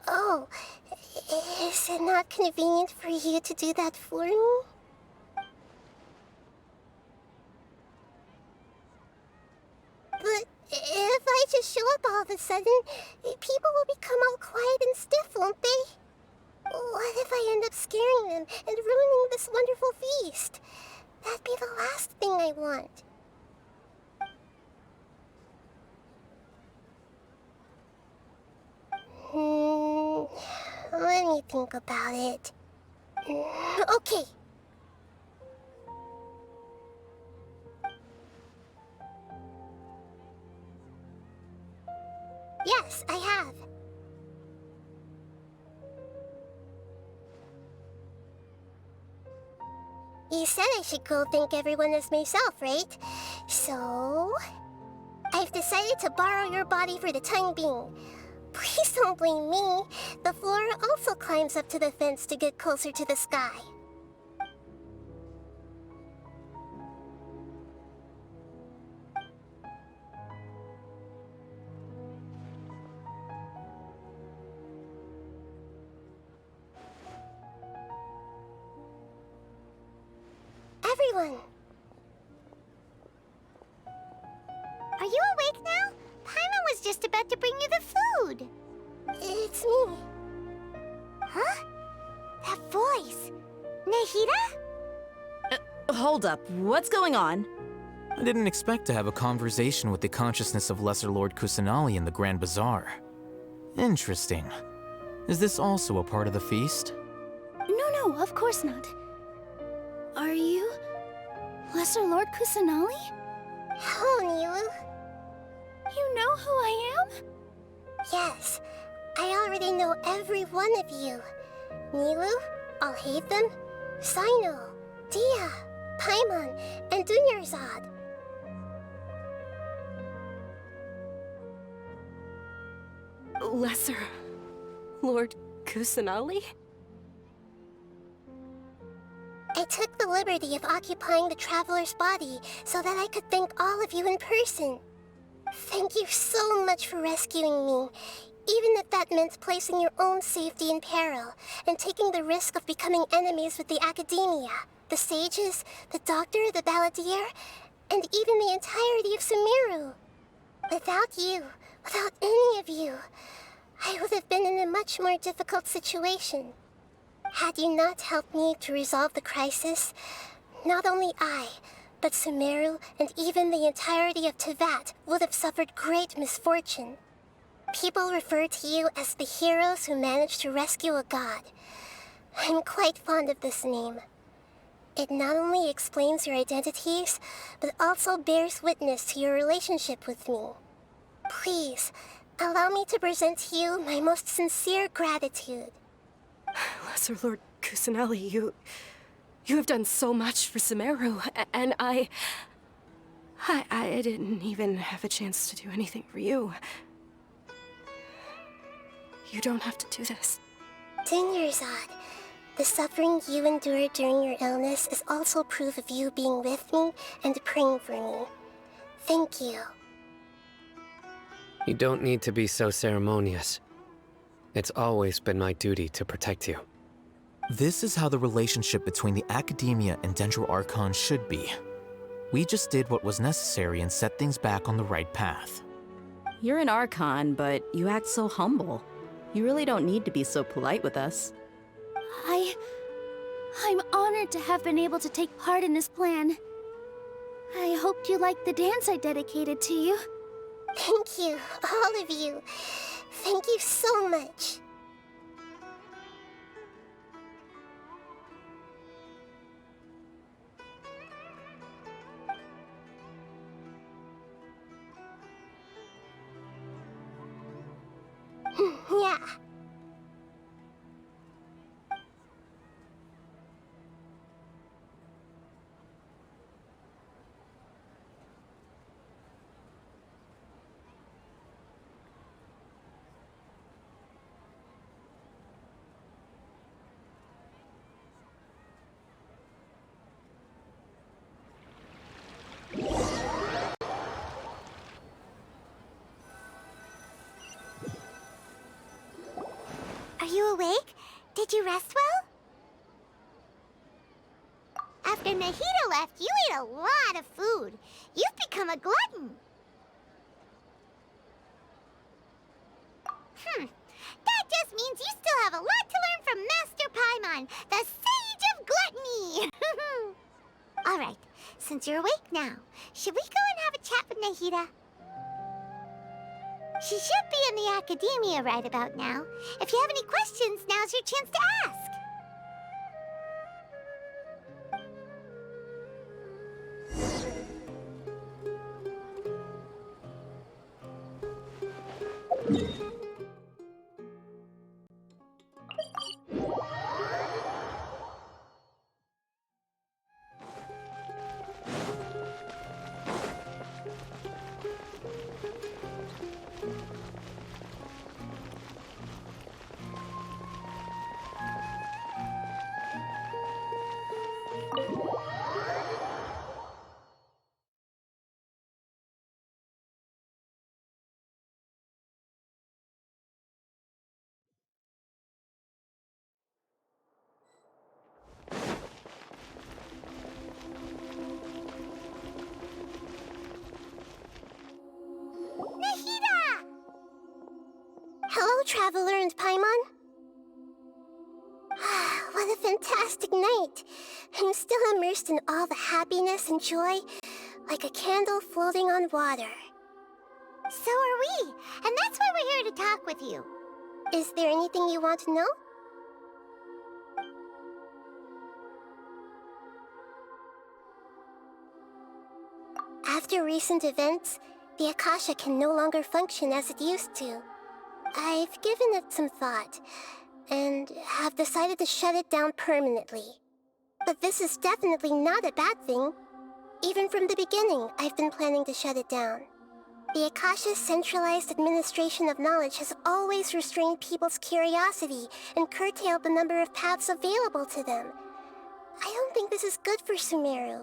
Oh, is it not convenient for you to do that for me? But if I just show up all of a sudden, people will become all quiet and stiff, won't they? What if I end up scaring them and ruining this wonderful feast? That'd be the last thing I want. Let me think about it. Okay. Yes, I have. You said I should go thank everyone as myself, right? So... I've decided to borrow your body for the time being. Please don't blame me. The flora also climbs up to the fence to get closer to the sky. Everyone! Are you awake now? Paimon was just about to bring you the food. It's me. Huh? That voice. Nahida? Hold up, what's going on? I didn't expect to have a conversation with the consciousness of Lesser Lord Kusanali in the Grand Bazaar. Interesting. Is this also a part of the feast? No, of course not. Are you... Lesser Lord Kusanali? Hello, Nilu. You know who I am? Yes, I already know every one of you. Nilu, Alhaitham, Sino, Dia, Paimon, and Dunyarzad. Lesser Lord Kusanali? I took the liberty of occupying the traveler's body so that I could thank all of you in person. Thank you so much for rescuing me, even if that meant placing your own safety in peril and taking the risk of becoming enemies with the academia, the sages, the doctor, the balladeer, and even the entirety of Sumeru. Without you, without any of you, I would have been in a much more difficult situation. Had you not helped me to resolve the crisis, not only I, but Sumeru and even the entirety of Tevat would have suffered great misfortune. People refer to you as the heroes who managed to rescue a god. I'm quite fond of this name. It not only explains your identities, but also bears witness to your relationship with me. Please, allow me to present to you my most sincere gratitude. Lesser Lord Kusanali, you have done so much for Sumeru, and I didn't even have a chance to do anything for you. You don't have to do this. Dunyarzad, the suffering you endured during your illness is also proof of you being with me and praying for me. Thank you. You don't need to be so ceremonious. It's always been my duty to protect you. This is how the relationship between the Academia and Dendro Archon should be. We just did what was necessary and set things back on the right path. You're an Archon, but you act so humble. You really don't need to be so polite with us. I'm honored to have been able to take part in this plan. I hoped you liked the dance I dedicated to you. Thank you, all of you. Thank you so much. Yeah. Are you awake? Did you rest well? After Nahida left, you ate a lot of food. You've become a glutton. That just means you still have a lot to learn from Master Paimon, the Sage of Gluttony. All right, since you're awake now, should we go and have a chat with Nahida? She should be in the Academia right about now. If you have any questions, now's your chance to ask. Nahida! Hello, Traveler and Paimon. What a fantastic night! I'm still immersed in all the happiness and joy, like a candle floating on water. So are we, and that's why we're here to talk with you. Is there anything you want to know? After recent events, the Akasha can no longer function as it used to. I've given it some thought, and have decided to shut it down permanently. But this is definitely not a bad thing. Even from the beginning, I've been planning to shut it down. The Akasha's centralized administration of knowledge has always restrained people's curiosity and curtailed the number of paths available to them. I don't think this is good for Sumeru.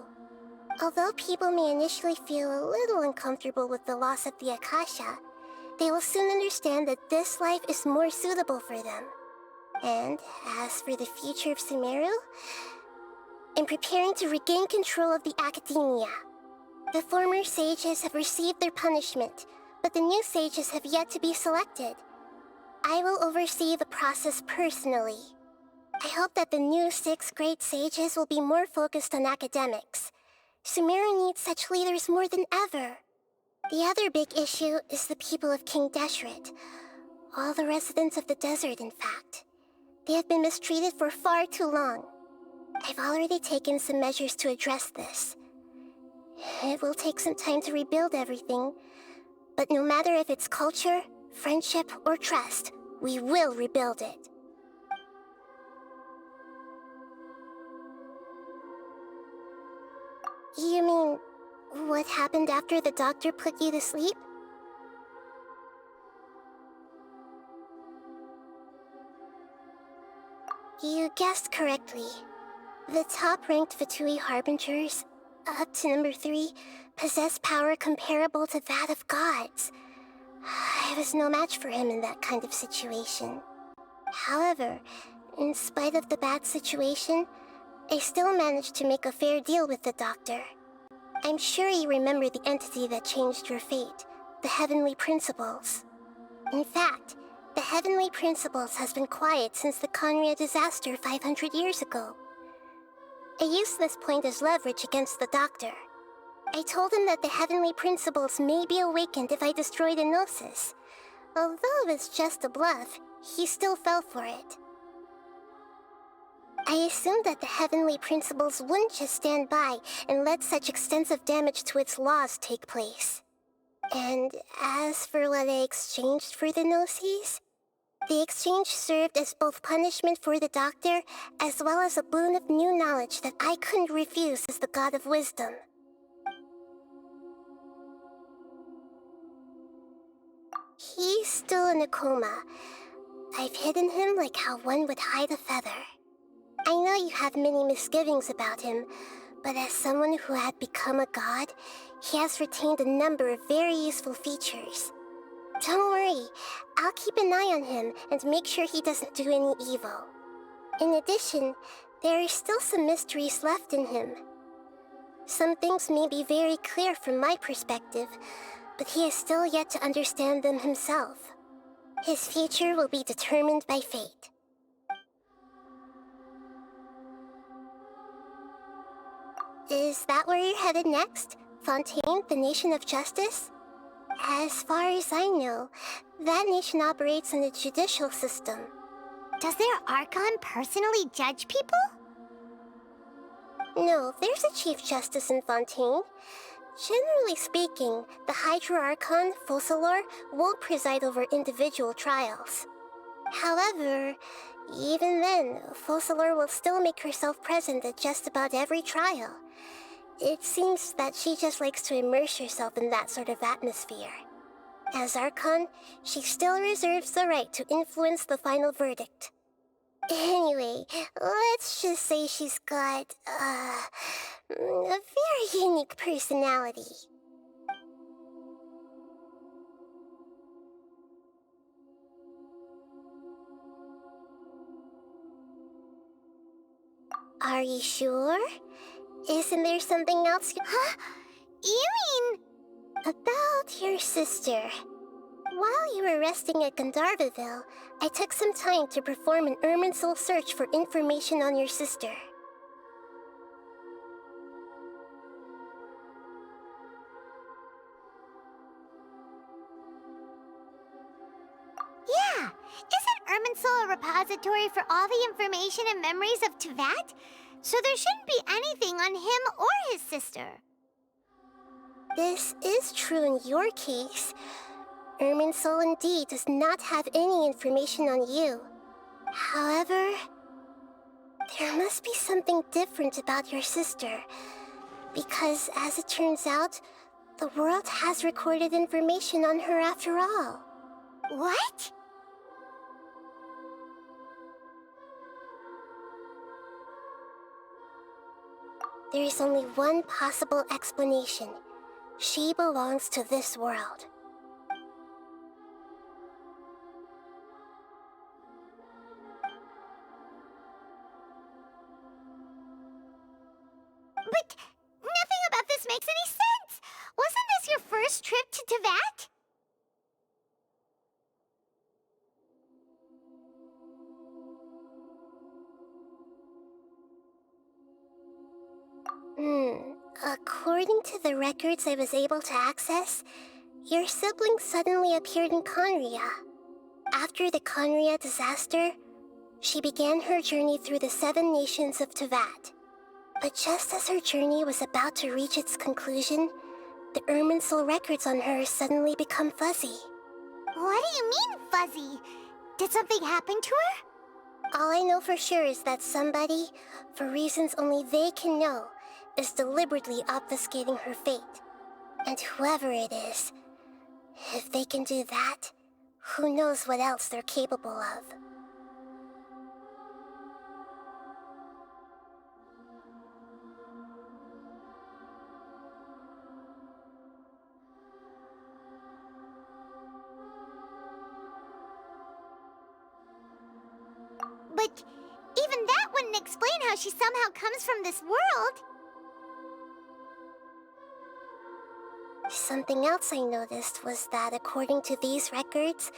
Although people may initially feel a little uncomfortable with the loss of the Akasha, they will soon understand that this life is more suitable for them. And as for the future of Sumeru, I'm preparing to regain control of the academia. The former sages have received their punishment, but the new sages have yet to be selected. I will oversee the process personally. I hope that the new 6 great sages will be more focused on academics. Sumeru needs such leaders more than ever. The other big issue is the people of King Deshret. All the residents of the desert, in fact. They have been mistreated for far too long. I've already taken some measures to address this. It will take some time to rebuild everything, but no matter if it's culture, friendship, or trust, we will rebuild it. You mean, what happened after the doctor put you to sleep? You guessed correctly. The top-ranked Fatui Harbingers, up to number 3, possess power comparable to that of gods. I was no match for him in that kind of situation. However, in spite of the bad situation, I still managed to make a fair deal with the doctor. I'm sure you remember the entity that changed your fate, the Heavenly Principles. In fact, the Heavenly Principles has been quiet since the Conria disaster 500 years ago. I used this point as leverage against the doctor. I told him that the Heavenly Principles may be awakened if I destroyed Enosis. Although it's just a bluff, he still fell for it. I assumed that the Heavenly Principles wouldn't just stand by and let such extensive damage to its laws take place. And as for what I exchanged for the Gnosis, the exchange served as both punishment for the doctor, as well as a boon of new knowledge that I couldn't refuse as the God of Wisdom. He's still in a coma. I've hidden him like how one would hide a feather. I know you have many misgivings about him, but as someone who had become a god, he has retained a number of very useful features. Don't worry, I'll keep an eye on him and make sure he doesn't do any evil. In addition, there are still some mysteries left in him. Some things may be very clear from my perspective, but he is still yet to understand them himself. His future will be determined by fate. Is that where you're headed next? Fontaine, the Nation of Justice? As far as I know, that nation operates in a judicial system. Does their Archon personally judge people? No, there's a Chief Justice in Fontaine. Generally speaking, the Hydra Archon, Focalor, won't preside over individual trials. However, even then, Focalor will still make herself present at just about every trial. It seems that she just likes to immerse herself in that sort of atmosphere. As Archon, she still reserves the right to influence the final verdict. Anyway, let's just say she's got, a very unique personality. Are you sure? Isn't there something else you— Huh? You mean... About your sister. While you were resting at Gandharvaville, I took some time to perform an Irminsul search for information on your sister. Yeah, isn't Irminsul a repository for all the information and memories of Teyvat? So there shouldn't be anything on him or his sister. This is true in your case. Irminsul indeed does not have any information on you. However, there must be something different about your sister. Because, as it turns out, the world has recorded information on her after all. What? There is only one possible explanation. She belongs to this world. But nothing about this makes any sense! Wasn't this your first trip to Teyvat? According to the records I was able to access, your sibling suddenly appeared in Conria. After the Conria disaster, she began her journey through the 7 nations of Teyvat. But just as her journey was about to reach its conclusion, the Irminsul records on her suddenly become fuzzy. What do you mean, fuzzy? Did something happen to her? All I know for sure is that somebody, for reasons only they can know, is deliberately obfuscating her fate. And whoever it is, if they can do that, who knows what else they're capable of. But even that wouldn't explain how she somehow comes from this world. Something else I noticed was that according to these records,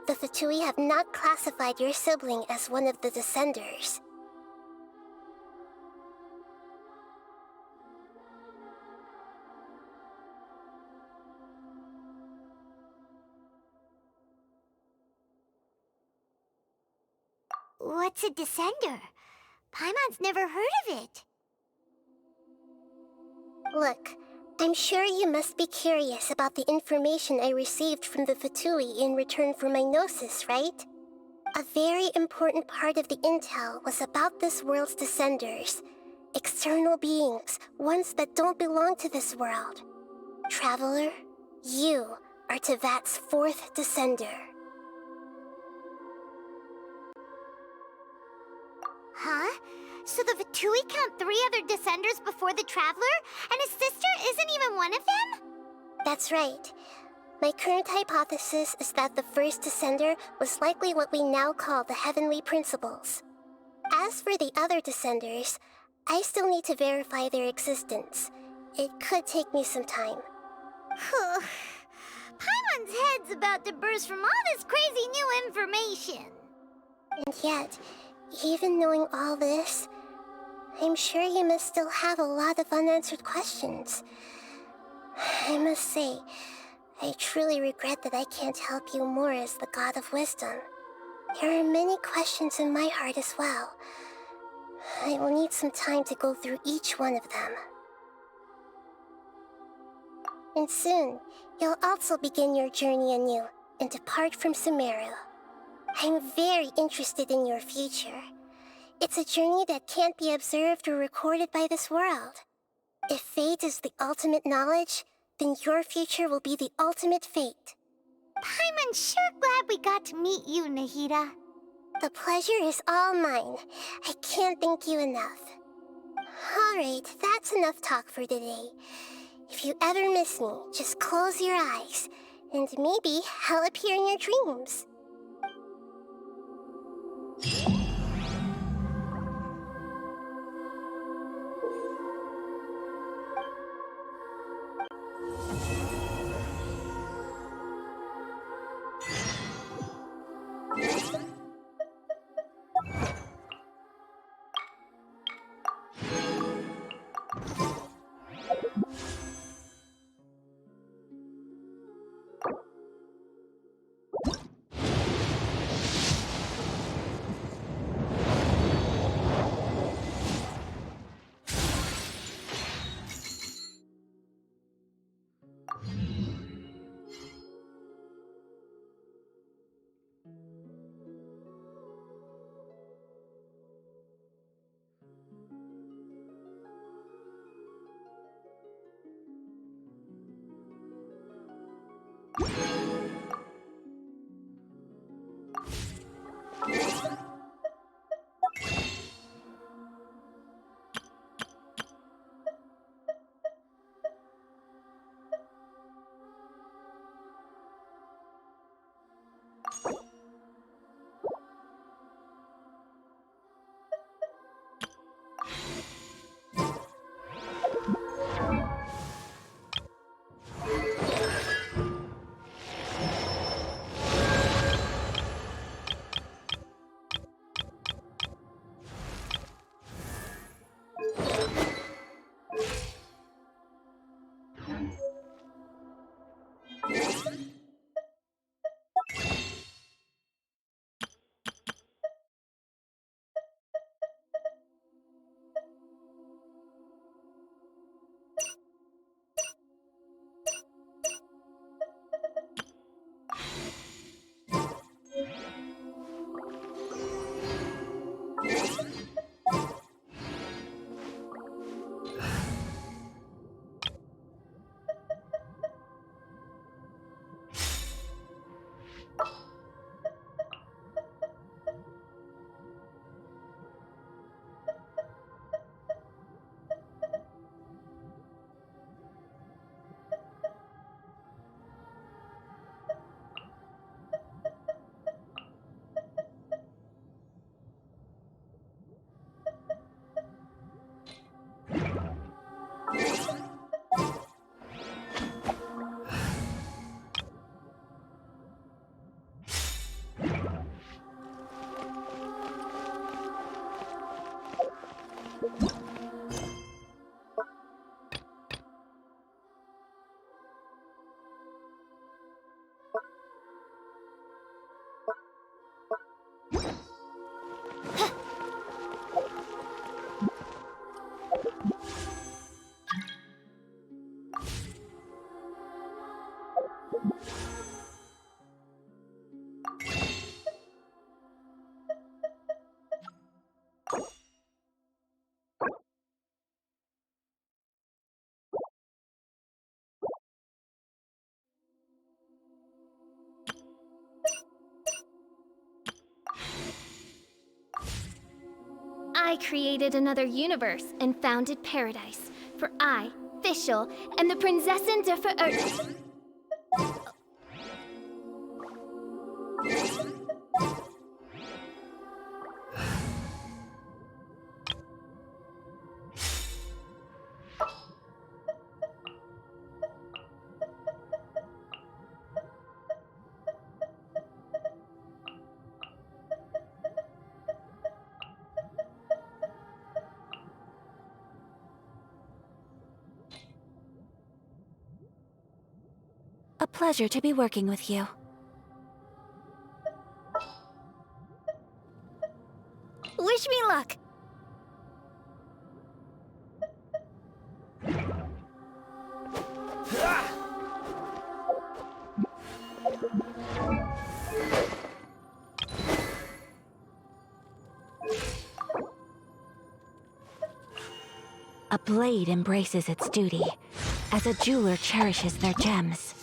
the F2P have not classified your sibling as one of the Descenders. What's a Descender? Paimon's never heard of it. Look, I'm sure you must be curious about the information I received from the F2P in return for my gnosis, right? A very important part of the intel was about this world's Descenders. External beings, ones that don't belong to this world. Traveler, you are Teyvat's 4th Descender. Huh? So the F2P count 3 other Descenders before the Traveler, and his sister isn't even one of them? That's right. My current hypothesis is that the first Descender was likely what we now call the Heavenly Principles. As for the other Descenders, I still need to verify their existence. It could take me some time. Paimon's head's about to burst from all this crazy new information. And yet, even knowing all this, I'm sure you must still have a lot of unanswered questions. I must say, I truly regret that I can't help you more as the God of Wisdom. There are many questions in my heart as well. I will need some time to go through each one of them. And soon, you'll also begin your journey anew and depart from Sumeru. I'm very interested in your future. It's a journey that can't be observed or recorded by this world. If fate is the ultimate knowledge, then your future will be the ultimate fate. I'm sure glad we got to meet you, Nahida. The pleasure is all mine. I can't thank you enough. Alright, that's enough talk for today. If you ever miss me, just close your eyes, and maybe I'll appear in your dreams. I created another universe and founded paradise. For I, Fischl, am the Prinzessin der Verirrten. A pleasure to be working with you. Wish me luck! blade embraces its duty, as a jeweler cherishes their gems.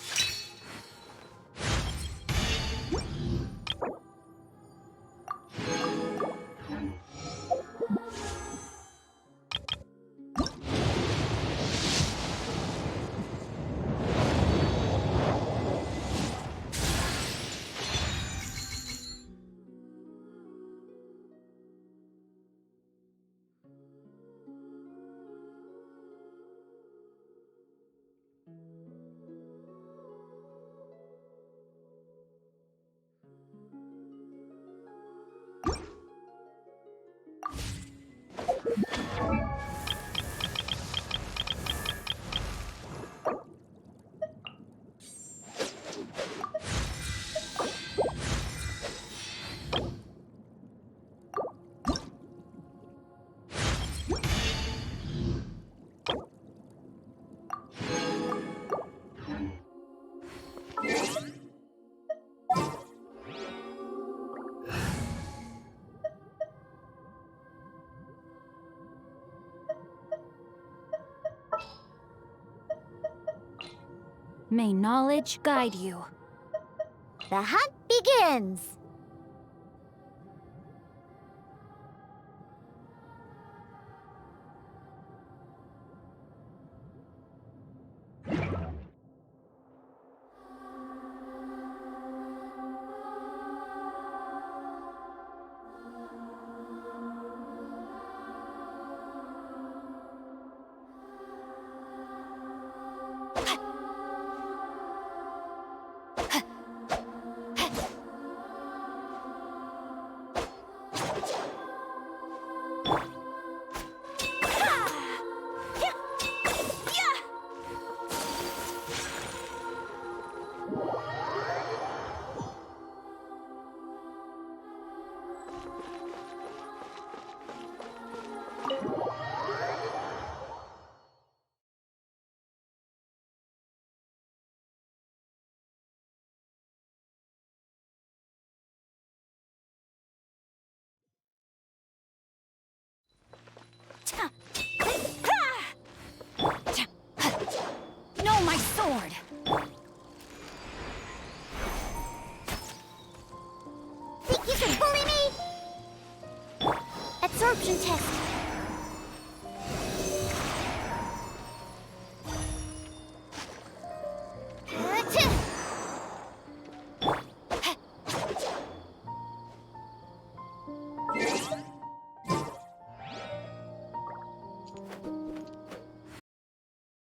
May knowledge guide you. The hunt begins! No, my sword! Think you can bully me? Absorption test.